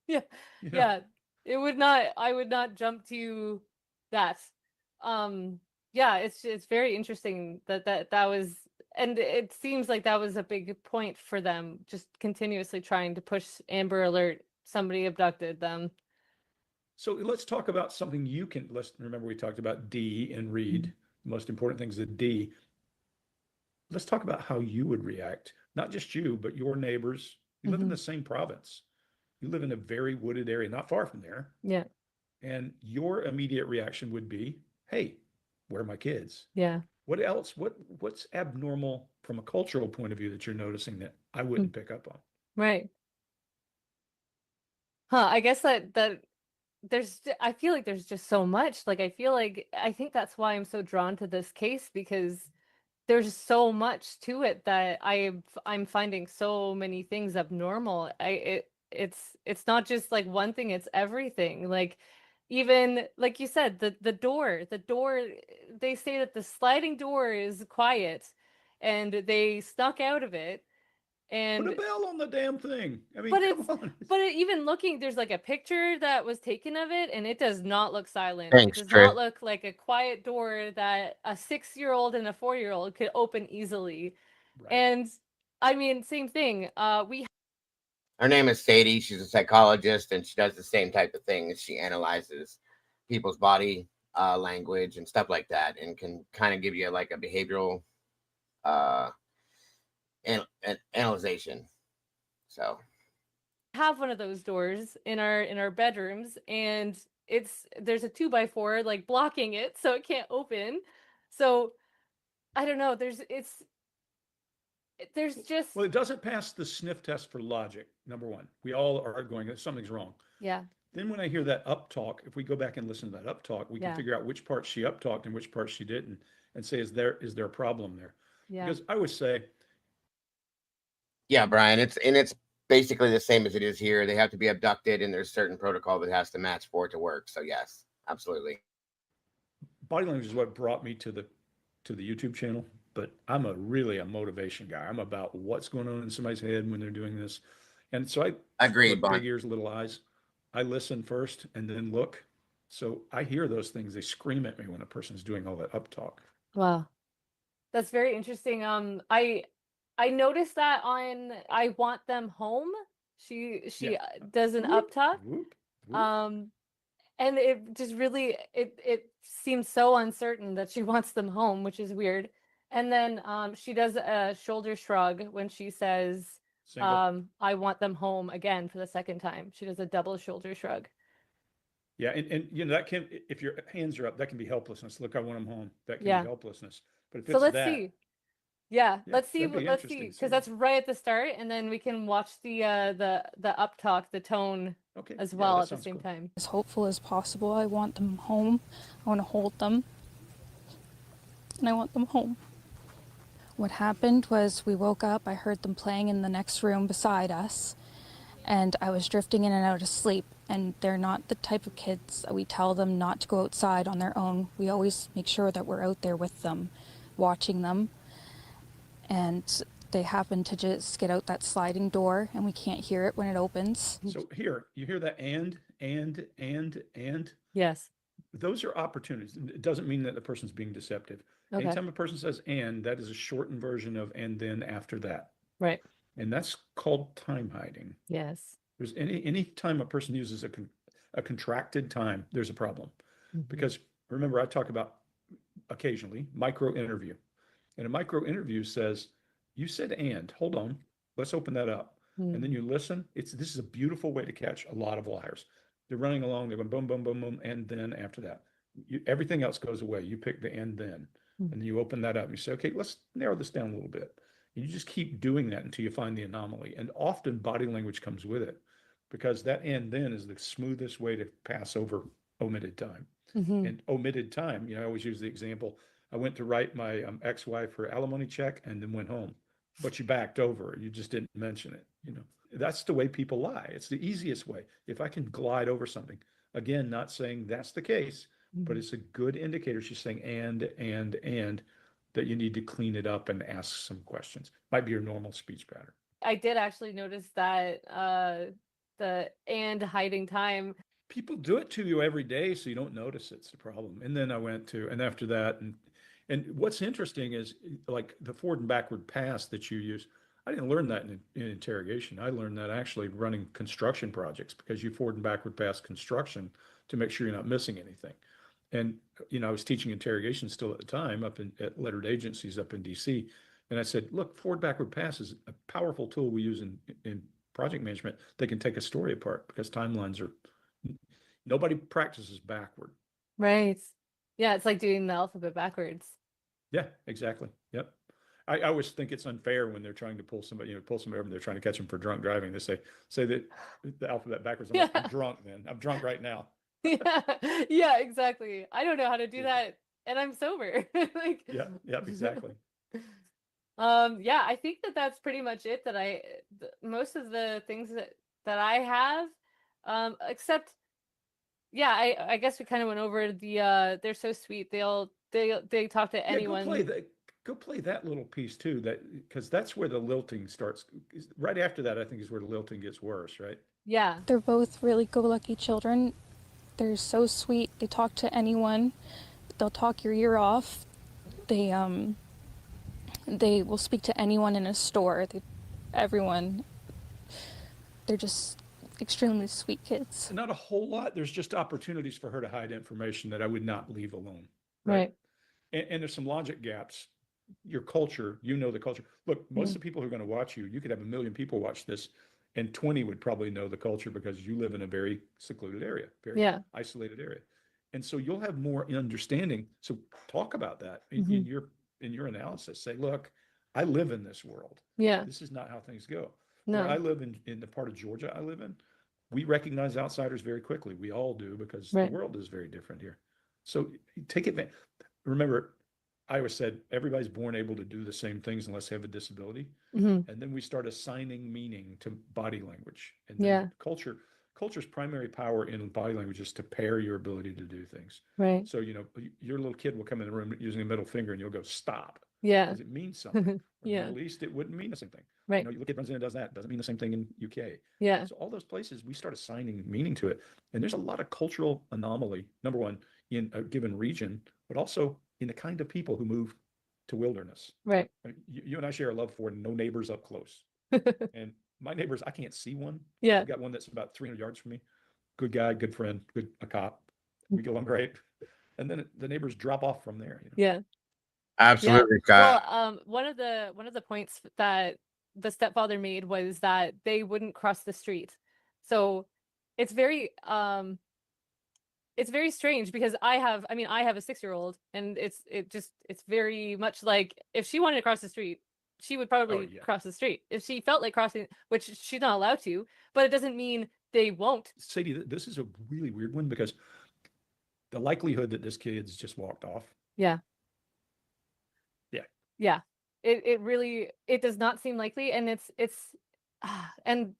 Yeah. I would not jump to that. Yeah, it's very interesting that was, and it seems like that was a big point for them, just continuously trying to push Amber Alert, somebody abducted them. So let's talk about something let's remember we talked about D and read. The most important thing is the D. Let's talk about how you would react. Not just you, but your neighbors. You live in the same province. You live in a very wooded area, not far from there. Yeah. And your immediate reaction would be, hey, where are my kids? Yeah. What else? What's abnormal from a cultural point of view that you're noticing that I wouldn't pick up on? Right. I guess that I feel like there's just so much. Like, I think that's why I'm so drawn to this case, because there's so much to it that I'm finding so many things abnormal. It's not just like one thing, it's everything. Like even like you said, the door, they say that the sliding door is quiet and they snuck out of it. Put a And bell on the damn thing. I mean, but come it's on. even looking, there's like a picture that was taken of it, and it does not look silent. It Thanks, does Trish. not look like a quiet door that a 6-year-old and a 4-year-old could open easily. Right. And I mean, same thing. Her name is Sadie. She's a psychologist, and she does the same type of things. She analyzes people's body language and stuff like that, and can kind of give you like a behavioral analyzation. So have one of those doors in our bedrooms, and there's a 2x4 like blocking it so it can't open. So I don't know. There's just Well, it doesn't pass the sniff test for logic. Number one, we all are going, something's wrong. yeah. Then when I hear that up talk, if we go back and listen to that up talk, we can Yeah. figure out which part she up talked and which part she didn't, and say, is there a problem there? Yeah. Because I would say, yeah, Brian, it's basically the same as it is here. They have to be abducted, and there's certain protocol that has to match for it to work. So yes, absolutely. body language is what brought me to the YouTube channel, but I'm really a motivation guy. I'm about what's going on in somebody's head when they're doing this. And so Agreed, Brian. big ears, little eyes. I listen first and then look. So I hear those things. They scream at me when a person's doing all that up talk. Wow. That's very interesting. I noticed that on I Want Them Home. She Yeah. does an Whoop, up talk. whoop, whoop. And it just really it seems so uncertain that she wants them home, which is weird. And then she does a shoulder shrug when she says Single. I want them home again for the second time. She does a double shoulder shrug. Yeah, and you know that can, if your hands are up, that can be helplessness. Look, I want them home. That can Yeah. be helplessness. But if So it's let's that, see. Yeah, let's see. that'd be Let's interesting see, to see. because that's right at the start, and then we can watch the up talk, the tone Okay, as yeah, well that at the sounds same cool. time. As hopeful as possible. I want them home. I want to hold them. And I want them home. What happened was we woke up, I heard them playing in the next room beside us, and I was drifting in and out of sleep. And they're not the type of kids that we tell them not to go outside on their own. We always make sure that we're out there with them, watching them. And they happen to just get out that sliding door, and we can't hear it when it opens. So here, you hear that and. Yes. Those are opportunities. It doesn't mean that the person's being deceptive. Okay. Anytime a person says and, that is a shortened version of and then after that. Right. And that's called time hiding. Yes. There's any time a person uses a contracted time, there's a problem. Because remember, I talk about occasionally micro interview. And a micro interview says, you said and, hold on, let's open that up. And then you listen. This is a beautiful way to catch a lot of liars. They're running along, they're going boom, boom, boom, boom, and then after that, everything else goes away. You pick the and then, and then you open that up and you say, okay, let's narrow this down a little bit. And you just keep doing that until you find the anomaly. And often body language comes with it, because that and then is the smoothest way to pass over omitted time. And omitted time, I always use the example. I went to write my ex-wife her alimony check and then went home, but you backed over. You just didn't mention it. That's the way people lie. It's the easiest way. If I can glide over something, again, not saying that's the case, but it's a good indicator. She's saying and that you need to clean it up and ask some questions. Might be your normal speech pattern. I did actually notice that the and hiding time. People do it to you every day, so you don't notice it's a problem. And then and after that, and what's interesting is like the forward and backward pass that you use. I didn't learn that in interrogation. I learned that actually running construction projects, because you forward and backward pass construction to make sure you're not missing anything. And, I was teaching interrogation still at the time at lettered agencies up in DC. And I said, look, forward backward pass is a powerful tool we use in project management. They can take a story apart, because timelines nobody practices backward. Right. Yeah, it's like doing the alphabet backwards. Yeah, exactly. Yep. I always think it's unfair when they're trying to pull somebody over and they're trying to catch them for drunk driving. They say that the alphabet backwards. I'm like, I'm drunk, man. I'm drunk right now. Yeah, exactly. I don't know how to do that, and I'm sober. Yeah, exactly. Yeah, I think that's pretty much it. Most of the things that I have, except, yeah, I guess we kind of went over they're so sweet. They talk to Yeah, anyone. go play that little piece too. Because that's where the lilting starts. Right after that, I think is where the lilting gets worse, right? Yeah. They're both really go-lucky children. They're so sweet. They talk to anyone. They'll talk your ear off. They will speak to anyone in a store. Everyone. They're just extremely sweet kids. Not a whole lot. There's just opportunities for her to hide information that I would not leave alone. Right. And there's some logic gaps. Your culture, the culture. Look, most of the people who are going to watch you could have 1 million people watch this, and 20 would probably know the culture because you live in a very secluded area, very isolated area. And so you'll have more understanding. So talk about that in your analysis. Say, look, I live in this world. Yeah. This is not how things go. No. Where I live in the part of Georgia I live in, we recognize outsiders very quickly. We all do because the world is very different here. So take advantage. Remember, I always said everybody's born able to do the same things unless they have a disability. And then we start assigning meaning to body language. And then culture's primary power in body language is to pair your ability to do things. Right. So, your little kid will come in the room using a middle finger and you'll go, stop. Yeah. Because it means something. Yeah. At least it wouldn't mean the same thing. Right. Your little kid runs in and does that. It doesn't mean the same thing in UK. Yeah. So all those places, we start assigning meaning to it. And there's a lot of cultural anomaly, number one, in a given region, but also in the kind of people who move to wilderness. Right. You and I share a love for no neighbors up close. And my neighbors, I can't see one. Yeah. I've got one that's about 300 yards from me. Good guy, good friend, a cop. We get along great. And then the neighbors drop off from there. Yeah. Absolutely, Scott. Well, one of the points that the stepfather made was that they wouldn't cross the street. So it's very strange because I have a 6-year-old, and it's very much like if she wanted to cross the street, she would probably cross the street if she felt like crossing, which she's not allowed to, but it doesn't mean they won't. Sadie, this is a really weird one because the likelihood that this kid's just walked off. Yeah. Yeah. Yeah. It really does not seem likely, and it's and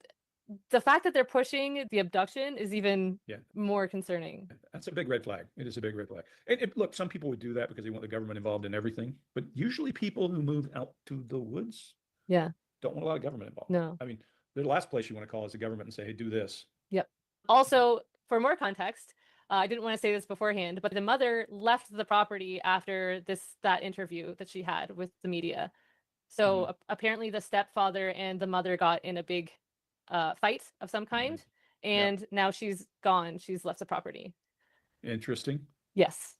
the fact that they're pushing the abduction is even more concerning. That's a big red flag. It is a big red flag. And look, some people would do that because they want the government involved in everything. But usually people who move out to the woods don't want a lot of government involved. No. I mean, the last place you want to call is the government and say, hey, do this. Yep. Also, for more context, I didn't want to say this beforehand, but the mother left the property after that interview that she had with the media. So apparently the stepfather and the mother got in a big fight of some kind, and now she's gone. She's left the property. Interesting. Yes.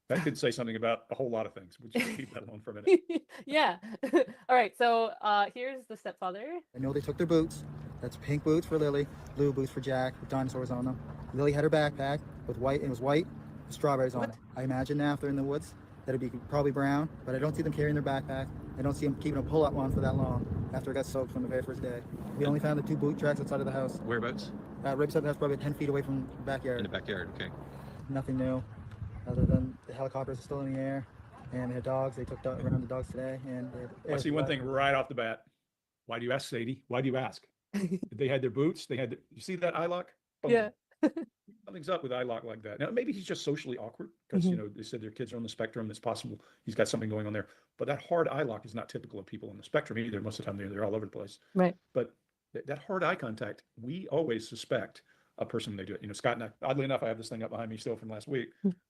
That could say something about a whole lot of things. We'll just keep that alone for a minute. Yeah. All right. So here's the stepfather. I know they took their boots. That's pink boots for Lily, blue boots for Jack with dinosaurs on them. Lily had her backpack with white, and it was white with strawberries on it. I imagine now if they're in the woods, that'd be probably brown, but I don't see them carrying their backpack. I don't see them keeping a pull-up on for that long after it got soaked from the very first day. We only found the 2 boot tracks outside of the house. Whereabouts? Right beside the house, probably 10 feet away from the backyard. In the backyard, okay. Nothing new, other than the helicopters are still in the air, and they had dogs. They took around the dogs today. And I see one thing right off the bat. Why do you ask, Sadie? Why do you ask? They had their boots. You see that eye lock? Boom. Yeah. Something's up with eye lock like that. Now, maybe he's just socially awkward because, they said their kids are on the spectrum. It's possible he's got something going on there. But that hard eye lock is not typical of people on the spectrum either. Most of the time, they're all over the place. Right. But that hard eye contact, we always suspect a person when they do it. Scott and I, oddly enough, I have this thing up behind me still from last week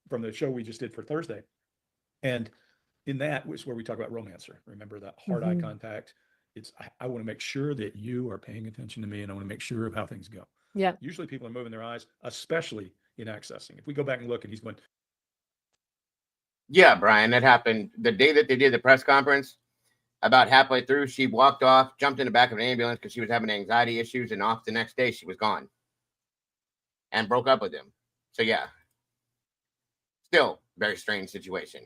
from the show we just did for Thursday. And in that was where we talk about romancer. Remember that hard eye contact? I want to make sure that you are paying attention to me, and I want to make sure of how things go. Yeah. Usually people are moving their eyes, especially in accessing. If we go back and look, and he's going. Yeah, Brian, that happened the day that they did the press conference. About halfway through, she walked off, jumped in the back of an ambulance because she was having anxiety issues, and off the next day she was gone and broke up with him. So yeah, still very strange situation.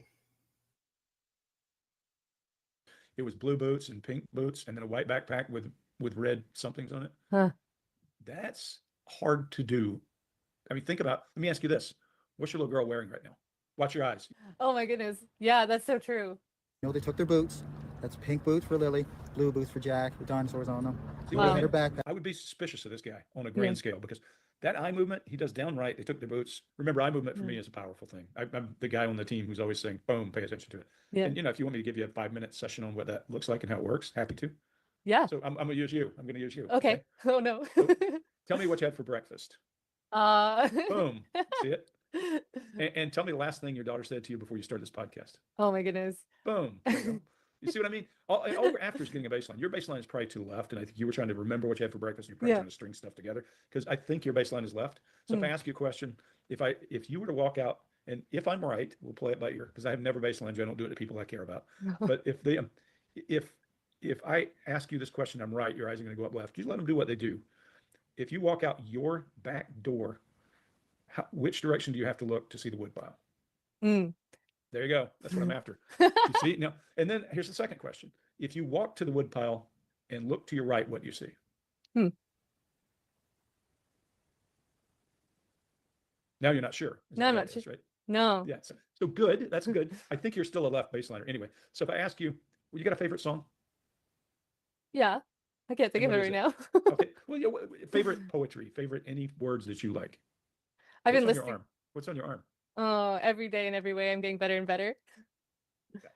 It was blue boots and pink boots, and then a white backpack with red somethings on it. Huh. That's hard to do. I mean, let me ask you this. What's your little girl wearing right now? Watch your eyes. Oh my goodness. Yeah, that's so true. You know, they took their boots. That's pink boots for Lily, blue boots for Jack with dinosaurs on them. See, Lily Wow. had her backpack. I would be suspicious of this guy on a grand scale because that eye movement, he does downright. They took their boots. Remember, eye movement for me is a powerful thing. I'm the guy on the team who's always saying, boom, pay attention to it. Yeah. And, if you want me to give you a 5-minute session on what that looks like and how it works, happy to. Yeah. So I'm going to use you. I'm going to use you. Okay. Oh no. So tell me what you had for breakfast. Boom. See it? And tell me the last thing your daughter said to you before you started this podcast. Oh my goodness. Boom. There you go. You see what I mean? All we're after is getting a baseline. Your baseline is probably to the left, and I think you were trying to remember what you had for breakfast. You're probably trying to string stuff together because I think your baseline is left. So if I ask you a question, if you were to walk out, and if I'm right, we'll play it by ear because I have never baselined you. I don't do it to people I care about. But if I ask you this question, I'm right. Your eyes are going to go up left. You let them do what they do. If you walk out your back door, which direction do you have to look to see the woodpile? There you go. That's what I'm after. You see now, and then here's the second question: if you walk to the woodpile and look to your right, what do you see? Now you're not sure. No, I'm not sure. Right? No. Yeah. So good. That's good. I think you're still a left baseliner. Anyway, so if I ask you, well, you got a favorite song? Yeah. I can't think And of it what right is now. Okay. Well, favorite poetry, favorite any words that you like. I've been What's on listening. your arm? What's on your arm? Oh, every day and every way I'm getting better and better.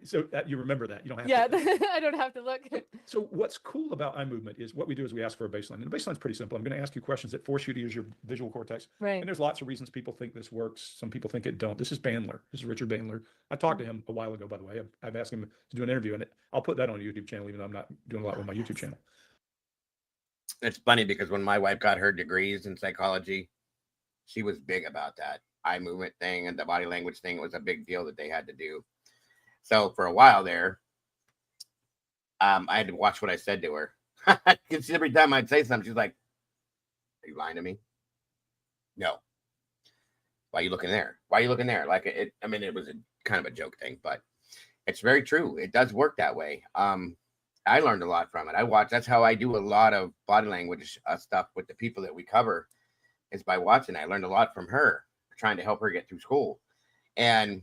So you remember that. You don't have Yeah, to. I don't have to look. So what's cool about eye movement is what we do is we ask for a baseline. And the baseline's pretty simple. I'm going to ask you questions that force you to use your visual cortex. Right. And there's lots of reasons people think this works. Some people think it don't. This is Bandler. This is Richard Bandler. I talked to him a while ago, by the way. I've asked him to do an interview, and I'll put that on a YouTube channel, even though I'm not doing a lot with my YouTube channel. It's funny because when my wife got her degrees in psychology, she was big about that eye movement thing and the body language thing. It was a big deal that they had to do. So for a while there, I had to watch what I said to her. Because every time I'd say something, she's like, "Are you lying to me?" No. Why are you looking there? Why are you looking there? Like it. I mean, it was kind of a joke thing, but it's very true. It does work that way. I learned a lot from it. That's how I do a lot of body language stuff with the people that we cover, is by watching. I learned a lot from her, trying to help her get through school. And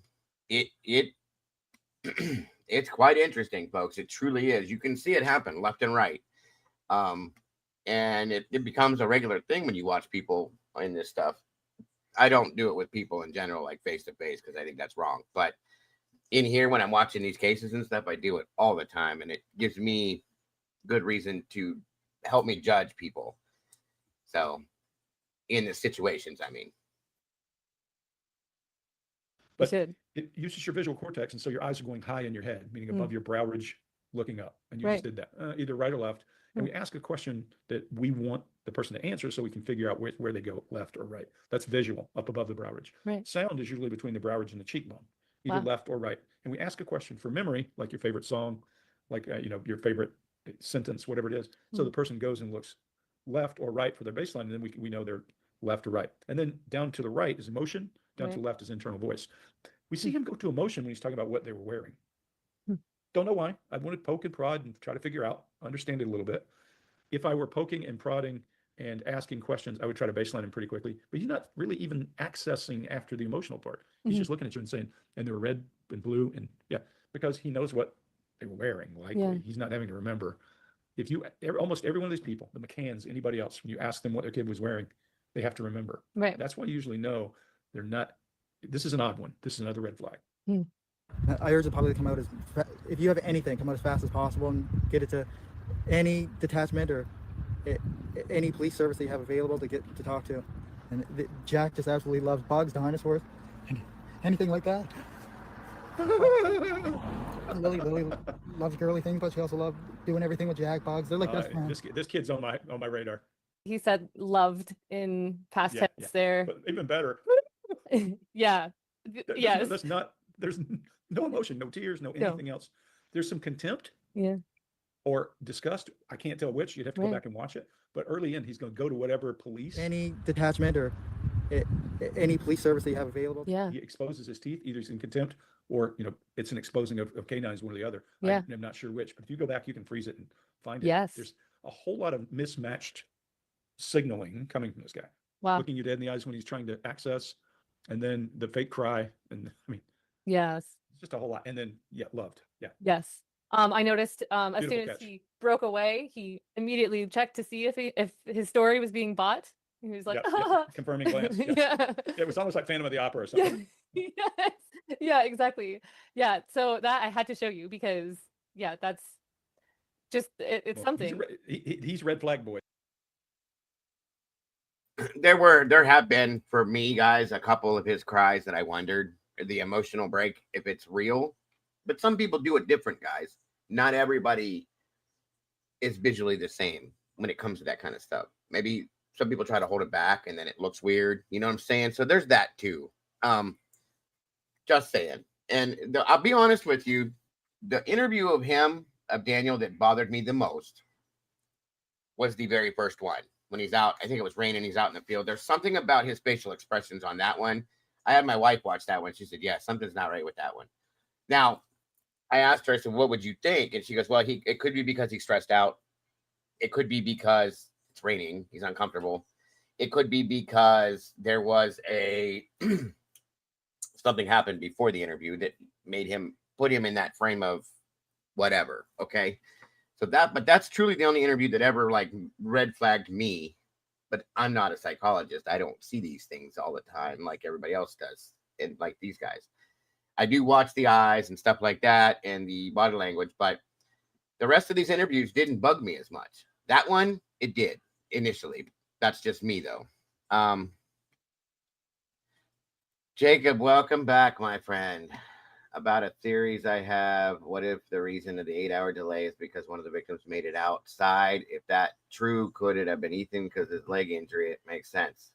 it's quite interesting, folks. It truly is. You can see it happen left and right. And it becomes a regular thing when you watch people in this stuff. I don't do it with people in general, like face to face, because I think that's wrong. But in here, when I'm watching these cases and stuff, I do it all the time, and it gives me good reason to help me judge people. So, in the situations, I mean. But it uses your visual cortex, and so your eyes are going high in your head, meaning above your brow ridge, looking up. And you just did that, either right or left. And we ask a question that we want the person to answer so we can figure out where they go, left or right. That's visual, up above the brow ridge. Right. Sound is usually between the brow ridge and the cheekbone, either left or right. And we ask a question for memory, like your favorite song, like your favorite sentence, whatever it is. So the person goes and looks left or right for their baseline, and then we know they're left or right. And then down to the right is emotion, down to the left is internal voice. We see him go to emotion when he's talking about what they were wearing. Don't know why. I want to poke and prod and try to figure out, understand it a little bit. If I were poking and prodding and asking questions, I would try to baseline him pretty quickly. But he's not really even accessing after the emotional part. He's just looking at you and saying, and they were red and blue, and because he knows what they were wearing. Likely, he's not having to remember. If you almost every one of these people, the McCanns, anybody else, when you ask them what their kid was wearing, they have to remember. Right. That's why you usually know they're not. This is an odd one. This is another red flag. I urge the public to come out if you have anything, come out as fast as possible and get it to any detachment or any police service that you have available to get to talk to. And Jack just absolutely loves bugs, dinosaurs, and anything like that. Lily loves girly things, but she also loves doing everything with Jack, bugs. They're like best friends. This kid's on my radar. He said loved in past tense there. But even better. Yes. There's no emotion, no tears, no anything else. There's some contempt. Yeah. Or disgust. I can't tell which. You'd have to go back and watch it. But early in, he's going to go to whatever police. Any detachment or any police service that you have available. Yeah. He exposes his teeth. Either he's in contempt or, it's an exposing of canines, one or the other. Yeah. I'm not sure which. But if you go back, you can freeze it and find it. Yes. There's a whole lot of mismatched signaling coming from this guy. Wow. Looking you dead in the eyes when he's trying to access. And then the fake cry. And I mean, Yes. It's just a whole lot. And then, yeah, loved. Yeah. Yes. I noticed as Beautiful soon as catch. he broke away, he immediately checked to see if his story was being bought. He was like, Yep, yep. Confirming glance. Yeah. yeah. It was almost like Phantom of the Opera or something. Yeah. Yes. Yeah, exactly. Yeah. So that I had to show you because yeah, that's just it's Well, something. He's red flag boy. There have been for me, guys, a couple of his cries that I wondered the emotional break if it's real. But some people do it different, guys. Not everybody is visually the same when it comes to that kind of stuff. Maybe some people try to hold it back and then it looks weird. You know what I'm saying? So there's that too. Just saying. And I'll be honest with you, the interview of Daniel, that bothered me the most was the very first one. When he's out, I think it was raining, he's out in the field. There's something about his facial expressions on that one. I had my wife watch that one. She said, yeah, something's not right with that one. Now, I asked her, I said, what would you think? And she goes, well, it could be because he's stressed out. It could be because it's raining. He's uncomfortable. It could be because there was something happened before the interview that put him in that frame of whatever. Okay. But that's truly the only interview that ever like red flagged me. But I'm not a psychologist. I don't see these things all the time like everybody else does. And like these guys, I do watch the eyes and stuff like that and the body language, but the rest of these interviews didn't bug me as much. That one, it did initially. That's just me though. Jacob, welcome back, my friend. About a theories I have. What if the reason of the 8-hour delay is because one of the victims made it outside? If that true, could it have been Ethan because his leg injury? It makes sense.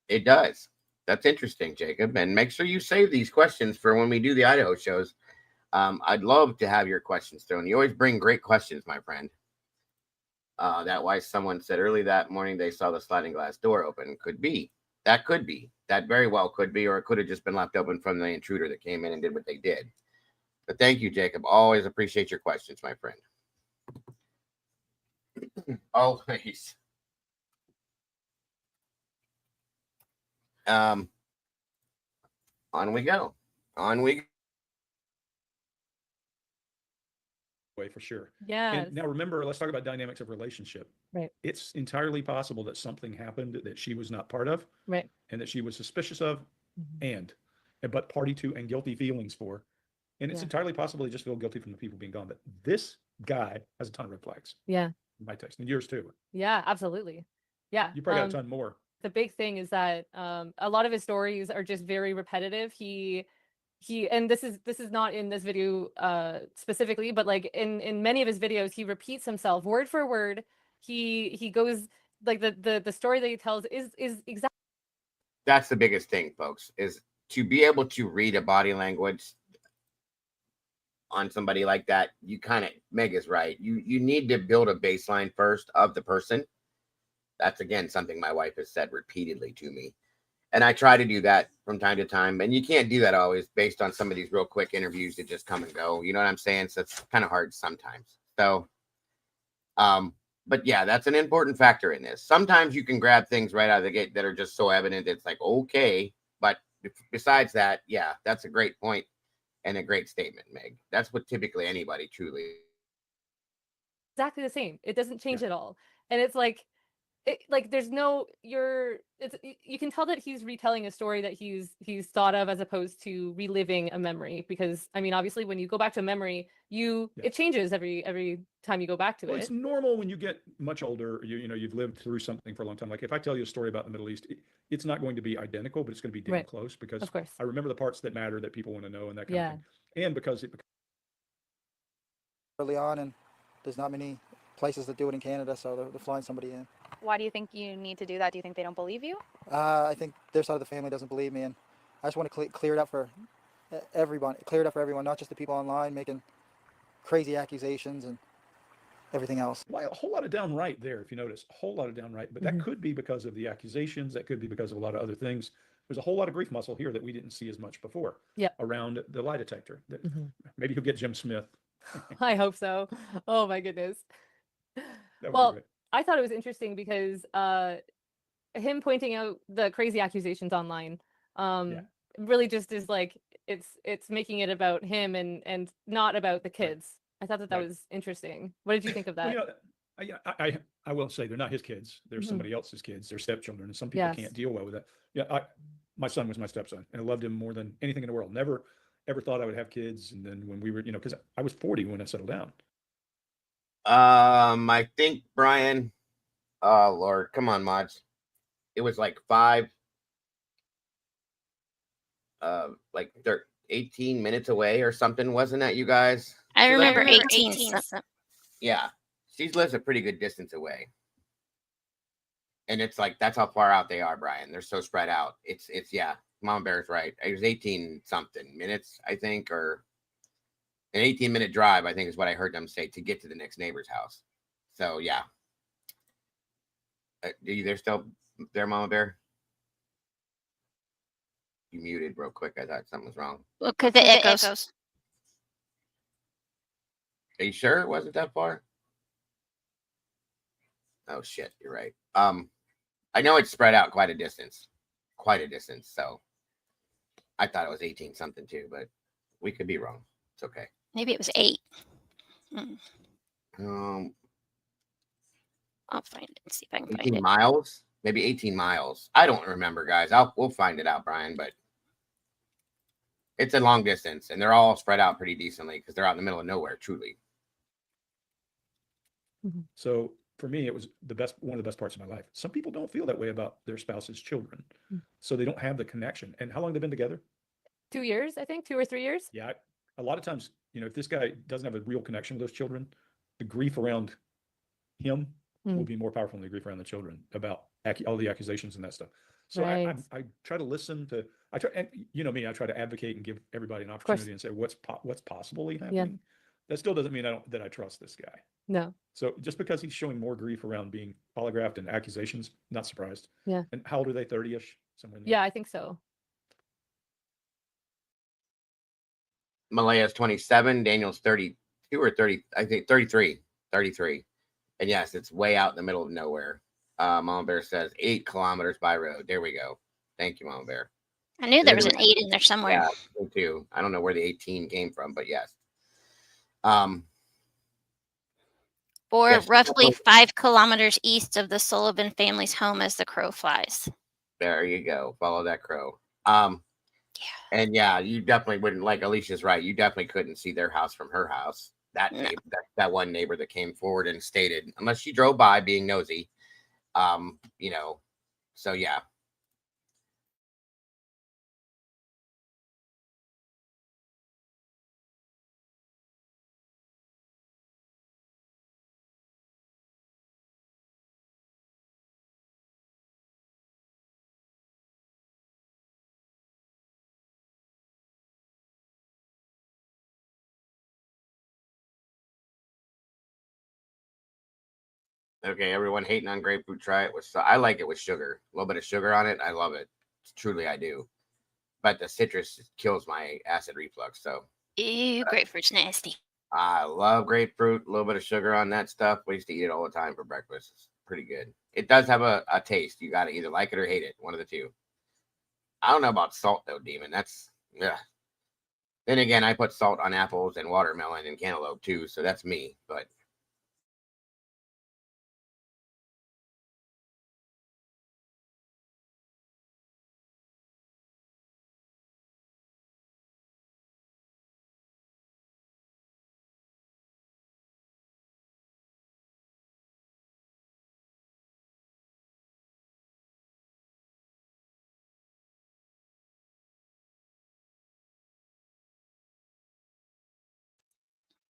It does. That's interesting, Jacob. And make sure you save these questions for when we do the Idaho shows. I'd love to have your questions thrown. You always bring great questions, my friend. That why someone said early that morning they saw the sliding glass door open. Could be. That could be. That very well could be, or it could have just been left open from the intruder that came in and did what they did. But thank you, Jacob. Always appreciate your questions, my friend. Always. On we go. On we go. Way for sure. Yeah. And now remember, let's talk about dynamics of relationship. Right. It's entirely possible that something happened that she was not part of. Right. And that she was suspicious of but party to and guilty feelings for. And it's entirely possible they just feel guilty from the people being gone. But this guy has a ton of red flags. Yeah. My text. And yours too. Yeah, absolutely. Yeah. You probably got a ton more. The big thing is that a lot of his stories are just very repetitive. He and this is not in this video specifically, but like in many of his videos, he repeats himself word for word. He goes like the story that he tells is exactly. That's the biggest thing, folks, is to be able to read a body language on somebody like that. You kind of, Meg is right. You need to build a baseline first of the person. That's, again, something my wife has said repeatedly to me. And I try to do that from time to time. And you can't do that always based on some of these real quick interviews that just come and go. You know what I'm saying? So it's kind of hard sometimes. So, but yeah, that's an important factor in this. Sometimes you can grab things right out of the gate that are just so evident. It's like, okay. But besides that, yeah, that's a great point and a great statement, Meg. That's what typically anybody truly. Exactly the same. It doesn't change at all. And it's like, there's no, you can tell that he's retelling a story that he's thought of as opposed to reliving a memory, because I mean, obviously when you go back to a memory, it changes every time you go back to it. It's normal when you get much older, you've lived through something for a long time. Like if I tell you a story about the Middle East, it's not going to be identical, but it's going to be damn close, because of course. I remember the parts that matter that people want to know and that kind of thing. And because it early on, and there's not many places that do it in Canada, so they're flying somebody in. Why do you think you need to do that? Do you think they don't believe you? I think their side of the family doesn't believe me, and I just want to clear it up for everyone. Clear it up for everyone, not just the people online making crazy accusations and everything else. Why a whole lot of downright there, if you notice, a whole lot of downright. But that could be because of the accusations. That could be because of a lot of other things. There's a whole lot of grief muscle here that we didn't see as much before. Around the lie detector. Maybe he'll get Jim Smith. I hope so. Oh my goodness. Well, I thought it was interesting because him pointing out the crazy accusations online really just is like, it's making it about him and not about the Right. kids. I thought that Right. was interesting. What did you think of Well, that? I will say they're not his kids. They're Mhm. somebody else's kids. They're stepchildren, and some people Yes. can't deal well with that. Yeah, my son was my stepson, and I loved him more than anything in the world. Never ever thought I would have kids. And then when we were, because I was 40 when I settled down. I think Brian. Oh Lord, come on, mods. It was like 18 minutes away or something, wasn't that, you guys? I So remember that's- 18. Yeah, she lives a pretty good distance away, and it's like that's how far out they are, Brian. They're so spread out. It's yeah. Mom Bear's right. It was 18 something minutes, I think, or an 18-minute drive, I think is what I heard them say, to get to the next neighbor's house. So yeah. They're still there, Mama Bear? You muted real quick. I thought something was wrong. Well, because it echoes. Are you sure it wasn't that far? Oh shit, you're right. I know it's spread out quite a distance. So I thought it was 18 something too, but we could be wrong. It's okay. Maybe it was 8. I'll find it and see if I can find 18 it. miles? Maybe 18 miles. I don't remember, guys. We'll find it out, Brian, but it's a long distance, and they're all spread out pretty decently because they're out in the middle of nowhere, truly. So for me, it was one of the best parts of my life. Some people don't feel that way about their spouse's children, so they don't have the connection. And how long they've been together? 2 years, I think, 2 or 3 years. Yeah, a lot of times, if this guy doesn't have a real connection with those children, the grief around him will be more powerful than the grief around the children about all the accusations and that stuff. So Right. I try to listen to, and me, I try to advocate and give everybody an opportunity and say what's possibly happening. That still doesn't mean that I trust this guy. No. So just because he's showing more grief around being polygraphed and accusations, not surprised. Yeah. And how old are they? 30-ish? Somewhere in there? Yeah, I think so. Malaya's 27, Daniel's 32 or 30, I think 33. And yes, it's way out in the middle of nowhere. Mama Bear says 8 kilometers by road. There we go. Thank you, Mama Bear. I knew there was an 8 in there somewhere. Yeah, me too. I don't know where the 18 came from, but yes. Or yes, roughly 5 kilometers east of the Sullivan family's home as the crow flies. There you go. Follow that crow. And yeah, you definitely wouldn't, like Alicia's right. You definitely couldn't see their house from her house. That neighbor, that one neighbor that came forward and stated, unless she drove by being nosy, so yeah. Okay, everyone hating on grapefruit, try it with. I like it with sugar. A little bit of sugar on it. I love it. Truly, I do. But the citrus kills my acid reflux. So, ew, grapefruit's nasty. I love grapefruit. A little bit of sugar on that stuff. We used to eat it all the time for breakfast. It's pretty good. It does have a taste. You got to either like it or hate it. One of the two. I don't know about salt though, Demon. That's yeah. Then again, I put salt on apples and watermelon and cantaloupe too. So that's me. But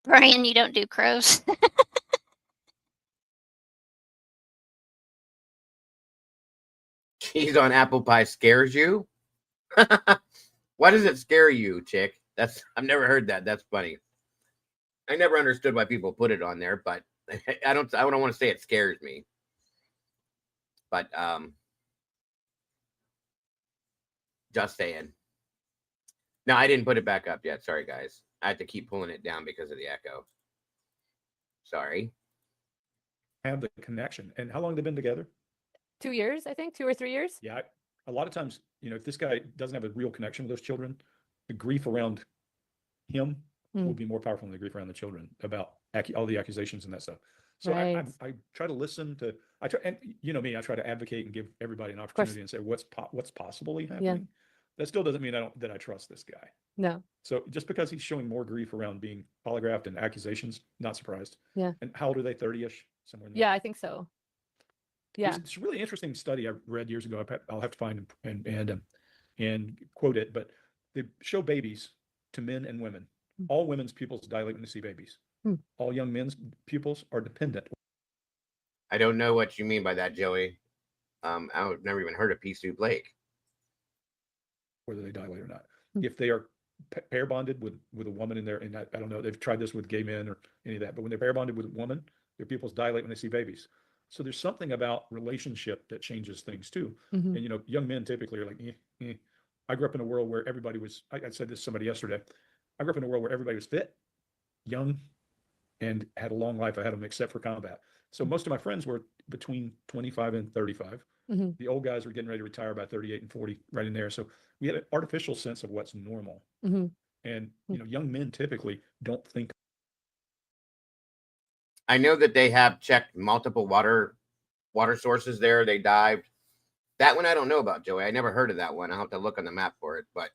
Brian, you don't do crows. cheese on apple pie scares you? Why does it scare you, chick? I've never heard that. That's funny. I never understood why people put it on there, but I don't want to say it scares me. But just saying. No, I didn't put it back up yet. Sorry, guys. I have to keep pulling it down because of the echo. Sorry. Have the connection. And how long they've been together? 2 years, I think, 2 or 3 years. Yeah, a lot of times, if this guy doesn't have a real connection with those children, the grief around him will Mm. be more powerful than the grief around the children about all the accusations and that stuff. So Right. I try to listen to, and you know me, I try to advocate and give everybody an course. opportunity and say what's possibly happening. That still doesn't mean that I trust this guy. No. So just because he's showing more grief around being polygraphed and accusations, not surprised. Yeah. And how old are they? 30-ish, somewhere in there. Yeah, I think so. Yeah. It's a really interesting study I read years ago. I'll have to find and quote it, but they show babies to men and women. All women's pupils dilate when they see babies. All young men's pupils are dependent. I don't know what you mean by that, Joey. I've never even heard of pea soup lake. Whether they dilate or not. If they are pair bonded with a woman in there, and I don't know, they've tried this with gay men or any of that, but when they're pair bonded with a woman, their pupils dilate when they see babies. So there's something about relationship that changes things too. Mhm. And, you know, young men typically are like, I grew up in a world where everybody was, I said this to somebody yesterday. I grew up in a world where everybody was fit, young, and had a long life ahead of them, except for combat. So most of my friends were between 25 and 35. Mhm. The old guys were getting ready to retire by 38 and 40, right in there. So we had an artificial sense of what's normal. Mhm. And, you know, young men typically don't think. I know that they have checked multiple water sources there. They dived. That one I don't know about, Joey. I never heard of that one. I'll have to look on the map for it. But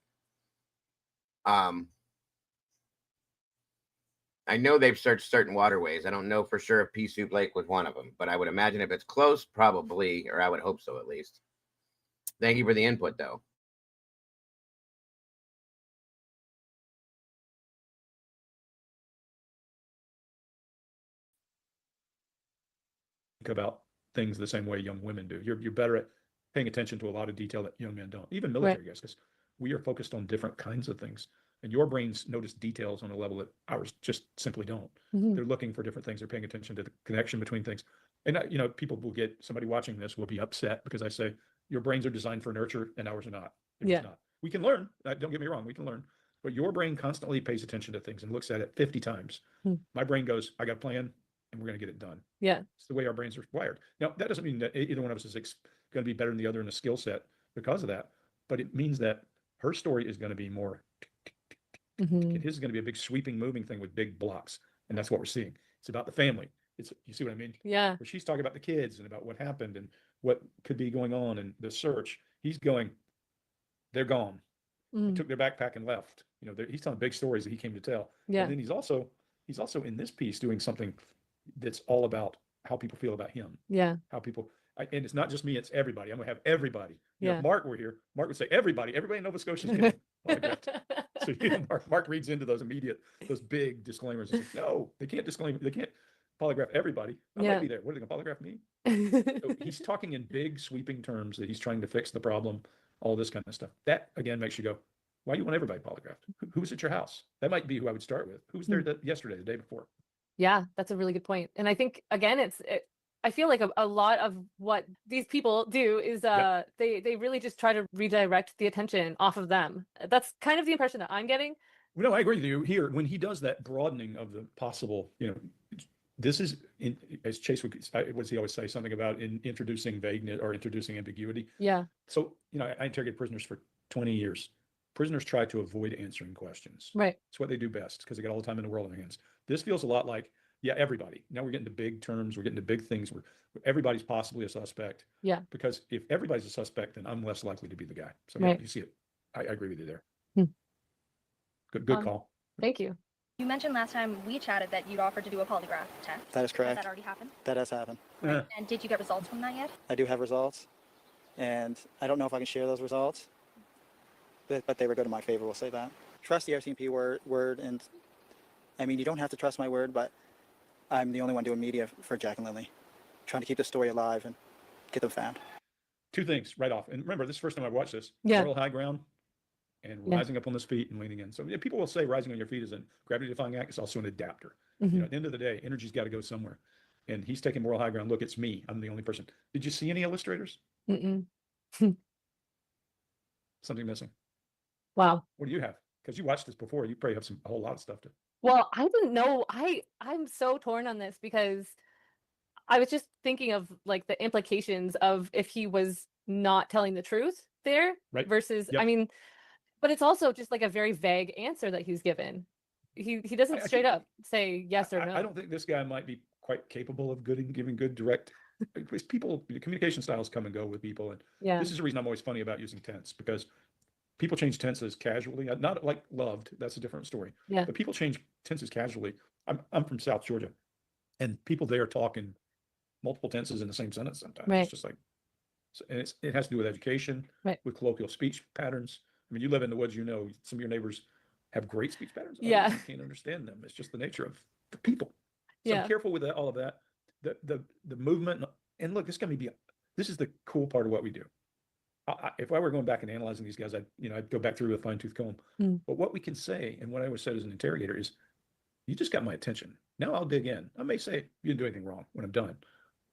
I know they've searched certain waterways. I don't know for sure if Pea Soup Lake was one of them, but I would imagine if it's close, probably, or I would hope so at least. Thank you for the input, though. About things the same way young women do. You're better at paying attention to a lot of detail that young men don't, even military guys, because we are focused on different kinds of things. And your brains notice details on a level that ours just simply don't. Mhm. They're looking for different things. They're paying attention to the connection between things. And, you know, people will get, somebody watching this will be upset because I say, your brains are designed for nurture and ours are not. Yeah. It's not. We can learn. Don't get me wrong. We can learn. But your brain constantly pays attention to things and looks at it 50 times. My brain goes, I got a plan and we're going to get it done. Yeah. It's the way our brains are wired. Now, that doesn't mean that either one of us is going to be better than the other in a skill set because of that. But it means that her story is going to be more, Mhm. his is going to be a big sweeping, moving thing with big blocks. And that's what we're seeing. It's about the family. You see what I mean? Yeah. Where she's talking about the kids and about what happened and what could be going on and the search. He's going, they're gone. They took their backpack and left. You know, he's telling big stories that he came to tell. Yeah. And then he's also in this piece doing something that's all about how people feel about him. Yeah. How people, and it's not just me, it's everybody. I'm gonna have everybody. You know, Yeah. if Mark were here, Mark would say, everybody in Nova Scotia is getting autographed. So you know, Mark reads into those big disclaimers. It's like, no, they can't disclaim, they can't polygraph everybody. I Yeah. might be there. What are they gonna polygraph me? So he's talking in big sweeping terms that he's trying to fix the problem, all this kind of stuff. That again makes you go, why do you want everybody polygraphed? Who's at your house? That might be who I would start with. Who was there yesterday, the day before? Yeah, that's a really good point. And I think again, I feel like a lot of what these people do is they really just try to redirect the attention off of them. That's kind of the impression that I'm getting. No, I agree with you here. When he does that broadening of the possible, you know, this is as Chase would he always say something about introducing vagueness or introducing ambiguity. Yeah. So, you know, I interrogated prisoners for 20 years. Prisoners try to avoid answering questions. Right. It's what they do best because they got all the time in the world on their hands. This feels a lot like, yeah, everybody. Now we're getting to big terms. We're getting to big things where everybody's possibly a suspect. Yeah. Because if everybody's a suspect, then I'm less likely to be the guy. So Right. yeah, you see it. I agree with you there. Hmm. Good call. Thank you. You mentioned last time we chatted that you'd offered to do a polygraph test. That is correct. Has that already happened? That has happened. Yeah. And did you get results from that yet? I do have results, and I don't know if I can share those results, but they were good in my favor, we'll say that. Trust the RCMP word, and I mean, you don't have to trust my word, but I'm the only one doing media for Jack and Lily, trying to keep the story alive and get them found. Two things right off. And remember, this is the first time I've watched this. Yeah. Moral high ground and rising up on his feet and leaning in. So yeah, people will say rising on your feet is a gravity-defying act. It's also an adapter. Mhm. You know, at the end of the day, energy's got to go somewhere. And he's taking moral high ground. Look, it's me. I'm the only person. Did you see any illustrators? Mm-mm. Something missing. Wow. What do you have? Because you watched this before. You probably have a whole lot of stuff to. Well, I didn't know. I'm so torn on this because I was just thinking of like the implications of if he was not telling the truth there Right. versus, Yep. I mean, But it's also just like a very vague answer that he's given. He doesn't I straight think- up say yes or no. I don't think this guy might be quite capable of giving good direct. Because people, communication styles come and go with people, and Yeah. this is the reason I'm always funny about using tense, because people change tenses casually, not like loved. That's a different story. Yeah. But people change tenses casually. I'm from South Georgia, and people there talking multiple tenses in the same sentence sometimes. Right. It's just like, and it has to do with education, Right. with colloquial speech patterns. I mean, you live in the woods, you know, some of your neighbors have great speech patterns. Yeah. Others, you can't understand them. It's just the nature of the people. So Yeah. I'm careful with that, all of that. The movement, and look, this is the cool part of what we do. If I were going back and analyzing these guys, I'd go back through with a fine tooth comb. Mm. But what we can say, and what I always said as an interrogator is, you just got my attention. Now I'll dig in. I may say you didn't do anything wrong when I'm done,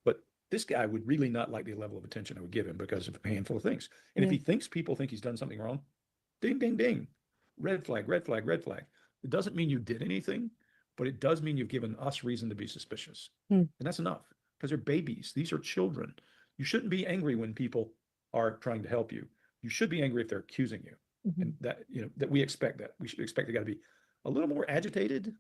but this guy would really not like the level of attention I would give him because of a handful of things. And if he thinks people think he's done something wrong, ding, ding, ding, red flag, red flag, red flag. It doesn't mean you did anything, but it does mean you've given us reason to be suspicious. Mm. And that's enough, because they're babies. These are children. You shouldn't be angry when people are trying to help you. You should be angry if they're accusing you. Mhm. And that we expect that. We should expect the guy to be a little more agitated.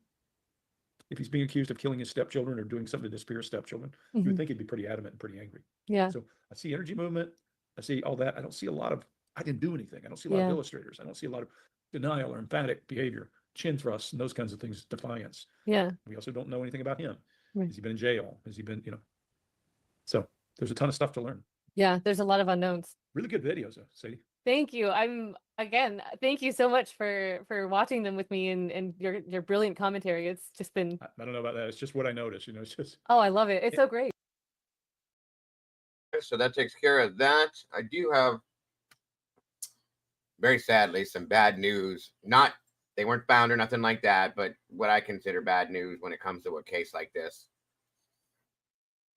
If he's being accused of killing his stepchildren or doing something to disappear his stepchildren, you Mhm. would think he'd be pretty adamant and pretty angry. Yeah. So I see energy movement. I see all that. I don't see a lot of, I didn't do anything. I don't see a lot of Yeah. illustrators. I don't see a lot of denial or emphatic behavior, chin thrusts, and those kinds of things, defiance. Yeah. We also don't know anything about him. Right. Has he been in jail? Has he been, so there's a ton of stuff to learn. Yeah. There's a lot of unknowns. Really good videos, though, Sadie. Thank you. Thank you so much for watching them with me and your brilliant commentary. It's just been, I don't know about that. It's just what I noticed, it's just. oh, I love it. It's so great. So that takes care of that. I do have, very sadly, some bad news. They weren't found or nothing like that, but what I consider bad news when it comes to a case like this.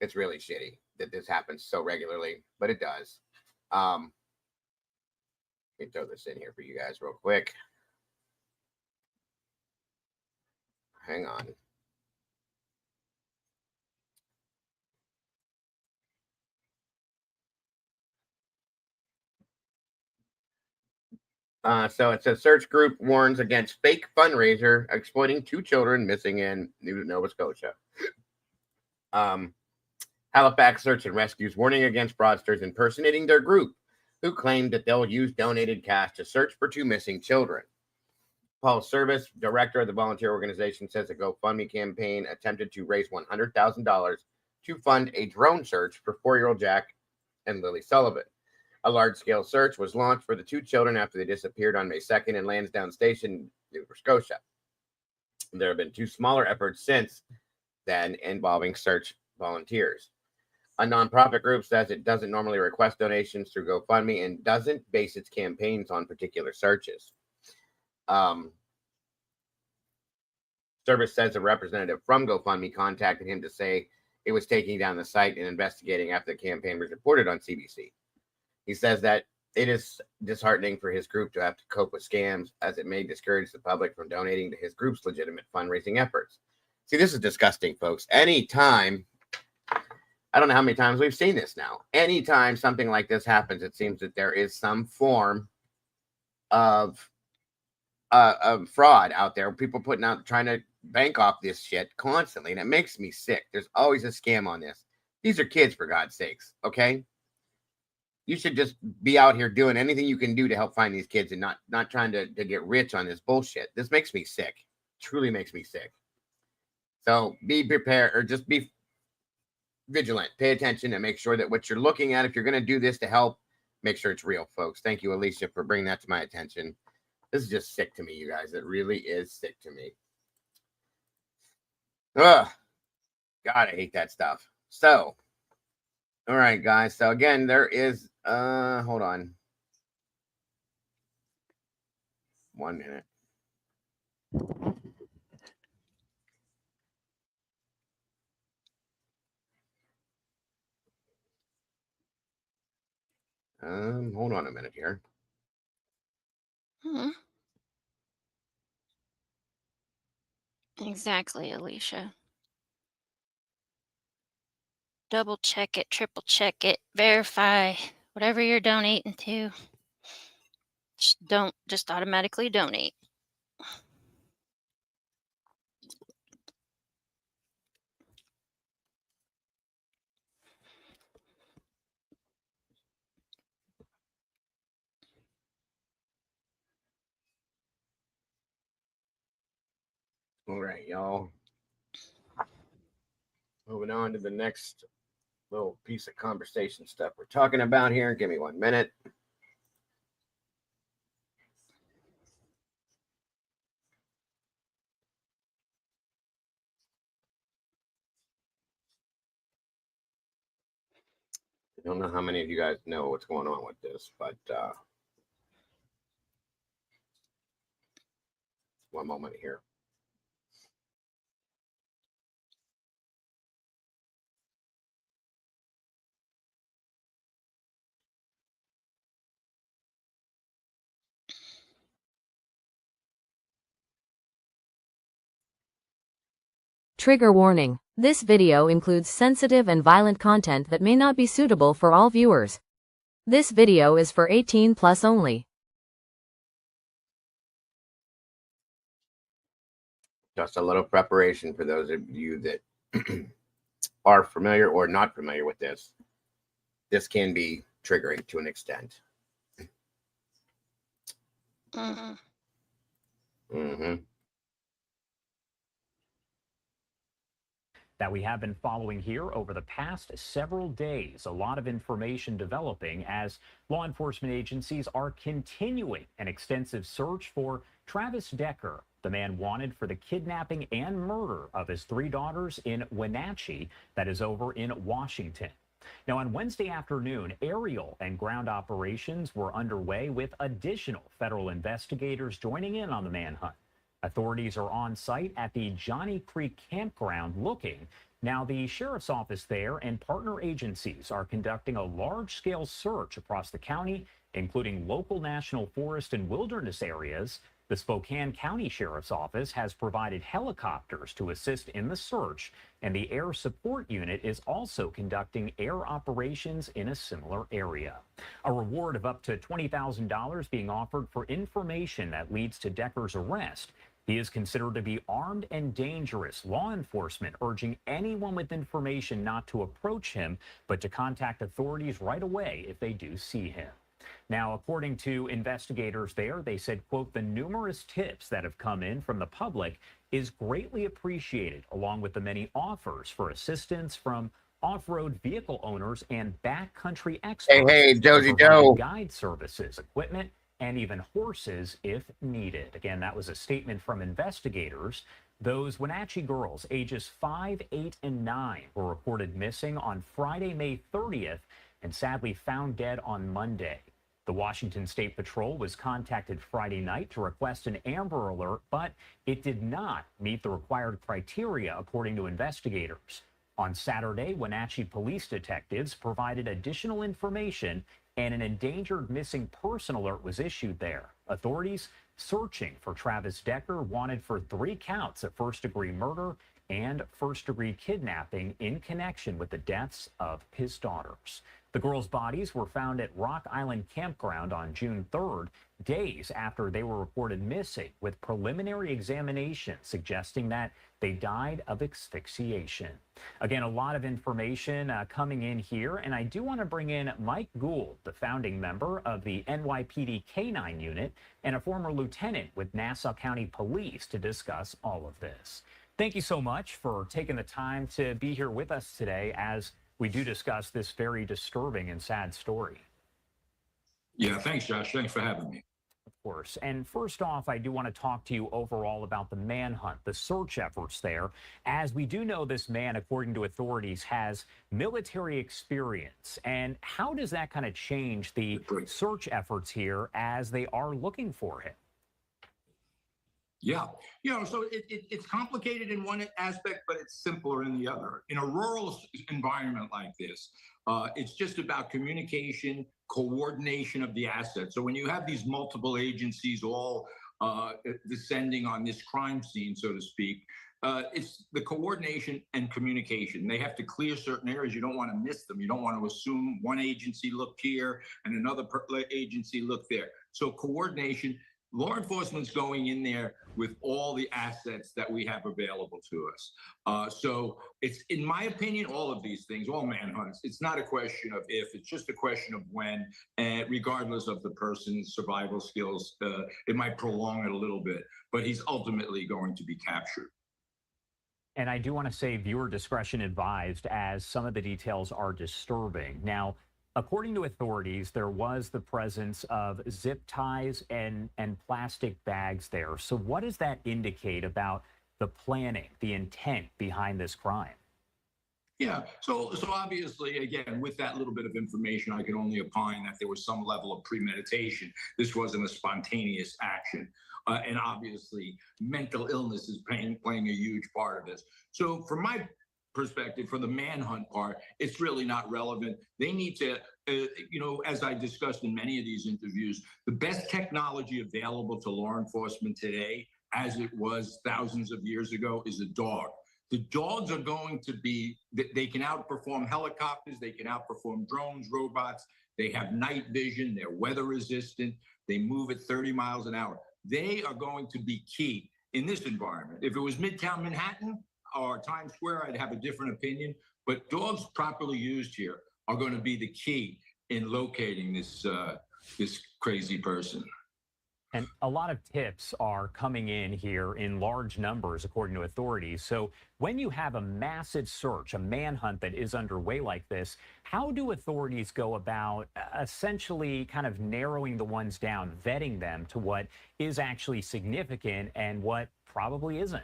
It's really shitty that this happens so regularly, but it does. Let me throw this in here for you guys real quick. Hang on. So it says search group warns against fake fundraiser exploiting 2 children missing in Nova Scotia. Halifax Search and Rescue's warning against fraudsters impersonating their group who claim that they'll use donated cash to search for 2 missing children. Paul Service, director of the volunteer organization, says a GoFundMe campaign attempted to raise $100,000 to fund a drone search for 4-year-old Jack and Lily Sullivan. A large-scale search was launched for the 2 children after they disappeared on May 2nd in Lansdowne Station, Nova Scotia. There have been 2 smaller efforts since then involving search volunteers. A nonprofit group says it doesn't normally request donations through GoFundMe and doesn't base its campaigns on particular searches. Service says a representative from GoFundMe contacted him to say it was taking down the site and investigating after the campaign was reported on CBC. He says that it is disheartening for his group to have to cope with scams, as it may discourage the public from donating to his group's legitimate fundraising efforts. See, this is disgusting, folks. Anytime, I don't know how many times we've seen this now. Anytime something like this happens, it seems that there is some form of fraud out there. People trying to bank off this shit constantly, and it makes me sick. There's always a scam on this. These are kids, for God's sakes, okay? You should just be out here doing anything you can do to help find these kids and not trying to get rich on this bullshit. This makes me sick. Truly makes me sick. So be prepared, or just be vigilant. Pay attention and make sure that what you're looking at, if you're going to do this to help, make sure it's real, folks. Thank you, Alicia, for bringing that to my attention. This is just sick to me, you guys. It really is sick to me. Ugh. God, I hate that stuff. So, all right, guys. So again, there is hold on. 1 minute. Hold on a minute here. Exactly, Alicia. Double check it, triple check it, verify whatever you're donating to. don't just automatically donate. All right, y'all. Moving on to the next little piece of conversation stuff we're talking about here. Give me 1 minute. I don't know how many of you guys know what's going on with this, but 1 moment here. Trigger warning. This video includes sensitive and violent content that may not be suitable for all viewers. This video is for 18 plus only. Just a little preparation for those of you that are familiar or not familiar with this. This can be triggering to an extent. That we have been following here over the past several days. A lot of information developing as law enforcement agencies are continuing an extensive search for Travis Decker, the man wanted for the kidnapping and murder of his 3 daughters in Wenatchee, that is over in Washington. Now, on Wednesday afternoon, aerial and ground operations were underway with additional federal investigators joining in on the manhunt. Authorities are on site at the Johnny Creek campground looking. Now, the sheriff's office there and partner agencies are conducting a large-scale search across the county, including local national forest and wilderness areas. The Spokane County Sheriff's Office has provided helicopters to assist in the search, and the Air Support Unit is also conducting air operations in a similar area. A reward of up to $20,000 being offered for information that leads to Decker's arrest. He is considered to be armed and dangerous. Law enforcement urging anyone with information not to approach him, but to contact authorities right away if they do see him. Now, according to investigators there, they said, quote, the numerous tips that have come in from the public is greatly appreciated, along with the many offers for assistance from off-road vehicle owners and backcountry experts. Hey, Josie to provide Joe. Guide services, equipment, and even horses if needed. Again, that was a statement from investigators. Those Wenatchee girls, ages 5, 8, and 9, were reported missing on Friday, May 30th, and sadly found dead on Monday. The Washington State Patrol was contacted Friday night to request an Amber Alert, but it did not meet the required criteria, according to investigators. On Saturday, Wenatchee police detectives provided additional information, and an endangered missing person alert was issued there. Authorities searching for Travis Decker, wanted for 3 counts of first-degree murder and first-degree kidnapping in connection with the deaths of his daughters. The girls' bodies were found at Rock Island Campground on June 3rd, days after they were reported missing, with preliminary examination suggesting that they died of asphyxiation. Again, a lot of information coming in here, and I do want to bring in Mike Gould, the founding member of the NYPD K-9 unit and a former lieutenant with Nassau County Police, to discuss all of this. Thank you so much for taking the time to be here with us today as we do discuss this very disturbing and sad story. Yeah, thanks, Josh. Thanks for having me. Of course. And first off, I do want to talk to you overall about the manhunt, the search efforts there, as we do know this man, according to authorities, has military experience. And how does that kind of change the search efforts here as they are looking for him? Yeah, so it's complicated in one aspect, but it's simpler in the other. In a rural environment like this, it's just about communication, coordination of the assets. So when you have these multiple agencies all descending on this crime scene, so to speak. It's the coordination and communication. They have to clear certain areas. You don't want to miss them. You don't want to assume one agency looked here and another agency looked there. So coordination, law enforcement's going in there with all the assets that we have available to us. So it's, in my opinion, all of these things, all manhunts, it's not a question of if, it's just a question of when, and regardless of the person's survival skills, it might prolong it a little bit, but he's ultimately going to be captured. And I do want to say viewer discretion advised, as some of the details are disturbing. Now, according to authorities, there was the presence of zip ties and plastic bags there. So what does that indicate about the planning, the intent behind this crime? Yeah, so obviously, again, with that little bit of information, I can only opine that there was some level of premeditation. This wasn't a spontaneous action. And obviously, mental illness is playing a huge part of this. So from my perspective, for the manhunt part, it's really not relevant. They need to, as I discussed in many of these interviews, the best technology available to law enforcement today, as it was thousands of years ago, is a dog. The dogs are going to be, they can outperform helicopters, they can outperform drones, robots, they have night vision, they're weather resistant, they move at 30 miles an hour. They are going to be key in this environment. If it was Midtown Manhattan or Times Square, I'd have a different opinion, but dogs properly used here are going to be the key in locating this crazy person. And a lot of tips are coming in here in large numbers, according to authorities. So when you have a massive search, a manhunt that is underway like this, how do authorities go about essentially kind of narrowing the ones down, vetting them to what is actually significant and what probably isn't?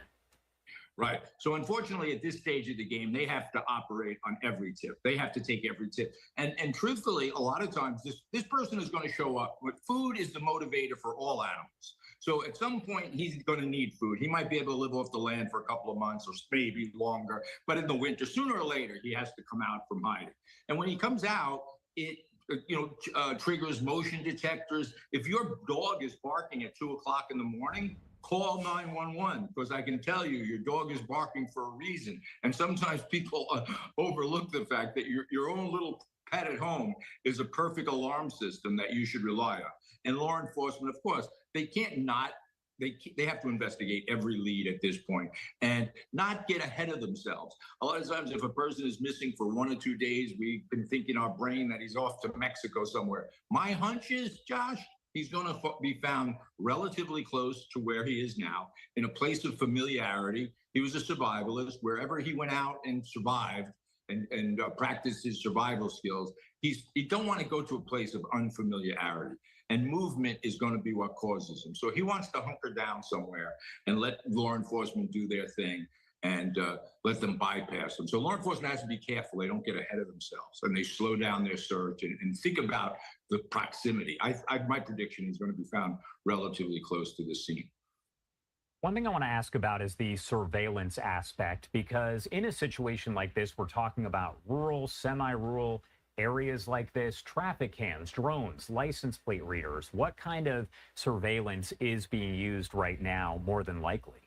Right. So unfortunately, at this stage of the game, they have to operate on every tip. They have to take every tip. And truthfully, a lot of times this person is going to show up. But food is the motivator for all animals. So at some point, he's going to need food. He might be able to live off the land for a couple of months or maybe longer. But in the winter, sooner or later, he has to come out from hiding. And when he comes out, it triggers motion detectors. If your dog is barking at 2 o'clock in the morning, call 911, because I can tell you your dog is barking for a reason. And sometimes people overlook the fact that your own little pet at home is a perfect alarm system that you should rely on. And law enforcement, of course, they have to investigate every lead at this point and not get ahead of themselves. A lot of times, if a person is missing for 1 or 2 days, we've been thinking in our brain that he's off to Mexico somewhere. My hunch is, Josh, he's going to be found relatively close to where he is now, in a place of familiarity. He was a survivalist. Wherever he went out and survived and practiced his survival skills, he don't want to go to a place of unfamiliarity. And movement is going to be what causes him. So he wants to hunker down somewhere and let law enforcement do their thing and let them bypass them. So law enforcement has to be careful. They don't get ahead of themselves and they slow down their search and think about the proximity. My prediction is going to be found relatively close to the scene. One thing I want to ask about is the surveillance aspect, because in a situation like this, we're talking about rural, semi-rural areas like this, traffic cams, drones, license plate readers. What kind of surveillance is being used right now, more than likely?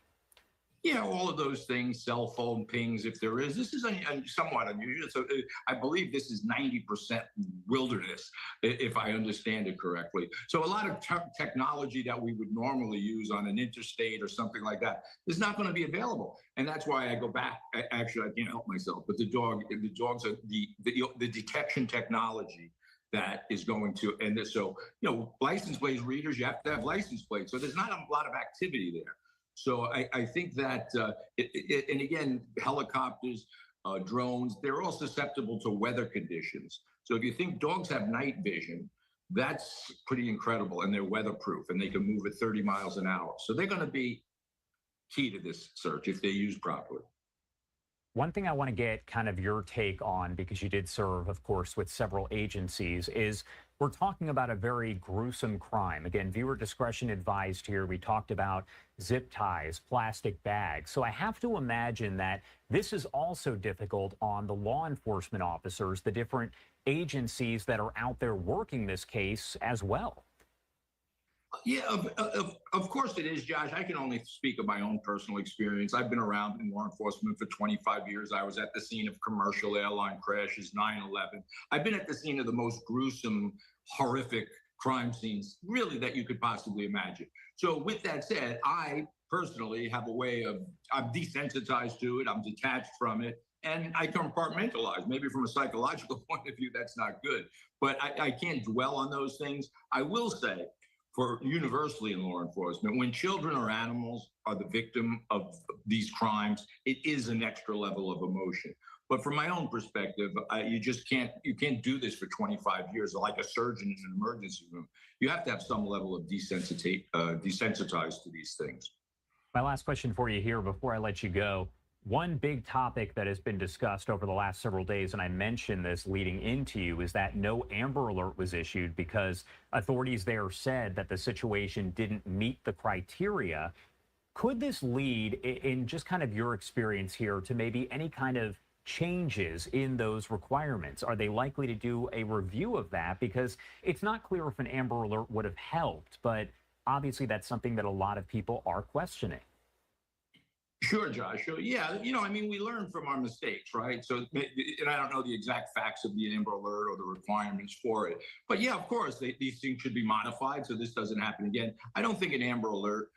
Yeah, all of those things, cell phone pings, if there is. This is somewhat unusual. So I believe this is 90% wilderness, if I understand it correctly. So a lot of technology that we would normally use on an interstate or something like that is not going to be available. And that's why I go back. Actually, I can't help myself. But the dogs are the detection technology that is going to, and so, license plate readers, you have to have license plates. So there's not a lot of activity there. So I think that, and again, helicopters, drones, they're all susceptible to weather conditions. So if you think dogs have night vision, that's pretty incredible, and they're weatherproof, and they can move at 30 miles an hour. So they're going to be key to this search if they're used properly. One thing I want to get kind of your take on, because you did serve, of course, with several agencies, is we're talking about a very gruesome crime. Again, viewer discretion advised here. We talked about zip ties, plastic bags. So I have to imagine that this is also difficult on the law enforcement officers, the different agencies that are out there working this case as well. Yeah, of course it is, Josh. I can only speak of my own personal experience. I've been around in law enforcement for 25 years. I was at the scene of commercial airline crashes, 9/11. I've been at the scene of the most gruesome, horrific crime scenes, really, that you could possibly imagine. So with that said, I personally have a way of, I'm desensitized to it, I'm detached from it, and I compartmentalize. Maybe from a psychological point of view, that's not good, but I can't dwell on those things. I will say, for universally in law enforcement, when children or animals are the victim of these crimes, it is an extra level of emotion. But from my own perspective, you can't do this for 25 years like a surgeon in an emergency room. You have to have some level of desensitized to these things. My last question for you here before I let you go. One big topic that has been discussed over the last several days, and I mentioned this leading into you, is that no Amber Alert was issued because authorities there said that the situation didn't meet the criteria. Could this lead, in just kind of your experience here, to maybe any kind of changes in those requirements? Are they likely to do a review of that? Because it's not clear if an Amber Alert would have helped, but obviously that's something that a lot of people are questioning. Sure, Josh. So, yeah, I mean, we learn from our mistakes, right? So, and I don't know the exact facts of the Amber Alert or the requirements for it. But yeah, of course, these things should be modified so this doesn't happen again. I don't think an Amber Alert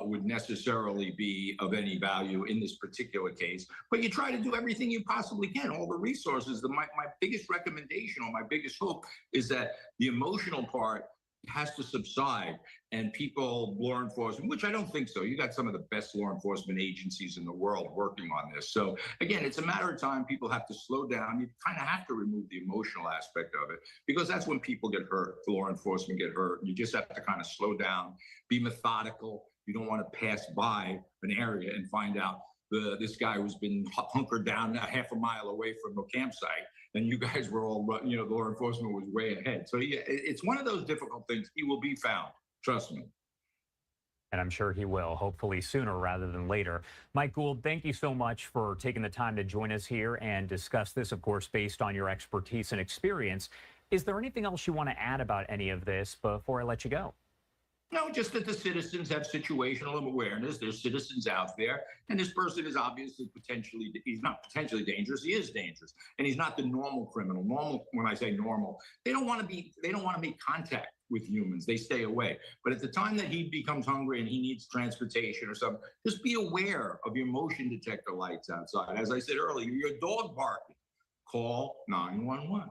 would necessarily be of any value in this particular case. But you try to do everything you possibly can, all the resources. My biggest recommendation or my biggest hope is that the emotional part has to subside, and people, law enforcement, which I don't think so. You got some of the best law enforcement agencies in the world working on this. So again, it's a matter of time. People have to slow down. You kind of have to remove the emotional aspect of it, because that's when people get hurt. Law enforcement get hurt. You just have to kind of slow down, be methodical. You don't want to pass by an area and find out this guy who's been hunkered down a half a mile away from the campsite, and you guys were all, law enforcement was way ahead. So yeah, it's one of those difficult things. He will be found. Trust me. And I'm sure he will, hopefully sooner rather than later. Mike Gould, thank you so much for taking the time to join us here and discuss this, of course, based on your expertise and experience. Is there anything else you want to add about any of this before I let you go? No, just that the citizens have situational awareness. There's citizens out there, and this person is obviously he's not potentially dangerous, he is dangerous. And he's not the normal criminal. Normal, when I say normal, they don't want to make contact with humans. They stay away. But at the time that he becomes hungry and he needs transportation or something, just be aware of your motion detector lights outside. As I said earlier, your dog barking, call 911.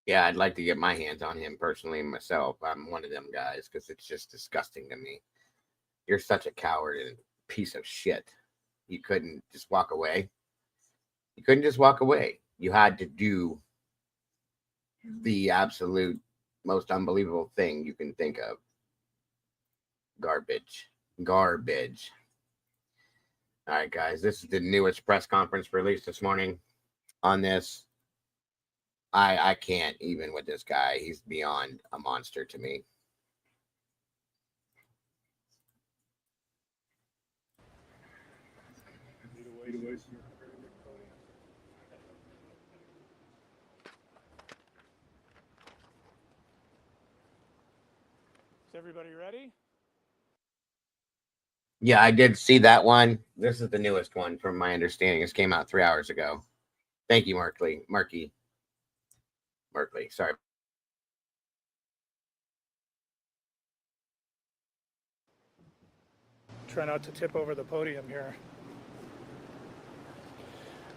Yeah, I'd like to get my hands on him personally myself. I'm one of them guys because it's just disgusting to me. You're such a coward and piece of shit. You couldn't just walk away. You couldn't just walk away. You had to do the absolute most unbelievable thing you can think of. Garbage. Garbage. All right, guys. This is the newest press conference released this morning on this. I can't even with this guy. He's beyond a monster to me. Is everybody ready? Yeah, I did see that one. This is the newest one from my understanding. This came out 3 hours ago. Thank you, Marky. Sorry. Try not to tip over the podium here.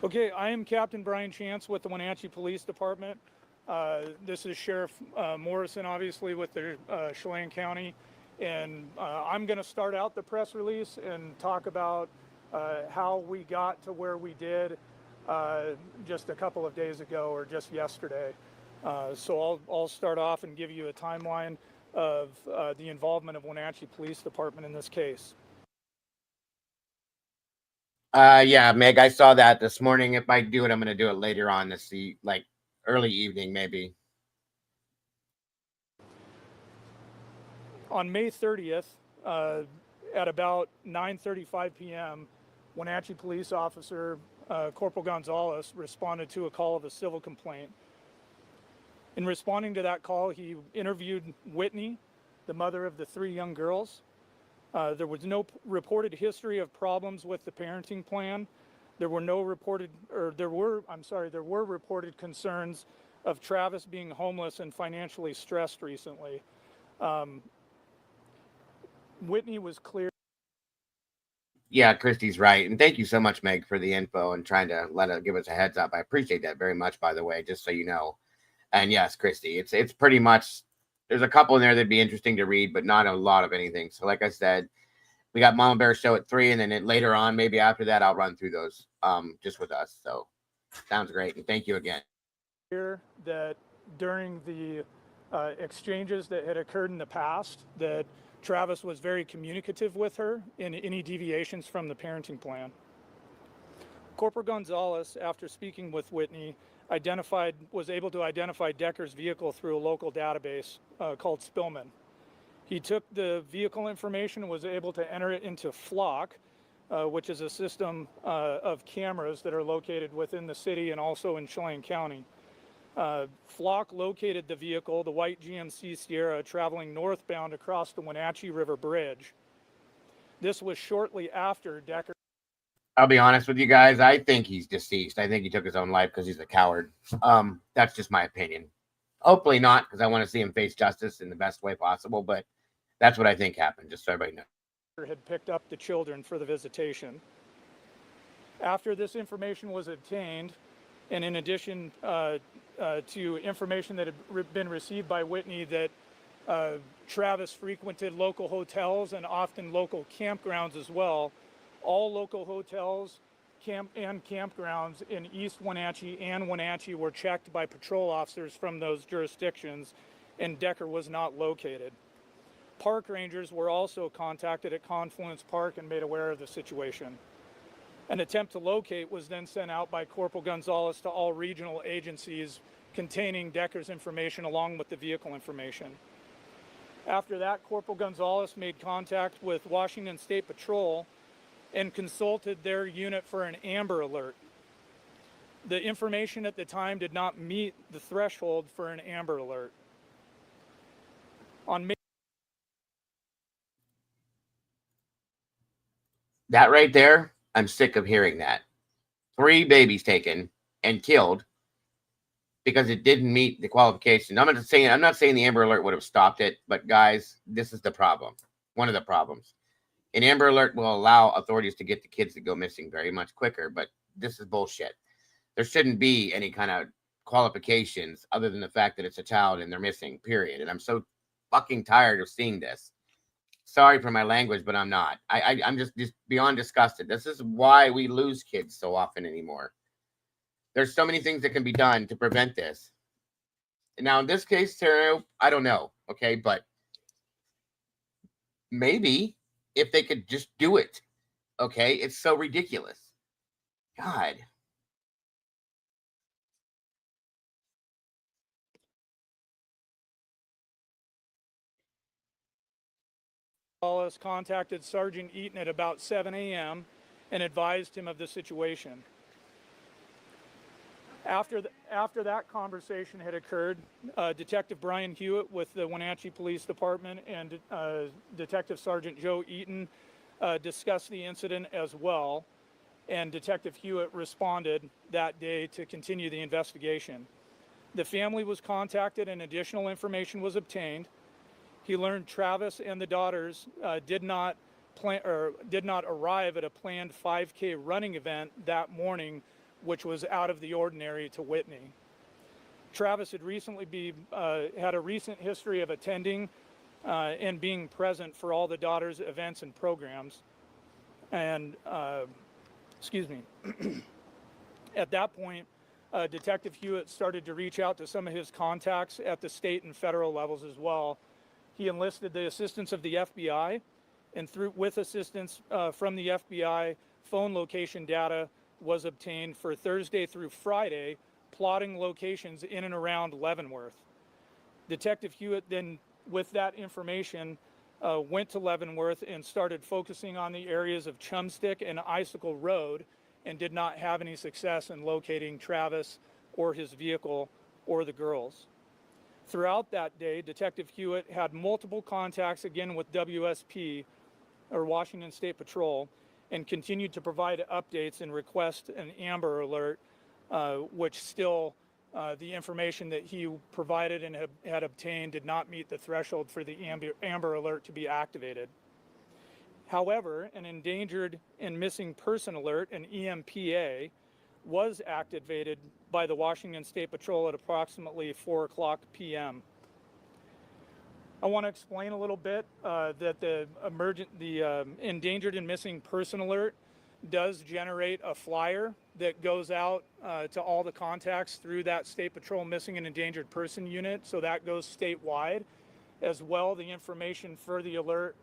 Okay, I am Captain Brian Chance with the Wenatchee Police Department. This is Sheriff Morrison, obviously, with the Chelan County. And I'm going to start out the press release and talk about how we got to where we did just a couple of days ago or just yesterday. So I'll start off and give you a timeline of the involvement of Wenatchee Police Department in this case. Yeah, Meg, I saw that this morning. If I do it, I'm going to do it later on this like early evening, maybe. On May 30th, at about 9:35 p.m., Wenatchee police officer Corporal Gonzalez responded to a call of a civil complaint. In responding to that call, he interviewed Whitney, the mother of the 3 young girls. There was no reported history of problems with the parenting plan. There were reported concerns of Travis being homeless and financially stressed recently. Whitney was clear. Yeah, Christy's right. And thank you so much, Meg, for the info and trying to give us a heads up. I appreciate that very much, by the way, just so you know. And yes, Christy, it's pretty much, there's a couple in there that'd be interesting to read, but not a lot of anything. So like I said, we got Mama Bear show at 3, and then later on, maybe after that, I'll run through those just with us. So sounds great. And thank you again. Here that during the exchanges that had occurred in the past, that Travis was very communicative with her in any deviations from the parenting plan. Corporal Gonzalez, after speaking with Whitney, was able to identify Decker's vehicle through a local database called Spillman. He took the vehicle information and was able to enter it into Flock, which is a system of cameras that are located within the city and also in Chelan County. Flock located the vehicle, the white GMC Sierra, traveling northbound across the Wenatchee River Bridge. This was shortly after Decker. I'll be honest with you guys. I think he's deceased. I think he took his own life because he's a coward. That's just my opinion. Hopefully not, because I want to see him face justice in the best way possible. But that's what I think happened, just so everybody knows. Had picked up the children for the visitation. After this information was obtained, and in addition to information that had been received by Whitney that Travis frequented local hotels and often local campgrounds as well, all local hotels and campgrounds in East Wenatchee and Wenatchee were checked by patrol officers from those jurisdictions, and Decker was not located. Park rangers were also contacted at Confluence Park and made aware of the situation. An attempt to locate was then sent out by Corporal Gonzalez to all regional agencies containing Decker's information along with the vehicle information. After that, Corporal Gonzalez made contact with Washington State Patrol and consulted their unit for an Amber Alert. The information at the time did not meet the threshold for an Amber Alert. On May That right there, I'm sick of hearing that. 3 babies taken and killed because it didn't meet the qualification. I'm not saying the Amber Alert would have stopped it, but guys, this is the problem. One of the problems. An Amber Alert will allow authorities to get the kids that go missing very much quicker, but this is bullshit. There shouldn't be any kind of qualifications other than the fact that it's a child and they're missing, period. And I'm so fucking tired of seeing this. Sorry for my language, but I'm not. I'm just beyond disgusted. This is why we lose kids so often anymore. There's so many things that can be done to prevent this. Now, in this case, Sarah, I don't know, okay? But maybe if they could just do it, okay? It's so ridiculous. God. Gonzalez contacted Sergeant Eaton at about 7 a.m. and advised him of the situation. After that conversation had occurred, Detective Brian Hewitt with the Wenatchee Police Department and Detective Sergeant Joe Eaton discussed the incident as well, and Detective Hewitt responded that day to continue the investigation. The family was contacted and additional information was obtained. He learned Travis and the daughters did not arrive at a planned 5K running event that morning, which was out of the ordinary to Whitney. Travis had had a recent history of attending and being present for all the daughters' events and programs. And, at that point, Detective Hewitt started to reach out to some of his contacts at the state and federal levels as well. He enlisted the assistance of the FBI, and with assistance from the FBI, phone location data was obtained for Thursday through Friday, plotting locations in and around Leavenworth. Detective Hewitt then, with that information, went to Leavenworth and started focusing on the areas of Chumstick and Icicle Road, and did not have any success in locating Travis or his vehicle or the girls. Throughout that day, Detective Hewitt had multiple contacts again with WSP, or Washington State Patrol, and continued to provide updates and request an Amber Alert, which still the information that he provided and had obtained did not meet the threshold for the Amber Alert to be activated. However, an Endangered and Missing Person Alert, an EMPA, was activated by the Washington State Patrol at approximately 4:00 p.m. I want to explain a little bit that the Endangered and Missing Person Alert does generate a flyer that goes out to all the contacts through that State Patrol Missing and Endangered Person Unit, so that goes statewide. As well, the information for the alert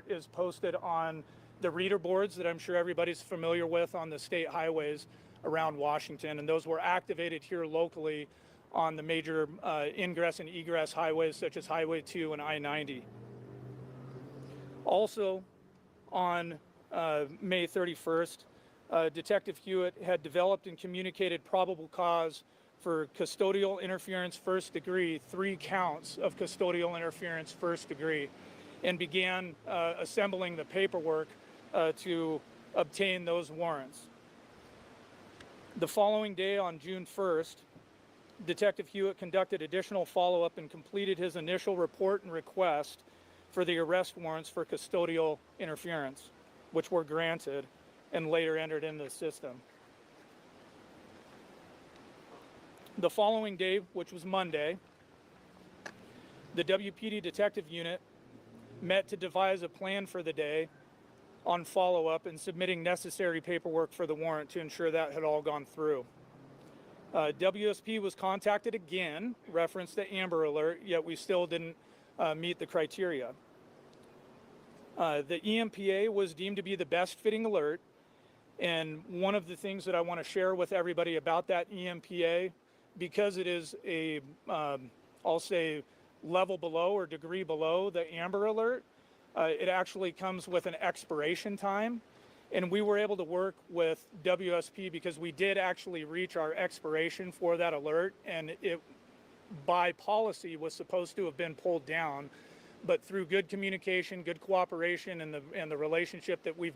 is posted on the reader boards that I'm sure everybody's familiar with on the state highways around Washington, and those were activated here locally on the major ingress and egress highways such as Highway 2 and I-90. Also on May 31st, Detective Hewitt had developed and communicated probable cause for custodial interference first degree, 3 counts of custodial interference first degree, and began assembling the paperwork to obtain those warrants. The following day, on June 1st, Detective Hewitt conducted additional follow-up and completed his initial report and request for the arrest warrants for custodial interference, which were granted and later entered into the system. The following day, which was Monday, the WPD Detective Unit met to devise a plan for the day on follow-up and submitting necessary paperwork for the warrant to ensure that had all gone through. WSP was contacted again, referenced the Amber Alert, yet we still didn't meet the criteria. The EMPA was deemed to be the best fitting alert, and one of the things that I want to share with everybody about that EMPA, because it is a, I'll say, level below or degree below the Amber Alert, it actually comes with an expiration time. And we were able to work with WSP because we did actually reach our expiration for that alert, and it, by policy, was supposed to have been pulled down. But through good communication, good cooperation, and the relationship that we've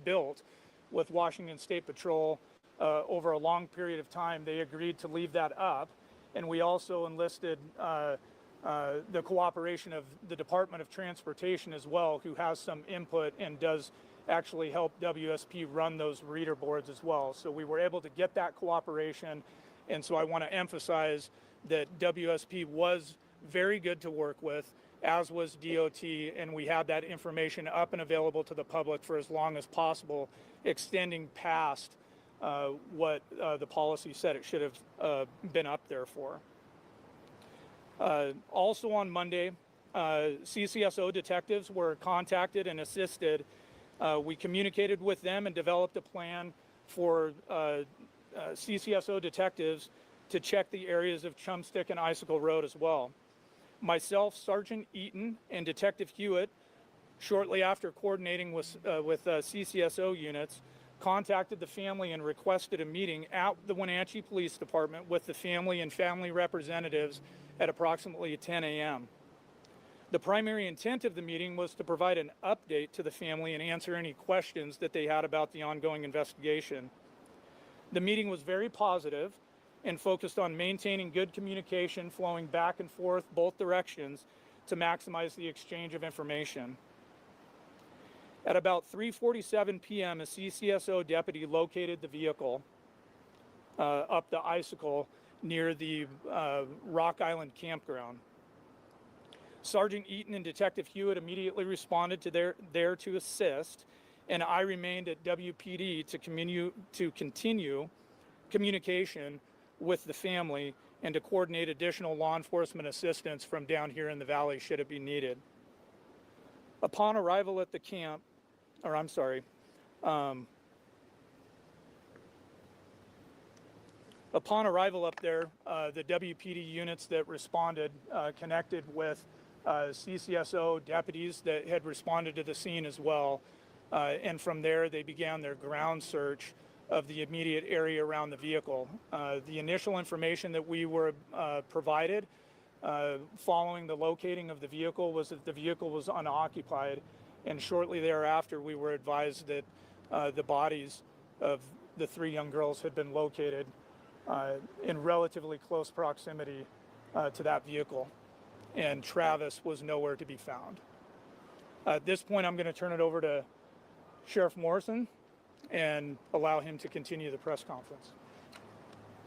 built with Washington State Patrol over a long period of time, they agreed to leave that up. And we also enlisted the cooperation of the Department of Transportation as well, who has some input and does actually help WSP run those reader boards as well. So we were able to get that cooperation, and so I want to emphasize that WSP was very good to work with, as was DOT, and we had that information up and available to the public for as long as possible, extending past what the policy said it should have been up there for. Also on Monday, CCSO detectives were contacted and assisted. We communicated with them and developed a plan for CCSO detectives to check the areas of Chumstick and Icicle Road as well. Myself, Sergeant Eaton, and Detective Hewitt, shortly after coordinating with CCSO units, contacted the family and requested a meeting at the Wenatchee Police Department with the family and family representatives at approximately 10 a.m. The primary intent of the meeting was to provide an update to the family and answer any questions that they had about the ongoing investigation. The meeting was very positive and focused on maintaining good communication flowing back and forth both directions to maximize the exchange of information. At about 3:47 p.m., a CCSO deputy located the vehicle up the Icicle near the Rock Island campground. Sergeant Eaton and Detective Hewitt immediately responded to there to assist, and I remained at WPD to continue communication with the family and to coordinate additional law enforcement assistance from down here in the valley should it be needed. Upon arrival at the camp, upon arrival up there, the WPD units that responded connected with CCSO deputies that had responded to the scene as well. And from there, they began their ground search of the immediate area around the vehicle. The initial information that we were provided following the locating of the vehicle was that the vehicle was unoccupied, and shortly thereafter we were advised that the bodies of the 3 young girls had been located in relatively close proximity to that vehicle, and Travis was nowhere to be found. At this point, I'm going to turn it over to Sheriff Morrison and allow him to continue the press conference.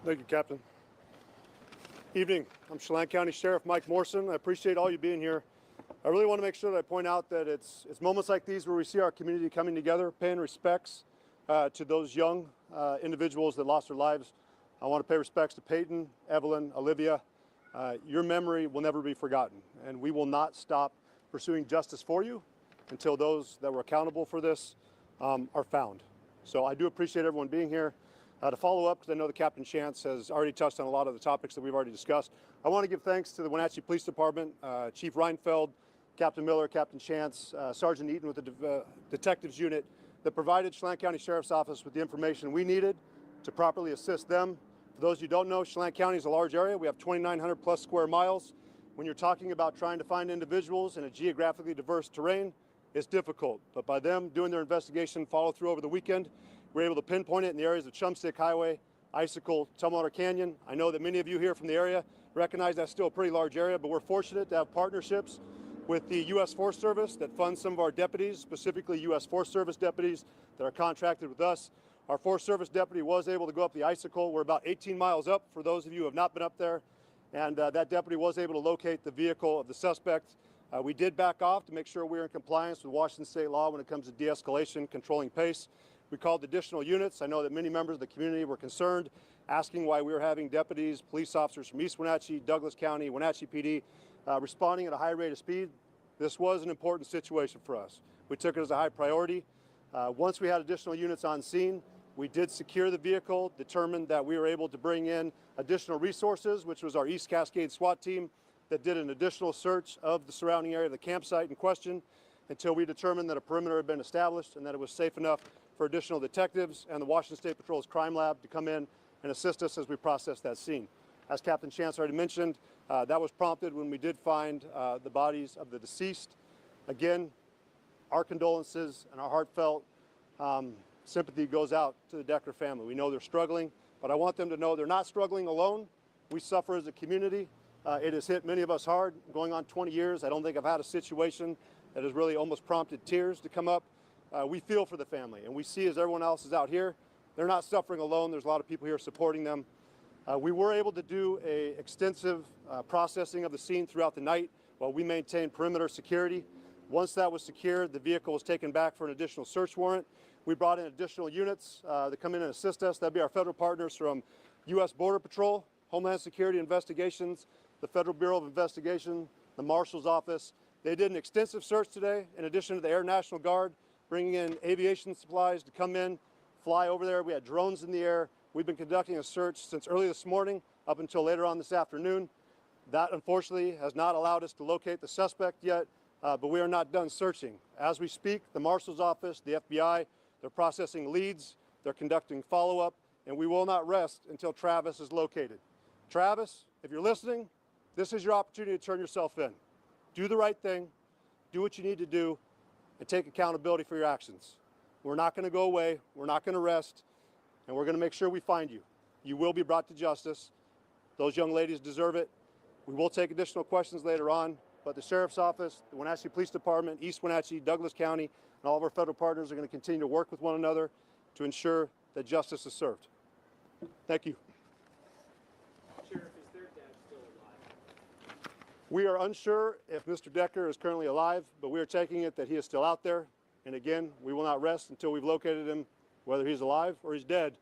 Thank you, Captain. Evening. I'm Chelan County Sheriff Mike Morrison. I appreciate all you being here. I really want to make sure that I point out that it's moments like these where we see our community coming together, paying respects to those young individuals that lost their lives. I want to pay respects to Peyton, Evelyn, Olivia. Your memory will never be forgotten, and we will not stop pursuing justice for you until those that were accountable for this are found. So I do appreciate everyone being here. To follow up, because I know the Captain Chance has already touched on a lot of the topics that we've already discussed, I want to give thanks to the Wenatchee Police Department, Chief Reinfeld, Captain Miller, Captain Chance, Sergeant Eaton with the Detectives Unit that provided Chelan County Sheriff's Office with the information we needed to properly assist them. For those of you who don't know, Chelan County is a large area. We have 2,900 plus square miles. When you're talking about trying to find individuals in a geographically diverse terrain, it's difficult. But by them doing their investigation, follow through over the weekend, we're able to pinpoint it in the areas of Chumstick Highway, Icicle, Tumwater Canyon. I know that many of you here from the area recognize that's still a pretty large area, but we're fortunate to have partnerships with the U.S. Forest Service that funds some of our deputies, specifically U.S. Forest Service deputies that are contracted with us. Our Forest Service deputy was able to go up the Icicle. We're about 18 miles up for those of you who have not been up there. And that deputy was able to locate the vehicle of the suspect. We did back off to make sure we were in compliance with Washington state law when it comes to de-escalation, controlling pace. We called additional units. I know that many members of the community were concerned, asking why we were having deputies, police officers from East Wenatchee, Douglas County, Wenatchee PD, responding at a high rate of speed. This was an important situation for us. We took it as a high priority. Once we had additional units on scene, we did secure the vehicle, determined that we were able to bring in additional resources, which was our East Cascade SWAT team that did an additional search of the surrounding area of the campsite in question until we determined that a perimeter had been established and that it was safe enough for additional detectives and the Washington State Patrol's crime lab to come in and assist us as we process that scene. As Captain Chance already mentioned, that was prompted when we did find the bodies of the deceased. Again, our condolences and our heartfelt sympathy goes out to the Decker family. We know they're struggling, but I want them to know they're not struggling alone. We suffer as a community. It has hit many of us hard. Going on 20 years, I don't think I've had a situation that has really almost prompted tears to come up. We feel for the family, and we see as everyone else is out here, they're not suffering alone. There's a lot of people here supporting them. We were able to do an extensive processing of the scene throughout the night while we maintained perimeter security. Once that was secured, the vehicle was taken back for an additional search warrant. We brought in additional units to come in and assist us. That'd be our federal partners from U.S. Border Patrol, Homeland Security Investigations, the Federal Bureau of Investigation, the Marshal's Office. They did an extensive search today, in addition to the Air National Guard, bringing in aviation supplies to come in, fly over there. We had drones in the air. We've been conducting a search since early this morning up until later on this afternoon. That, unfortunately, has not allowed us to locate the suspect yet, but we are not done searching. As we speak, the Marshal's Office, the FBI, they're processing leads, they're conducting follow-up, and we will not rest until Travis is located. Travis, if you're listening, this is your opportunity to turn yourself in. Do the right thing, do what you need to do, and take accountability for your actions. We're not going to go away, we're not going to rest, and we're going to make sure we find you. You will be brought to justice. Those young ladies deserve it. We will take additional questions later on, but the Sheriff's Office, the Wenatchee Police Department, East Wenatchee, Douglas County, and all of our federal partners are going to continue to work with one another to ensure that justice is served. Thank you. Sheriff, is their dad still alive? We are unsure if Mr. Decker is currently alive, but we are taking it that he is still out there. And again, we will not rest until we've located him, whether he's alive or he's dead.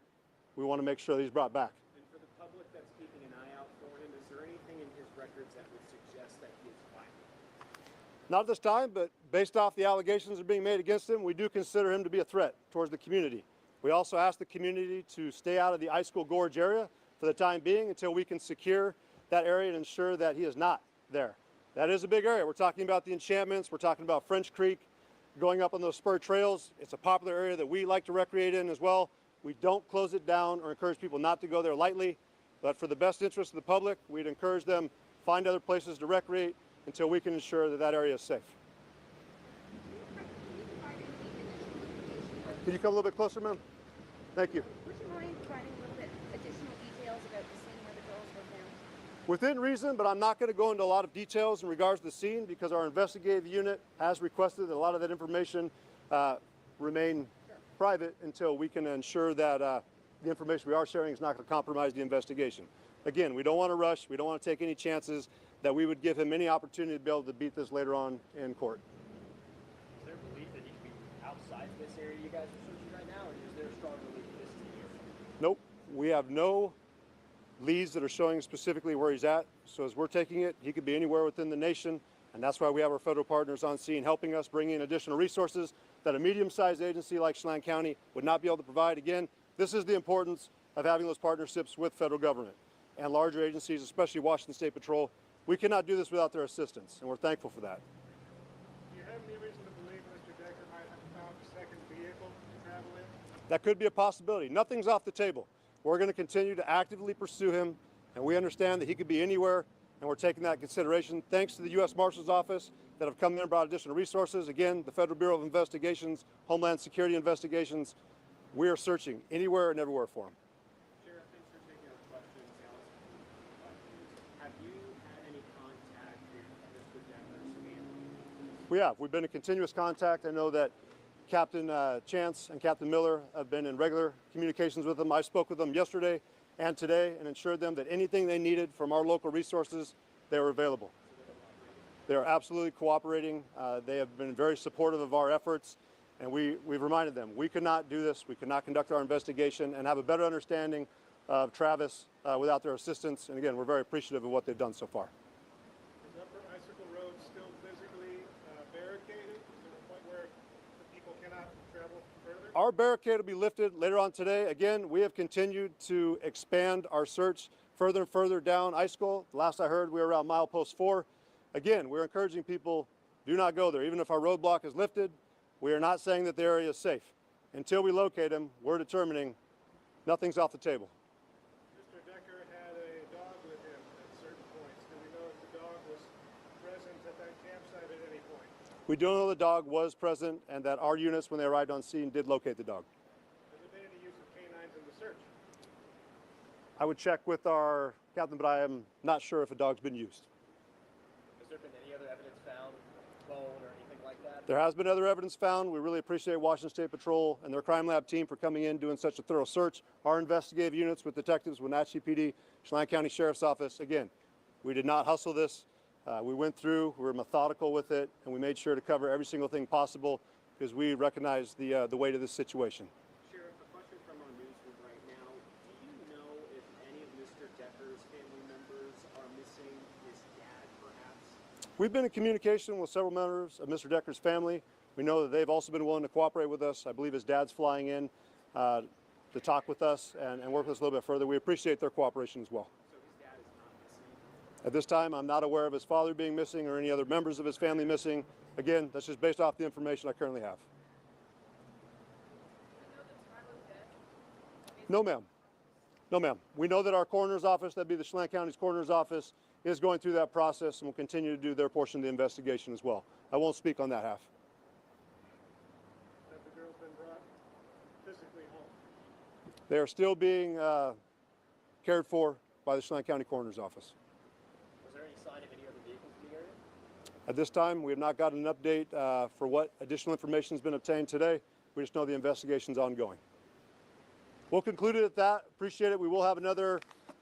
We want to make sure that he's brought back. And for the public that's keeping an eye out for him, is there anything in his records that would suggest that he is violent? Not at this time, but based off the allegations that are being made against him, we do consider him to be a threat towards the community. We also ask the community to stay out of the Icicle Gorge area for the time being until we can secure that area and ensure that he is not there. That is a big area. We're talking about the enchantments. We're talking about French Creek, going up on those spur trails. It's a popular area that we like to recreate in as well. We don't close it down or encourage people not to go there lightly, but for the best interest of the public, we'd encourage them find other places to recreate until we can ensure that that area is safe. Can you come a little bit closer, ma'am? Thank you. Would you mind providing a little bit additional details about the scene where the girls were found? Within reason, but I'm not going to go into a lot of details in regards to the scene because our investigative unit has requested that a lot of that information remain private until we can ensure that the information we are sharing is not going to compromise the investigation. Again, we don't want to rush. We don't want to take any chances that we would give him any opportunity to be able to beat this later on in court. Is there a belief that he could be outside this area you guys are searching right now, or is there a strong belief that this is here? Nope. We have no leads that are showing specifically where he's at. So as we're taking it, he could be anywhere within the nation. And that's why we have our federal partners on scene helping us bring in additional resources that a medium-sized agency like Chelan County would not be able to provide. Again, this is the importance of having those partnerships with federal government and larger agencies, especially Washington State Patrol. We cannot do this without their assistance, and we're thankful for that. Do you have any reason to believe Mr. Decker might have found a second vehicle to travel in? That could be a possibility. Nothing's off the table. We're going to continue to actively pursue him, and we understand that he could be anywhere, and we're taking that into consideration. Thanks to the U.S. Marshal's Office that have come in and brought additional resources. Again, the Federal Bureau of Investigations, Homeland Security Investigations, we are searching anywhere and everywhere for him. Sheriff, thanks for taking our questions. Have you had any contact with Mr. Decker's family? We have. We've been in continuous contact. I know that Captain Chance and Captain Miller have been in regular communications with them. I spoke with them yesterday and today and assured them that anything they needed from our local resources, they were available. They are absolutely cooperating. They have been very supportive of our efforts, and we've reminded them we could not do this. We could not conduct our investigation and have a better understanding of Travis without their assistance. And again, we're very appreciative of what they've done so far. Is Upper Icicle Road still physically barricaded to the point where the people cannot travel further? Our barricade will be lifted later on today. Again, we have continued to expand our search further and further down Icicle. Last I heard, we were around milepost 4. Again, we're encouraging people, do not go there. Even if our roadblock is lifted, we are not saying that the area is safe. Until we locate him, we're determining nothing's off the table. Mr. Decker had a dog with him at certain points. Do we know if the dog was present at that campsite at any point? We do know the dog was present and that our units, when they arrived on scene, did locate the dog. Has there been any use of canines in the search? I would check with our captain, but I am not sure if a dog's been used. Has there been any other evidence found, bone or anything like that? There has been other evidence found. We really appreciate Washington State Patrol and their crime lab team for coming in, doing such a thorough search. Our investigative units with detectives, Wenatchee PD, Chelan County Sheriff's Office, again, we did not hustle this. We went through, we were methodical with it, and we made sure to cover every single thing possible because we recognize the weight of this situation. Sheriff, a question from our newsroom right now. Do you know if any of Mr. Decker's family members are missing, his dad perhaps? We've been in communication with several members of Mr. Decker's family. We know that they've also been willing to cooperate with us. I believe his dad's flying in to talk with us and work with us a little bit further. We appreciate their cooperation as well. So his dad is not missing? At this time, I'm not aware of his father being missing or any other members of his family missing. Again, that's just based off the information I currently have. No, ma'am. No, ma'am. We know that our coroner's office, that'd be the Chelan County's coroner's office, is going through that process and will continue to do their portion of the investigation as well. I won't speak on that half. Have the girls been brought physically home? They are still being cared for by the Chelan County Coroner's Office. Was there any sign of any other vehicles in the area? At this time, we have not gotten an update for what additional information has been obtained today. We just know the investigation is ongoing. We'll conclude it at that. Appreciate it. We will have another,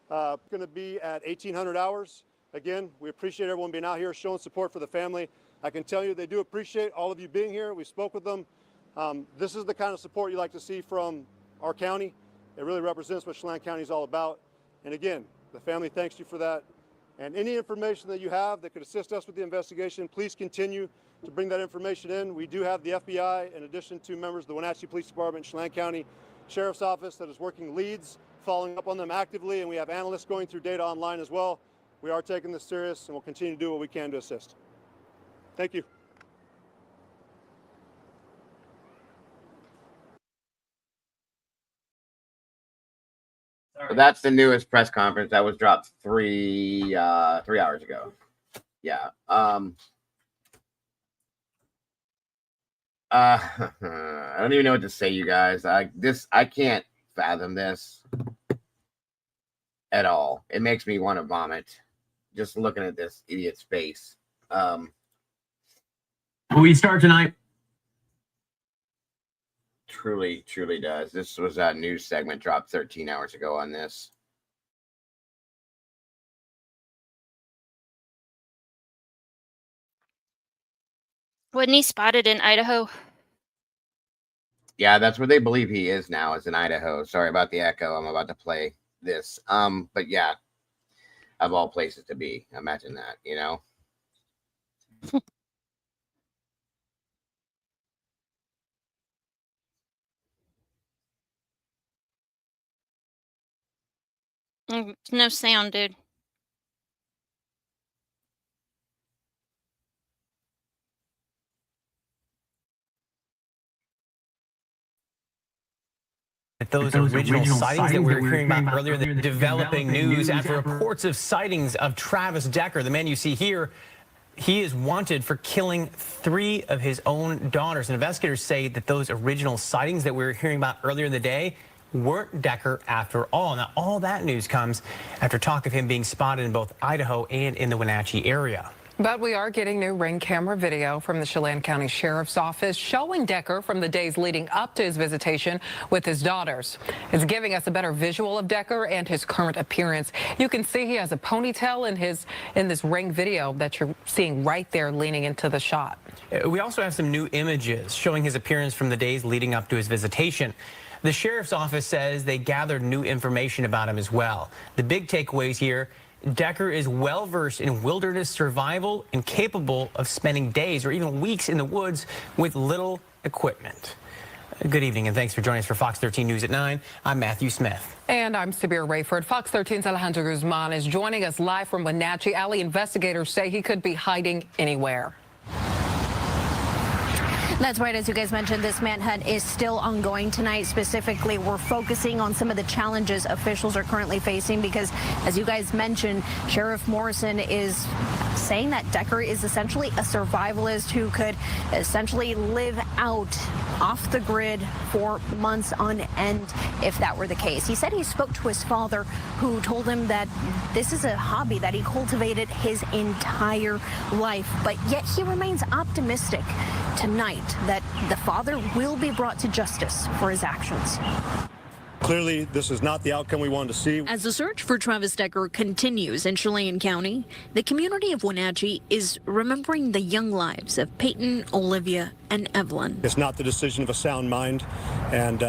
going to be at 1800 hours. Again, we appreciate everyone being out here showing support for the family. I can tell you they do appreciate all of you being here. We spoke with them. This is the kind of support you like to see from our county. It really represents what Chelan County is all about. And again, the family thanks you for that. And any information that you have that could assist us with the investigation, please continue to bring that information in. We do have the FBI, in addition to members of the Wenatchee Police Department, Chelan County Sheriff's Office, that is working leads, following up on them actively, and we have analysts going through data online as well. We are taking this serious, and we'll continue to do what we can to assist. Thank you. So that's the newest press conference that was dropped 3 hours ago. Yeah. I don't even know what to say, you guys. I can't fathom this at all. It makes me want to vomit just looking at this idiot's face. We start tonight. Truly does. This was a news segment dropped 13 hours ago on this. Wasn't he spotted in Idaho? Yeah, that's where they believe he is now, is in Idaho. Sorry about the echo. I'm about to play this. But yeah, of all places to be. Imagine that, you know? No sound, dude. Those original sightings that we were hearing about earlier, the developing news after reports of sightings of Travis Decker, the man you see here. He is wanted for killing 3 of his own daughters. And investigators say that those original sightings that we were hearing about earlier in the day weren't Decker after all. Now, all that news comes after talk of him being spotted in both Idaho and in the Wenatchee area. But we are getting new Ring camera video from the Chelan County Sheriff's Office showing Decker from the days leading up to his visitation with his daughters. It's giving us a better visual of Decker and his current appearance. You can see he has a ponytail in this Ring video that you're seeing right there leaning into the shot. We also have some new images showing his appearance from the days leading up to his visitation. The Sheriff's Office says they gathered new information about him as well. The big takeaways here: Decker is well-versed in wilderness survival and capable of spending days or even weeks in the woods with little equipment. Good evening, and thanks for joining us for Fox 13 News at 9. I'm Matthew Smith. And I'm Sabir Rayford. Fox 13's Alejandro Guzman is joining us live from Wenatchee. Alley, investigators say he could be hiding anywhere. That's right. As you guys mentioned, this manhunt is still ongoing tonight. Specifically, we're focusing on some of the challenges officials are currently facing because, as you guys mentioned, Sheriff Morrison is saying that Decker is essentially a survivalist who could essentially live out off the grid for months on end if that were the case. He said he spoke to his father, who told him that this is a hobby that he cultivated his entire life, but yet he remains optimistic tonight that the father will be brought to justice for his actions. Clearly, this is not the outcome we wanted to see. As the search for Travis Decker continues in Chelan County, the community of Wenatchee is remembering the young lives of Peyton, Olivia, and Evelyn. It's not the decision of a sound mind, and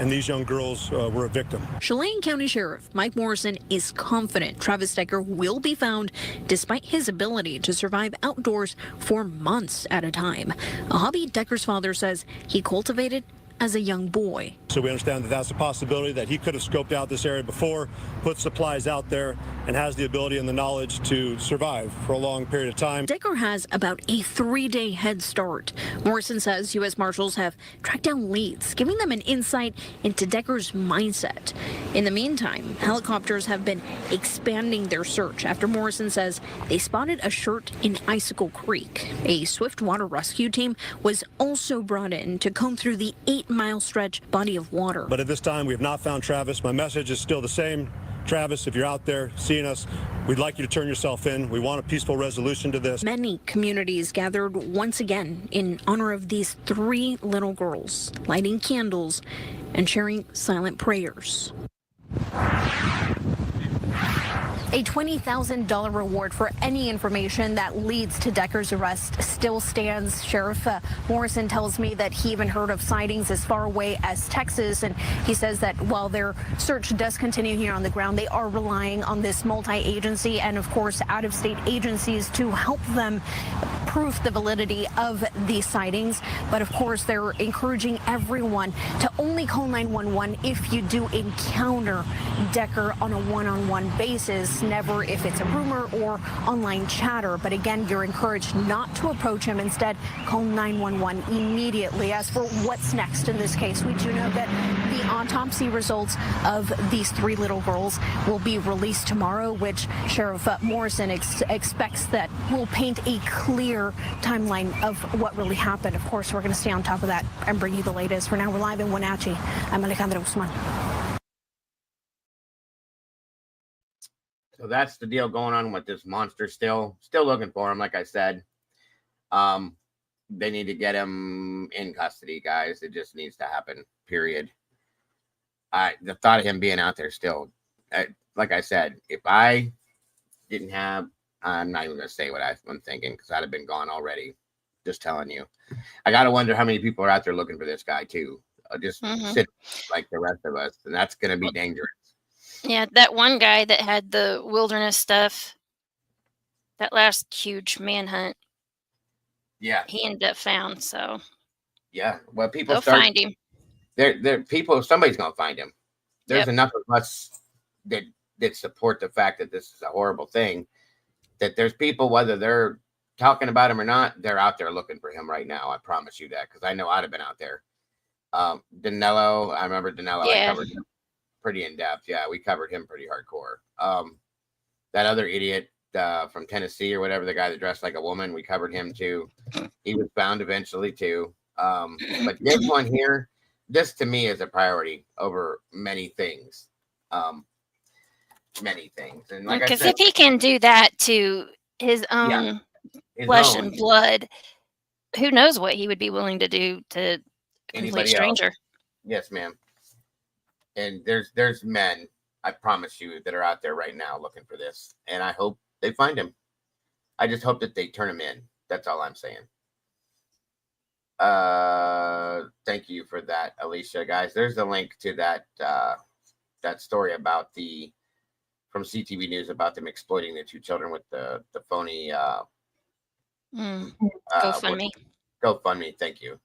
these young girls were a victim. Chelan County Sheriff Mike Morrison is confident Travis Decker will be found despite his ability to survive outdoors for months at a time, a hobby Decker's father says he cultivated as a young boy. So we understand that that's a possibility, that he could have scoped out this area before, put supplies out there, and has the ability and the knowledge to survive for a long period of time. Decker has about a 3-day head start. Morrison says U.S. Marshals have tracked down leads, giving them an insight into Decker's mindset. In the meantime, helicopters have been expanding their search after Morrison says they spotted a shirt in Icicle Creek. A swift water rescue team was also brought in to comb through the 8-mile stretch body of water. But at this time, we have not found Travis. My message is still the same. Travis, if you're out there seeing us, we'd like you to turn yourself in. We want a peaceful resolution to this. Many communities gathered once again in honor of these 3 little girls, lighting candles and sharing silent prayers. A $20,000 reward for any information that leads to Decker's arrest still stands. Sheriff Morrison tells me that he even heard of sightings as far away as Texas, and he says that while their search does continue here on the ground, they are relying on this multi-agency and, of course, out-of-state agencies to help them proof the validity of these sightings. But of course, they're encouraging everyone to only call 911 if you do encounter Decker on a one-on-one basis, never if it's a rumor or online chatter. But again, you're encouraged not to approach him. Instead, call 911 immediately. As for what's next in this case, we do know that the autopsy results of these 3 little girls will be released tomorrow, which Sheriff Morrison expects that will paint a clear timeline of what really happened. Of course, we're going to stay on top of that and bring you the latest. For now, we're live in Wenatchee. I'm Alejandra Guzman. So that's the deal going on with this monster. Still looking for him. Like I said, they need to get him in custody, guys. It just needs to happen. Period. The thought of him being out there still, like I said, if I didn't have, I'm not even gonna say what I'm thinking because I'd have been gone already. Just telling you, I gotta wonder how many people are out there looking for this guy too. Just sit like the rest of us, and that's gonna be dangerous. Yeah, that one guy that had the wilderness stuff, that last huge manhunt. Yeah, he ended up found. So yeah, well, people they'll start. find him. They're people. Somebody's gonna find him. There's Yep. enough of us that support the fact that this is a horrible thing. That there's people, whether they're talking about him or not, they're out there looking for him right now. I promise you that, because I know I'd have been out there. Danilo, I remember Danilo. Yeah. I covered him pretty in depth. Yeah, we covered him pretty hardcore. That other idiot from Tennessee or whatever, the guy that dressed like a woman, we covered him too. He was found eventually too. But this one here, this to me is a priority over many things. Many things. And like I Because said, if he can do that to his own his flesh own. and blood, who knows what he would be willing to do to a complete Anybody stranger. else. Yes, ma'am. And there's men, I promise you, that are out there right now looking for this. And I hope they find him. I just hope that they turn him in. That's all I'm saying. Thank you for that, Alicia. Guys, there's a link to that story about from CTV News about them exploiting the 2 children with the phony GoFundMe. GoFundMe. Thank you.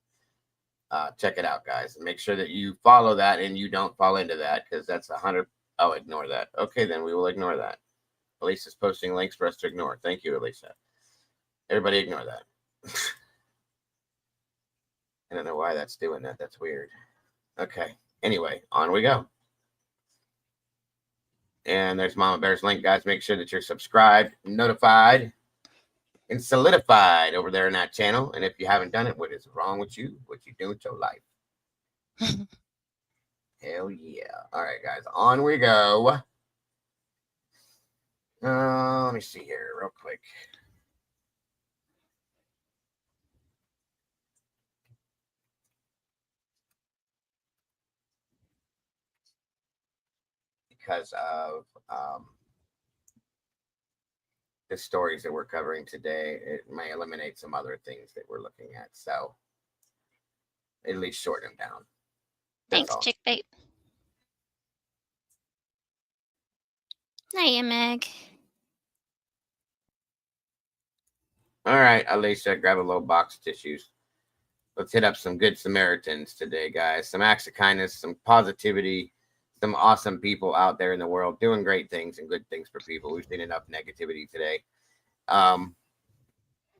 Check it out, guys, and make sure that you follow that and you don't fall into that, because that's 100. Oh, ignore that. Okay, then we will ignore that. Elisa's posting links for us to ignore. Thank you, Elisa. Everybody ignore that. I don't know why that's doing that. That's weird. Okay. Anyway, on we go. And there's Mama Bear's link, guys. Make sure that you're subscribed, notified, and solidified over there in that channel. And if you haven't done it, what is wrong with you? What you doing with your life? Hell yeah. All right, guys. On we go. Let me see here real quick. Because of the stories that we're covering today, it may eliminate some other things that we're looking at. So at least shorten them down. Thanks, Chick Bait. Hiya, Meg. All right, Alicia, grab a little box of tissues. Let's hit up some good Samaritans today, guys. Some acts of kindness, some positivity, some awesome people out there in the world doing great things and good things for people. We've seen enough negativity today.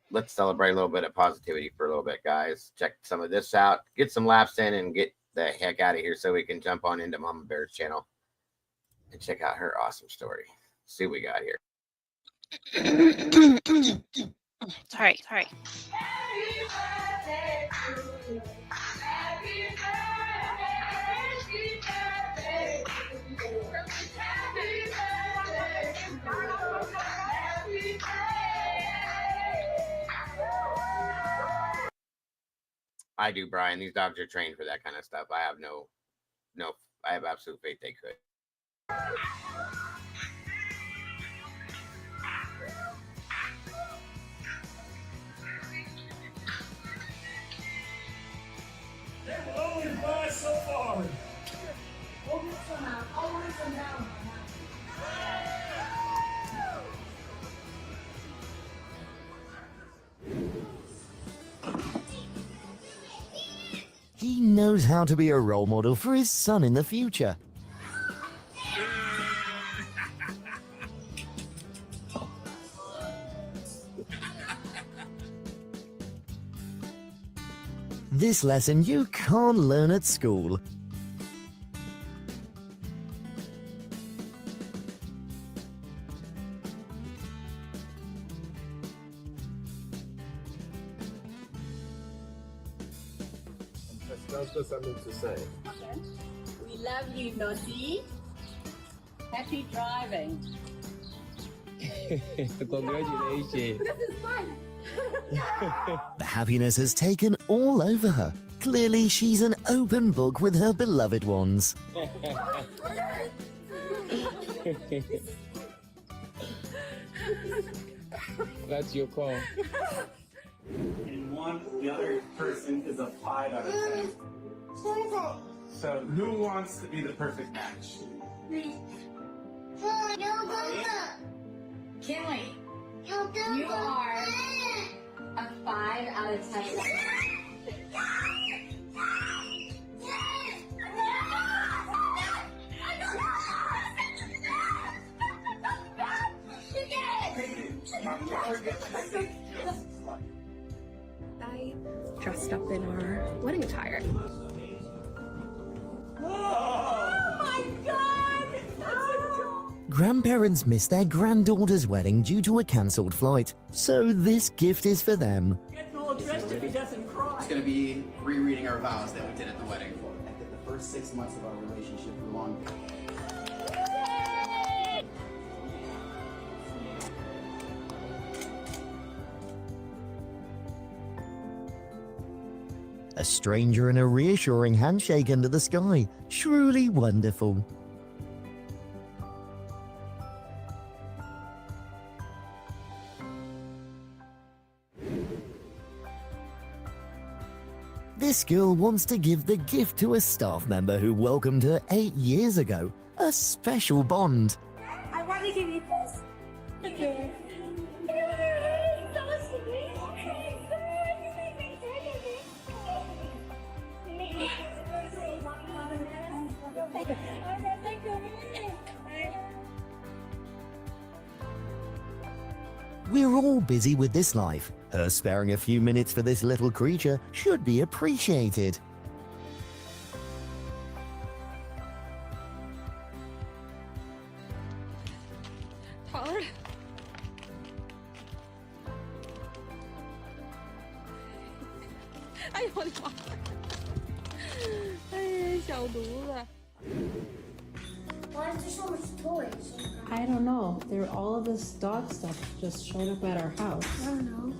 Let's celebrate a little bit of positivity for a little bit, guys. Check some of this out. Get some laps in and get the heck out of here so we can jump on into Mama Bear's channel and check out her awesome story. See what we got here. Sorry. I do, Brian. These dogs are trained for that kind of stuff. I have I have absolute faith they could. They will only fly so far. We'll get some out. I'll run some down. knows how to be a role model for his son in the future. This lesson you can't learn at school. That's just something to say. We love you, Nosy. Happy driving. Congratulations. This is fun. The happiness has taken all over her. Clearly, she's an open book with her beloved ones. That's your call. And the other person is a 5 out of 10. So who wants to be the perfect match? Kinley, you are a 5 out of 10. I dressed up in our wedding attire. Oh my God! Oh. Grandparents missed their granddaughter's wedding due to a cancelled flight, so this gift is for them. Getting all dressed if he doesn't cry. It's going to be rereading our vows that we did at the wedding. The first 6 months of our relationship were long. A stranger and a reassuring handshake under the sky. Truly wonderful. This girl wants to give the gift to a staff member who welcomed her 8 years ago. A special bond. I want to give you this. Okay. We're all busy with this life. Her sparing a few minutes for this little creature should be appreciated. Todd? Ai,我的妈！哎，小犊子。 Why is there so much toys? I don't know. All of this dog stuff just showed up at our house. I don't know.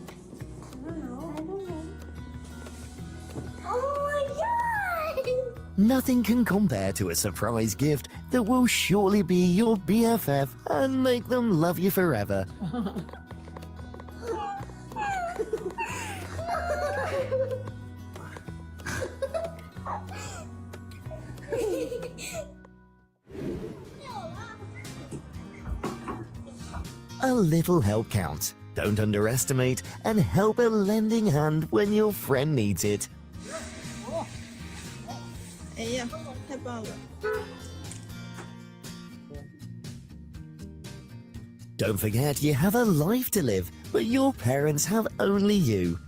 Oh my God! Nothing can compare to a surprise gift that will surely be your BFF and make them love you forever. A little help counts. Don't underestimate and help a lending hand when your friend needs it. 哎呀，太棒了！ Don't forget you have a life to live, but your parents have only you.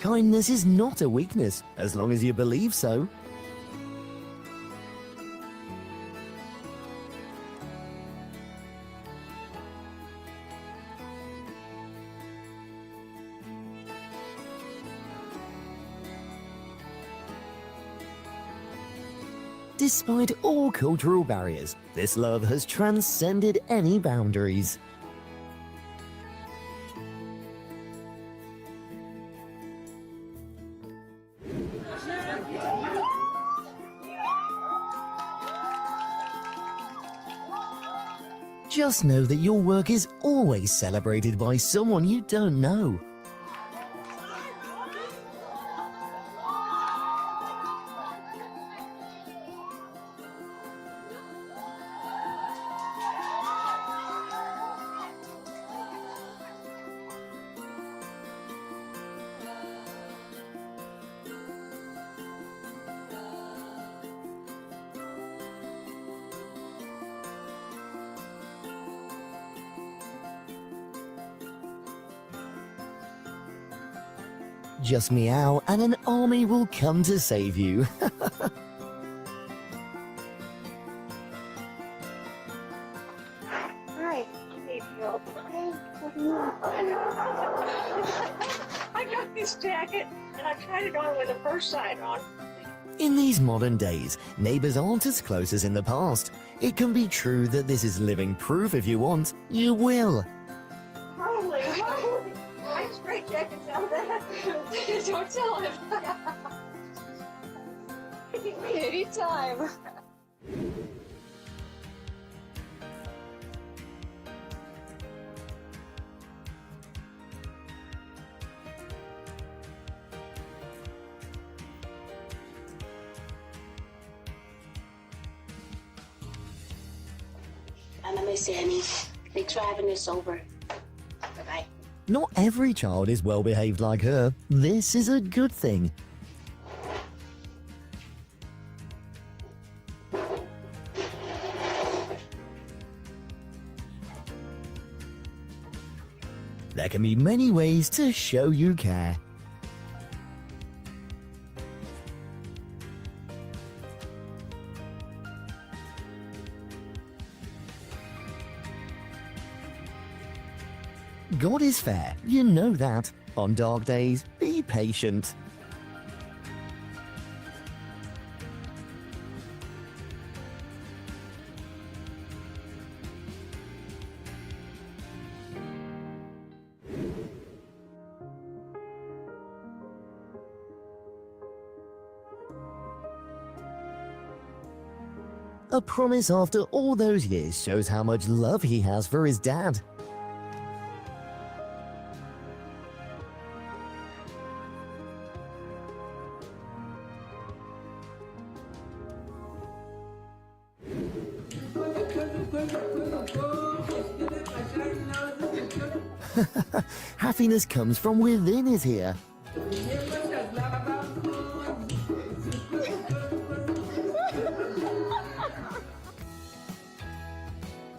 Kindness is not a weakness, as long as you believe so. Despite all cultural barriers, this love has transcended any boundaries. Just know that your work is always celebrated by someone you don't know. Just meow and an army will come to save you. Hi, I got this jacket and I tried it on with the first side on. In these modern days, neighbors aren't as close as in the past. It can be true that this is living proof. If you want, you will. Holy moly! I straight jackets out of that. Don't tell him. Give me any time. I'm gonna miss Annie. Thanks for having us over. Bye-bye. Not every child is well behaved like her. This is a good thing. There can be many ways to show you care. God is fair, you know that. On dark days, be patient. A promise after all those years shows how much love he has for his dad. Happiness comes from within is here.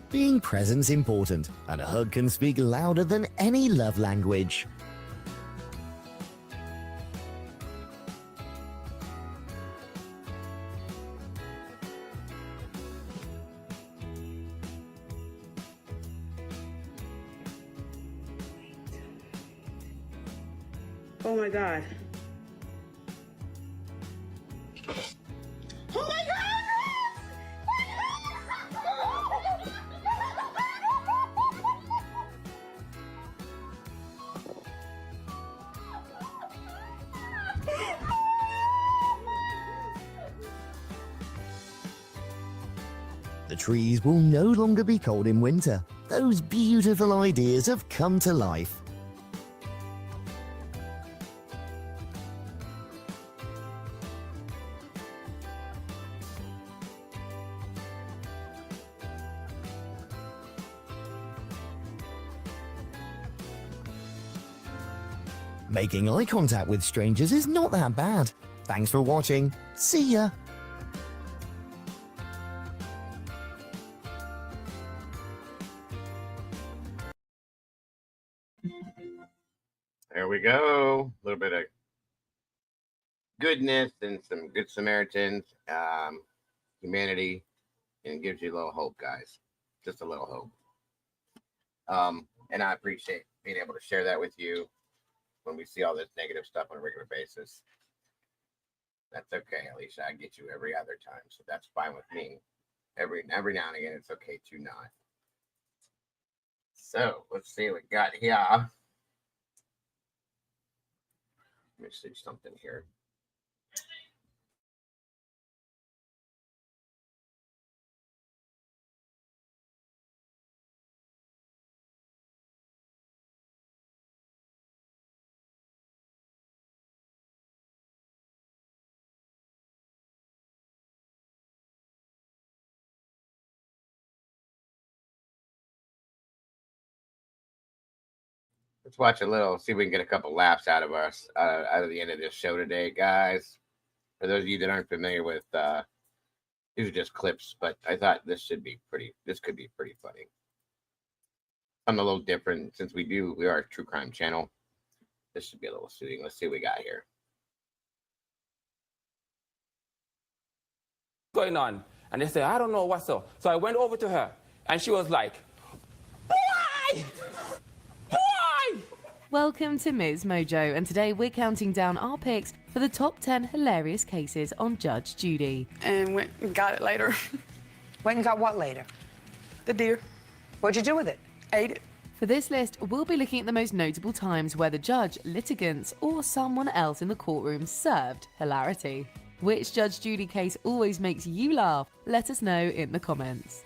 Being present's important, and a hug can speak louder than any love language. Oh my God. Oh my God! The trees will no longer be cold in winter. Those beautiful ideas have come to life. Making eye contact with strangers is not that bad. Thanks for watching. See ya! There we go. A little bit of goodness and some good Samaritans, humanity, and it gives you a little hope, guys. Just a little hope. And I appreciate being able to share that with you when we see all this negative stuff on a regular basis. That's okay, Alicia. I get you every other time, so that's fine with me. Every now and again, it's okay to not. So let's see what we got here. Let me see something here. Let's watch a little, see if we can get a couple laughs out of us out of the end of this show today, guys. For those of you that aren't familiar with, these are just clips, but I thought this could be pretty funny. Something a little different since we are a true crime channel. This should be a little soothing. Let's see what we got here. Going on, and they said, I don't know what's up. So I went over to her, and she was like, why? Why? Welcome to Ms. Mojo, and today we're counting down our picks for the top 10 hilarious cases on Judge Judy. And went and got it later. Went and got what later? The deer. What'd you do with it? Ate it. For this list, we'll be looking at the most notable times where the judge, litigants, or someone else in the courtroom served hilarity. Which Judge Judy case always makes you laugh? Let us know in the comments.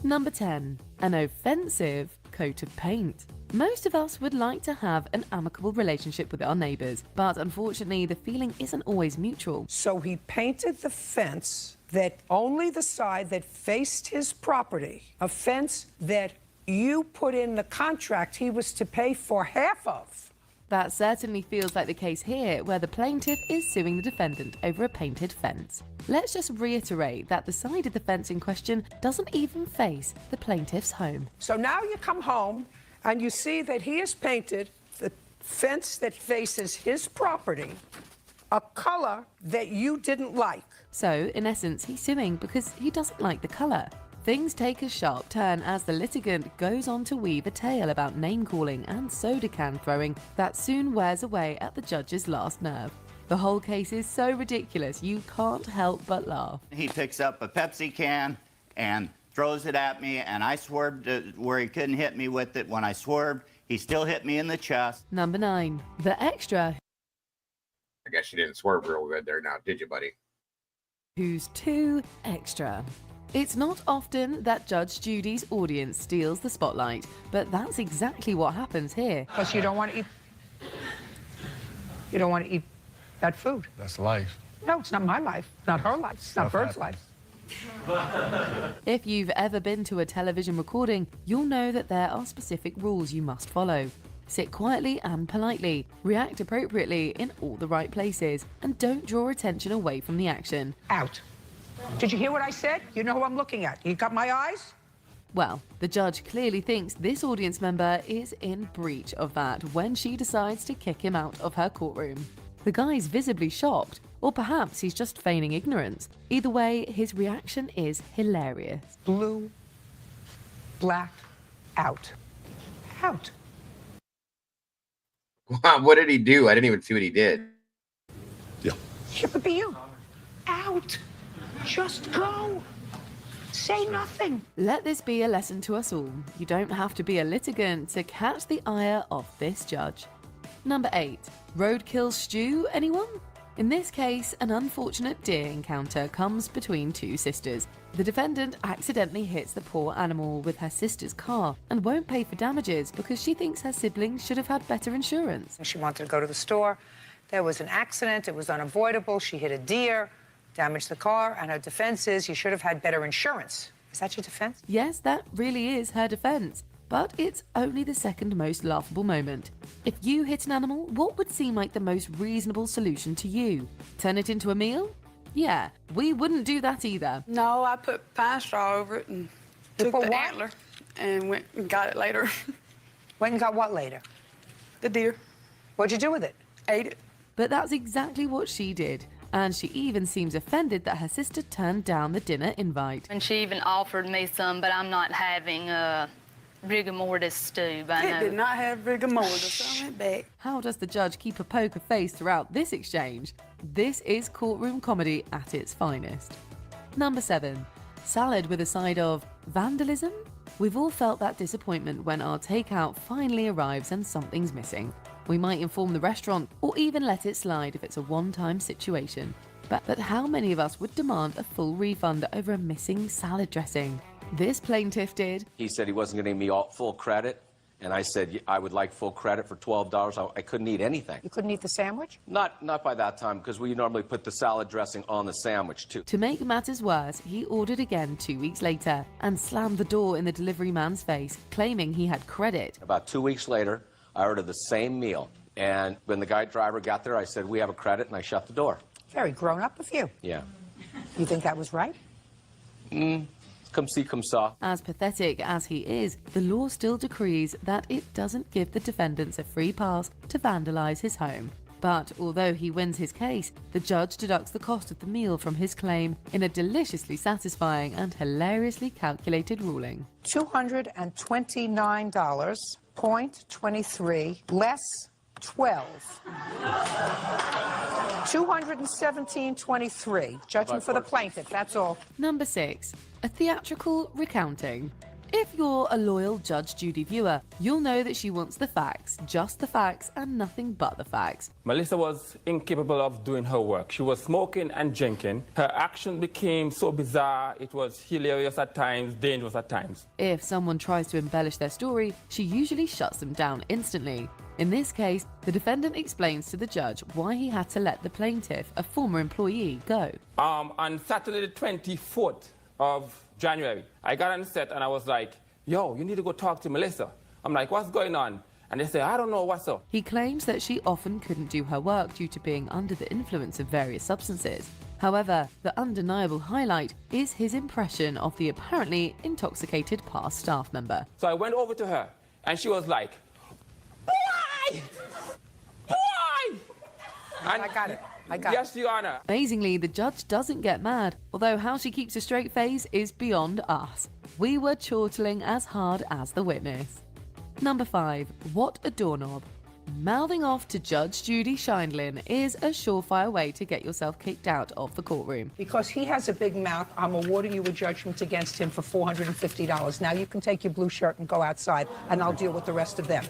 Number 10. An offensive coat of paint. Most of us would like to have an amicable relationship with our neighbours, but unfortunately the feeling isn't always mutual. So he painted the fence that only the side that faced his property, a fence that you put in the contract he was to pay for half of. That certainly feels like the case here, where the plaintiff is suing the defendant over a painted fence. Let's just reiterate that the side of the fence in question doesn't even face the plaintiff's home. So now you come home and you see that he has painted the fence that faces his property a color that you didn't like. So, in essence, he's suing because he doesn't like the colour. Things take a sharp turn as the litigant goes on to weave a tale about name-calling and soda can throwing that soon wears away at the judge's last nerve. The whole case is so ridiculous, you can't help but laugh. He picks up a Pepsi can and throws it at me, and I swerved where he couldn't hit me with it. When I swerved, he still hit me in the chest. Number 9. The extra. I guess you didn't swerve real good there now, did you, buddy? Who's too extra. It's not often that Judge Judy's audience steals the spotlight, but that's exactly what happens here. Because you don't want to eat that food. That's life. No, it's not my life, not her life, it's not Bert's life. If you've ever been to a television recording, you'll know that there are specific rules you must follow. Sit quietly and politely, react appropriately in all the right places, and don't draw attention away from the action. Out. Did you hear what I said? You know who I'm looking at. You got my eyes? Well, the judge clearly thinks this audience member is in breach of that when she decides to kick him out of her courtroom. The guy's visibly shocked, or perhaps he's just feigning ignorance. Either way, his reaction is hilarious. Blue, black, out. Out. Wow, what did he do? I didn't even see what he did. Yeah, but be you. Out. Just go. Say nothing. Let this be a lesson to us all. You don't have to be a litigant to catch the ire of this judge. Number 8. Roadkill stew, anyone? In this case, an unfortunate deer encounter comes between two sisters. The defendant accidentally hits the poor animal with her sister's car and won't pay for damages because she thinks her siblings should have had better insurance. She wanted to go to the store. There was an accident. It was unavoidable. She hit a deer, damaged the car, and her defense is you should have had better insurance. Is that your defense? Yes, that really is her defense. But it's only the second most laughable moment. If you hit an animal, what would seem like the most reasonable solution to you? Turn it into a meal? Yeah, we wouldn't do that either. No, I put pine straw over it and took the antler and went and got it later. Went and got what later? The deer. What'd you do with it? Ate it. But that's exactly what she did. And she even seems offended that her sister turned down the dinner invite. And she even offered me some, but I'm not having rigor mortis stew. It did not have rigor mortis, so I went back. How does the judge keep a poker face throughout this exchange? This is courtroom comedy at its finest. Number 7. Salad with a side of vandalism? We've all felt that disappointment when our takeout finally arrives and something's missing. We might inform the restaurant or even let it slide if it's a one-time situation. But how many of us would demand a full refund over a missing salad dressing? This plaintiff did. He said he wasn't going to give me full credit, And I said, I would like full credit for $12. I couldn't eat anything. You couldn't eat the sandwich? Not by that time, because we normally put the salad dressing on the sandwich, too. To make matters worse, he ordered again 2 weeks later and slammed the door in the delivery man's face, claiming he had credit. About 2 weeks later, I ordered the same meal. And when the guy driver got there, I said, we have a credit, and I shut the door. Very grown up of you. Yeah. You think that was right? Come see, come saw. As pathetic as he is, the law still decrees that it doesn't give the defendants a free pass to vandalize his home. But although he wins his case, the judge deducts the cost of the meal from his claim in a deliciously satisfying and hilariously calculated ruling. $229.23 less 12. $217.23. Judgment for the plaintiff, that's all. Number 6. A theatrical recounting. If you're a loyal Judge Judy viewer, you'll know that she wants the facts, just the facts, and nothing but the facts. Melissa was incapable of doing her work. She was smoking and drinking. Her action became so bizarre, it was hilarious at times, dangerous at times. If someone tries to embellish their story, she usually shuts them down instantly. In this case, the defendant explains to the judge why he had to let the plaintiff, a former employee, go. On Saturday the 24th of January, I got on set and I was like, yo, you need to go talk to Melissa. I'm like, what's going on? And they say, I don't know what's up. He claims that she often couldn't do her work due to being under the influence of various substances. However, the undeniable highlight is his impression of the apparently intoxicated past staff member. So I went over to her and she was like, why? Why? And I got it. Yes, Your Honor. Amazingly, the judge doesn't get mad, although how she keeps a straight face is beyond us. We were chortling as hard as the witness. Number 5. What a doorknob. Mouthing off to Judge Judy Scheindlin is a surefire way to get yourself kicked out of the courtroom. Because he has a big mouth, I'm awarding you a judgment against him for $450. Now you can take your blue shirt and go outside, and I'll deal with the rest of them.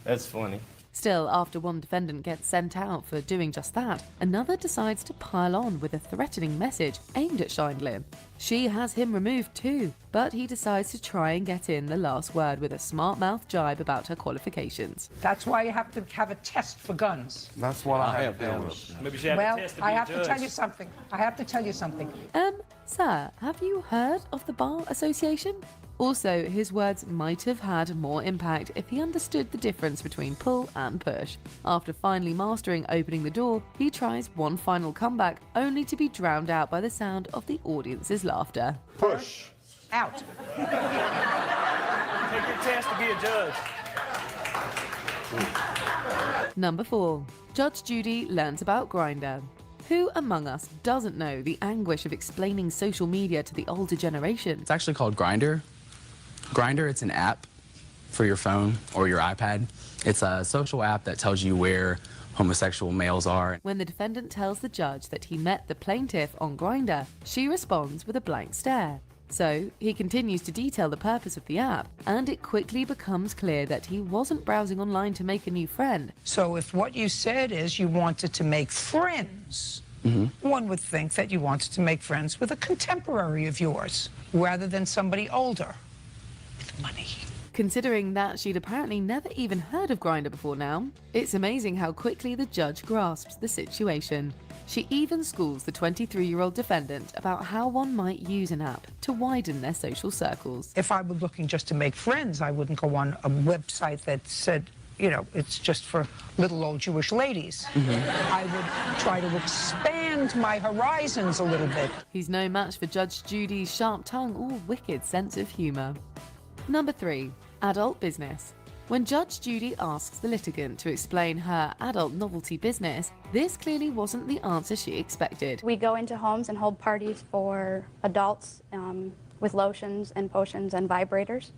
That's funny. Still, after one defendant gets sent out for doing just that, another decides to pile on with a threatening message aimed at Scheindlin. She has him removed too, but he decides to try and get in the last word with a smart-mouth jibe about her qualifications. That's why you have to have a test for guns. That's what I have done with. Maybe she had Well, a test to be I a have to judge. tell you something. Sir, have you heard of the Bar Association? Also, his words might have had more impact if he understood the difference between pull and push. After finally mastering opening the door, he tries one final comeback, only to be drowned out by the sound of the audience's laughter. Push. Out. Take your test to be a judge. Number 4. Judge Judy learns about Grindr. Who among us doesn't know the anguish of explaining social media to the older generation? It's actually called Grindr. Grindr, it's an app for your phone or your iPad. It's a social app that tells you where homosexual males are. When the defendant tells the judge that he met the plaintiff on Grindr, she responds with a blank stare. So, he continues to detail the purpose of the app, and it quickly becomes clear that he wasn't browsing online to make a new friend. So if what you said is you wanted to make friends, one would think that you wanted to make friends with a contemporary of yours, rather than somebody older with money. Considering that she'd apparently never even heard of Grindr before now, it's amazing how quickly the judge grasps the situation. She even schools the 23-year-old defendant about how one might use an app to widen their social circles. If I were looking just to make friends, I wouldn't go on a website that said, you know, it's just for little old Jewish ladies. I would try to expand my horizons a little bit. He's no match for Judge Judy's sharp tongue or wicked sense of humor. Number 3. Adult business. When Judge Judy asks the litigant to explain her adult novelty business, this clearly wasn't the answer she expected. We go into homes and hold parties for adults with lotions and potions and vibrators.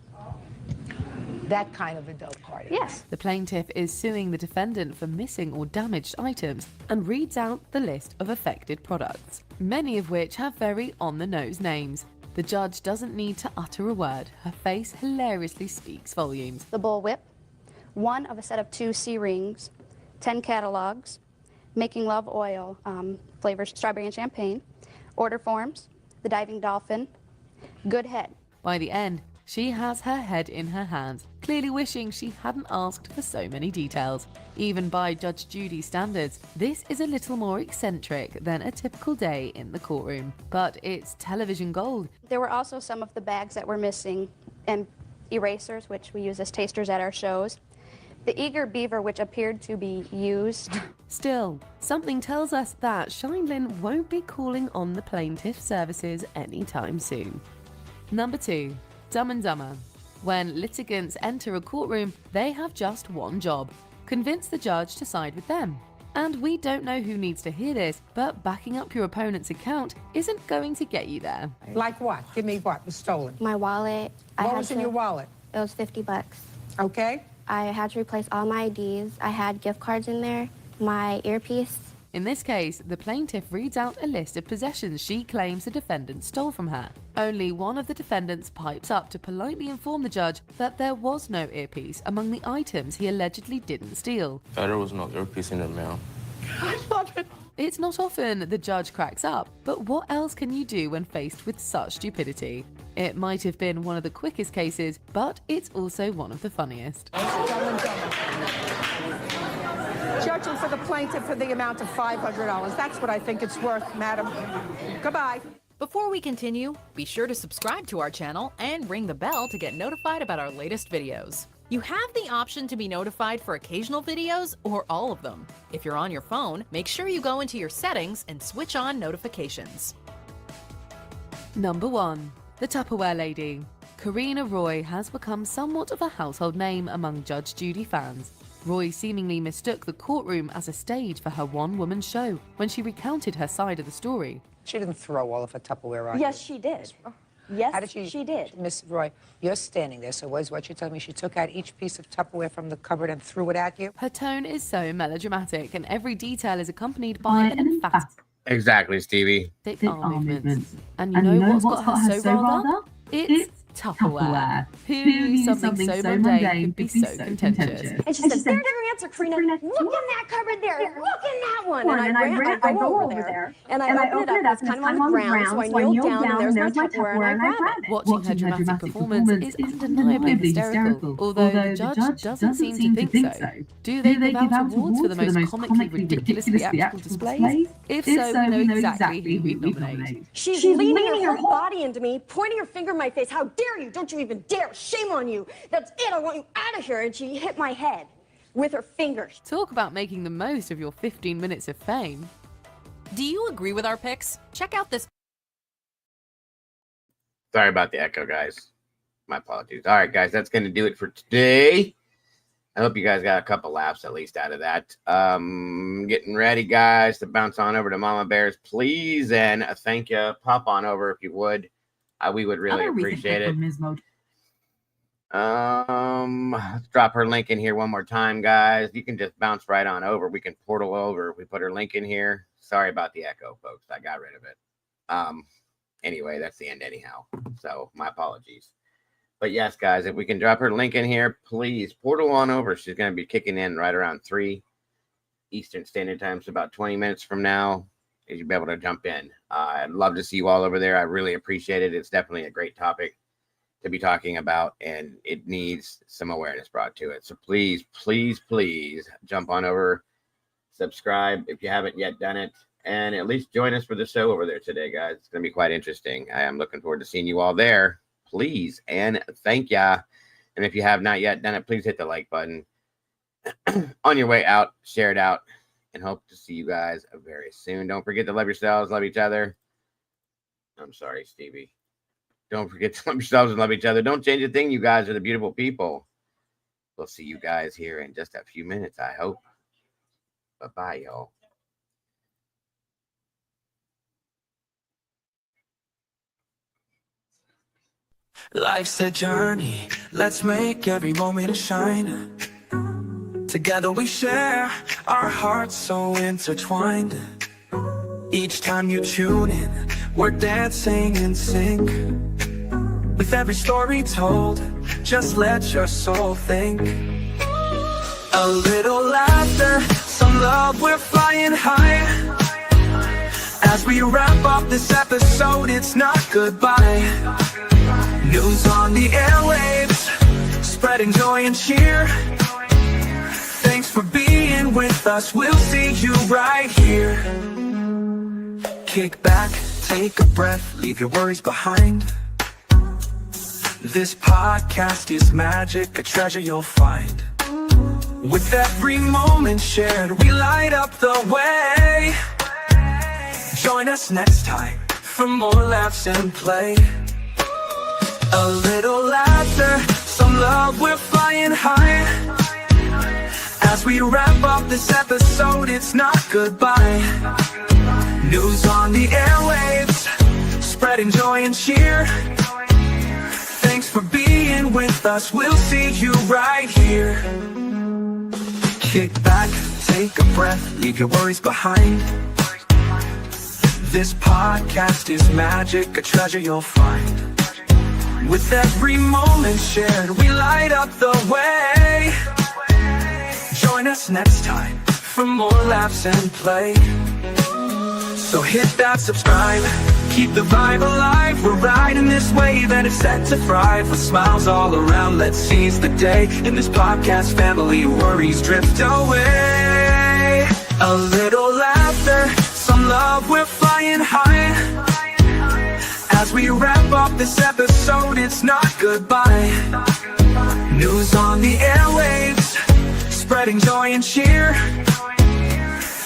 That kind of adult party. Yes. The plaintiff is suing the defendant for missing or damaged items and reads out the list of affected products, many of which have very on-the-nose names. The judge doesn't need to utter a word. Her face hilariously speaks volumes. The Bull Whip, one of a set of 2 C-rings, 10 catalogs, Making Love oil, flavors strawberry and champagne, order forms, the Diving Dolphin, Good Head. By the end, She has her head in her hands, clearly wishing she hadn't asked for so many details. Even by Judge Judy standards, this is a little more eccentric than a typical day in the courtroom. But it's television gold. There were also some of the bags that were missing, and erasers, which we use as tasters at our shows. The eager beaver, which appeared to be used. Still, something tells us that Shineland won't be calling on the plaintiff's services anytime soon. Number 2. Dumb and Dumber. When litigants enter a courtroom, they have just one job: convince the judge to side with them. And we don't know who needs to hear this, but backing up your opponent's account isn't going to get you there. Like what? Give me what was stolen. My wallet. What was in your wallet? It was $50. Okay. I had to replace all my IDs. I had gift cards in there, my earpiece. In this case, the plaintiff reads out a list of possessions she claims the defendant stole from her. Only one of the defendants pipes up to politely inform the judge that there was no earpiece among the items he allegedly didn't steal. There was no earpiece in the mail. I love it. It's not often the judge cracks up, but what else can you do when faced with such stupidity? It might have been one of the quickest cases, but it's also one of the funniest. Judging for the plaintiff for the amount of $500. That's what I think it's worth, madam. Goodbye. Before we continue, be sure to subscribe to our channel and ring the bell to get notified about our latest videos. You have the option to be notified for occasional videos or all of them. If you're on your phone, make sure you go into your settings and switch on notifications. Number 1. The Tupperware Lady. Karina Roy has become somewhat of a household name among Judge Judy fans. Roy seemingly mistook the courtroom as a stage for her one-woman show when she recounted her side of the story. She didn't throw all of her Tupperware on Yes, you. she did. Yes, How did she did. Miss Roy, you're standing there, so what you telling me? She took out each piece of Tupperware from the cupboard and threw it at you? Her tone is so melodramatic, and every detail is accompanied by an emphatic Exactly, Stevie. arm movements. And you know what's got her so riled up? It's Tupperware. Who knew something so mundane could be so contentious? And she said, there's your answer, Karina. Look in that cupboard there. Look in that one. And I go over there. And I open it up. It's kind of on the ground. So I kneel down, and there's my Tupperware, and I grab it. Watching her dramatic performance is undeniably hysterical, although the judge doesn't seem to think so. Do they give out awards for the most comically ridiculous theatrical displays? If so, we know exactly who we'd nominate. She's leaning her whole body into me, pointing her finger in my face. How dare you? Don't you even dare. Shame on you. That's it. I want you out of here. And she hit my head with her fingers. Talk about making the most of your 15 minutes of fame. Do you agree with our picks? Check out this. Sorry about the echo, guys. My apologies. All right, guys, that's going to do it for today. I hope you guys got a couple laughs at least out of that. Getting ready, guys, to bounce on over to Mama Bear's, please, and thank you. Pop on over if you would. We would really appreciate it. Let's drop her link in here one more time, guys. You can just bounce right on over. We can portal over. We put her link in here. Sorry about the echo, folks. I got rid of it. Anyway, that's the end anyhow. So my apologies. But yes, guys, if we can drop her link in here, please portal on over. She's going to be kicking in right around 3 Eastern Standard Time. So about 20 minutes from now, you'll be able to jump in. I'd love to see you all over there. I really appreciate it. It's definitely a great topic to be talking about, and it needs some awareness brought to it. So please, please, please jump on over, subscribe if you haven't yet done it, and at least join us for the show over there today, guys. It's going to be quite interesting. I am looking forward to seeing you all there. Please and thank ya. And if you have not yet done it, please hit the like button. On your way out, share it out, and hope to see you guys very soon. Don't forget to love yourselves, love each other. I'm sorry, Stevie. Don't forget to love yourselves and love each other. Don't change a thing. You guys are the beautiful people. We'll see you guys here in just a few minutes, I hope. Bye-bye, y'all. Life's a journey, let's make every moment shine. Together we share, our hearts so intertwined. Each time you tune in, we're dancing in sync. With every story told, just let your soul think. A little laughter, some love, we're flying high. As we wrap up this episode, it's not goodbye. News on the airwaves, spreading joy and cheer. Thanks for being with us, we'll see you right here. Kick back, take a breath, leave your worries behind. This podcast is magic, a treasure you'll find. With every moment shared, we light up the way. Join us next time for more laughs and play. A little laughter, some love, we're flying high. As we wrap up this episode, it's not goodbye. News on the airwaves, spreading joy and cheer. Thanks for being with us, we'll see you right here. Kick back, take a breath, leave your worries behind. This podcast is magic, a treasure you'll find. With every moment shared, we light up the way. Join us next time for more laughs and play. So hit that subscribe, keep the vibe alive. We're riding this wave and it's set to thrive. With smiles all around, let's seize the day. In this podcast family, worries drift away. A little laughter, some love, we're flying high. As we wrap up this episode, it's not goodbye. News on the airwaves, spreading joy and cheer.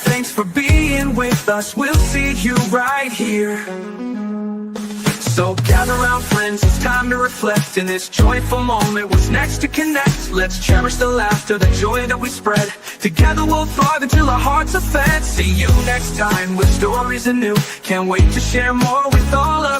Thanks for being with us, we'll see you right here. So gather round friends, it's time to reflect. In this joyful moment, what's next to connect? Let's cherish the laughter, the joy that we spread. Together we'll thrive until our hearts are fed. See you next time with stories anew. Can't wait to share more with all of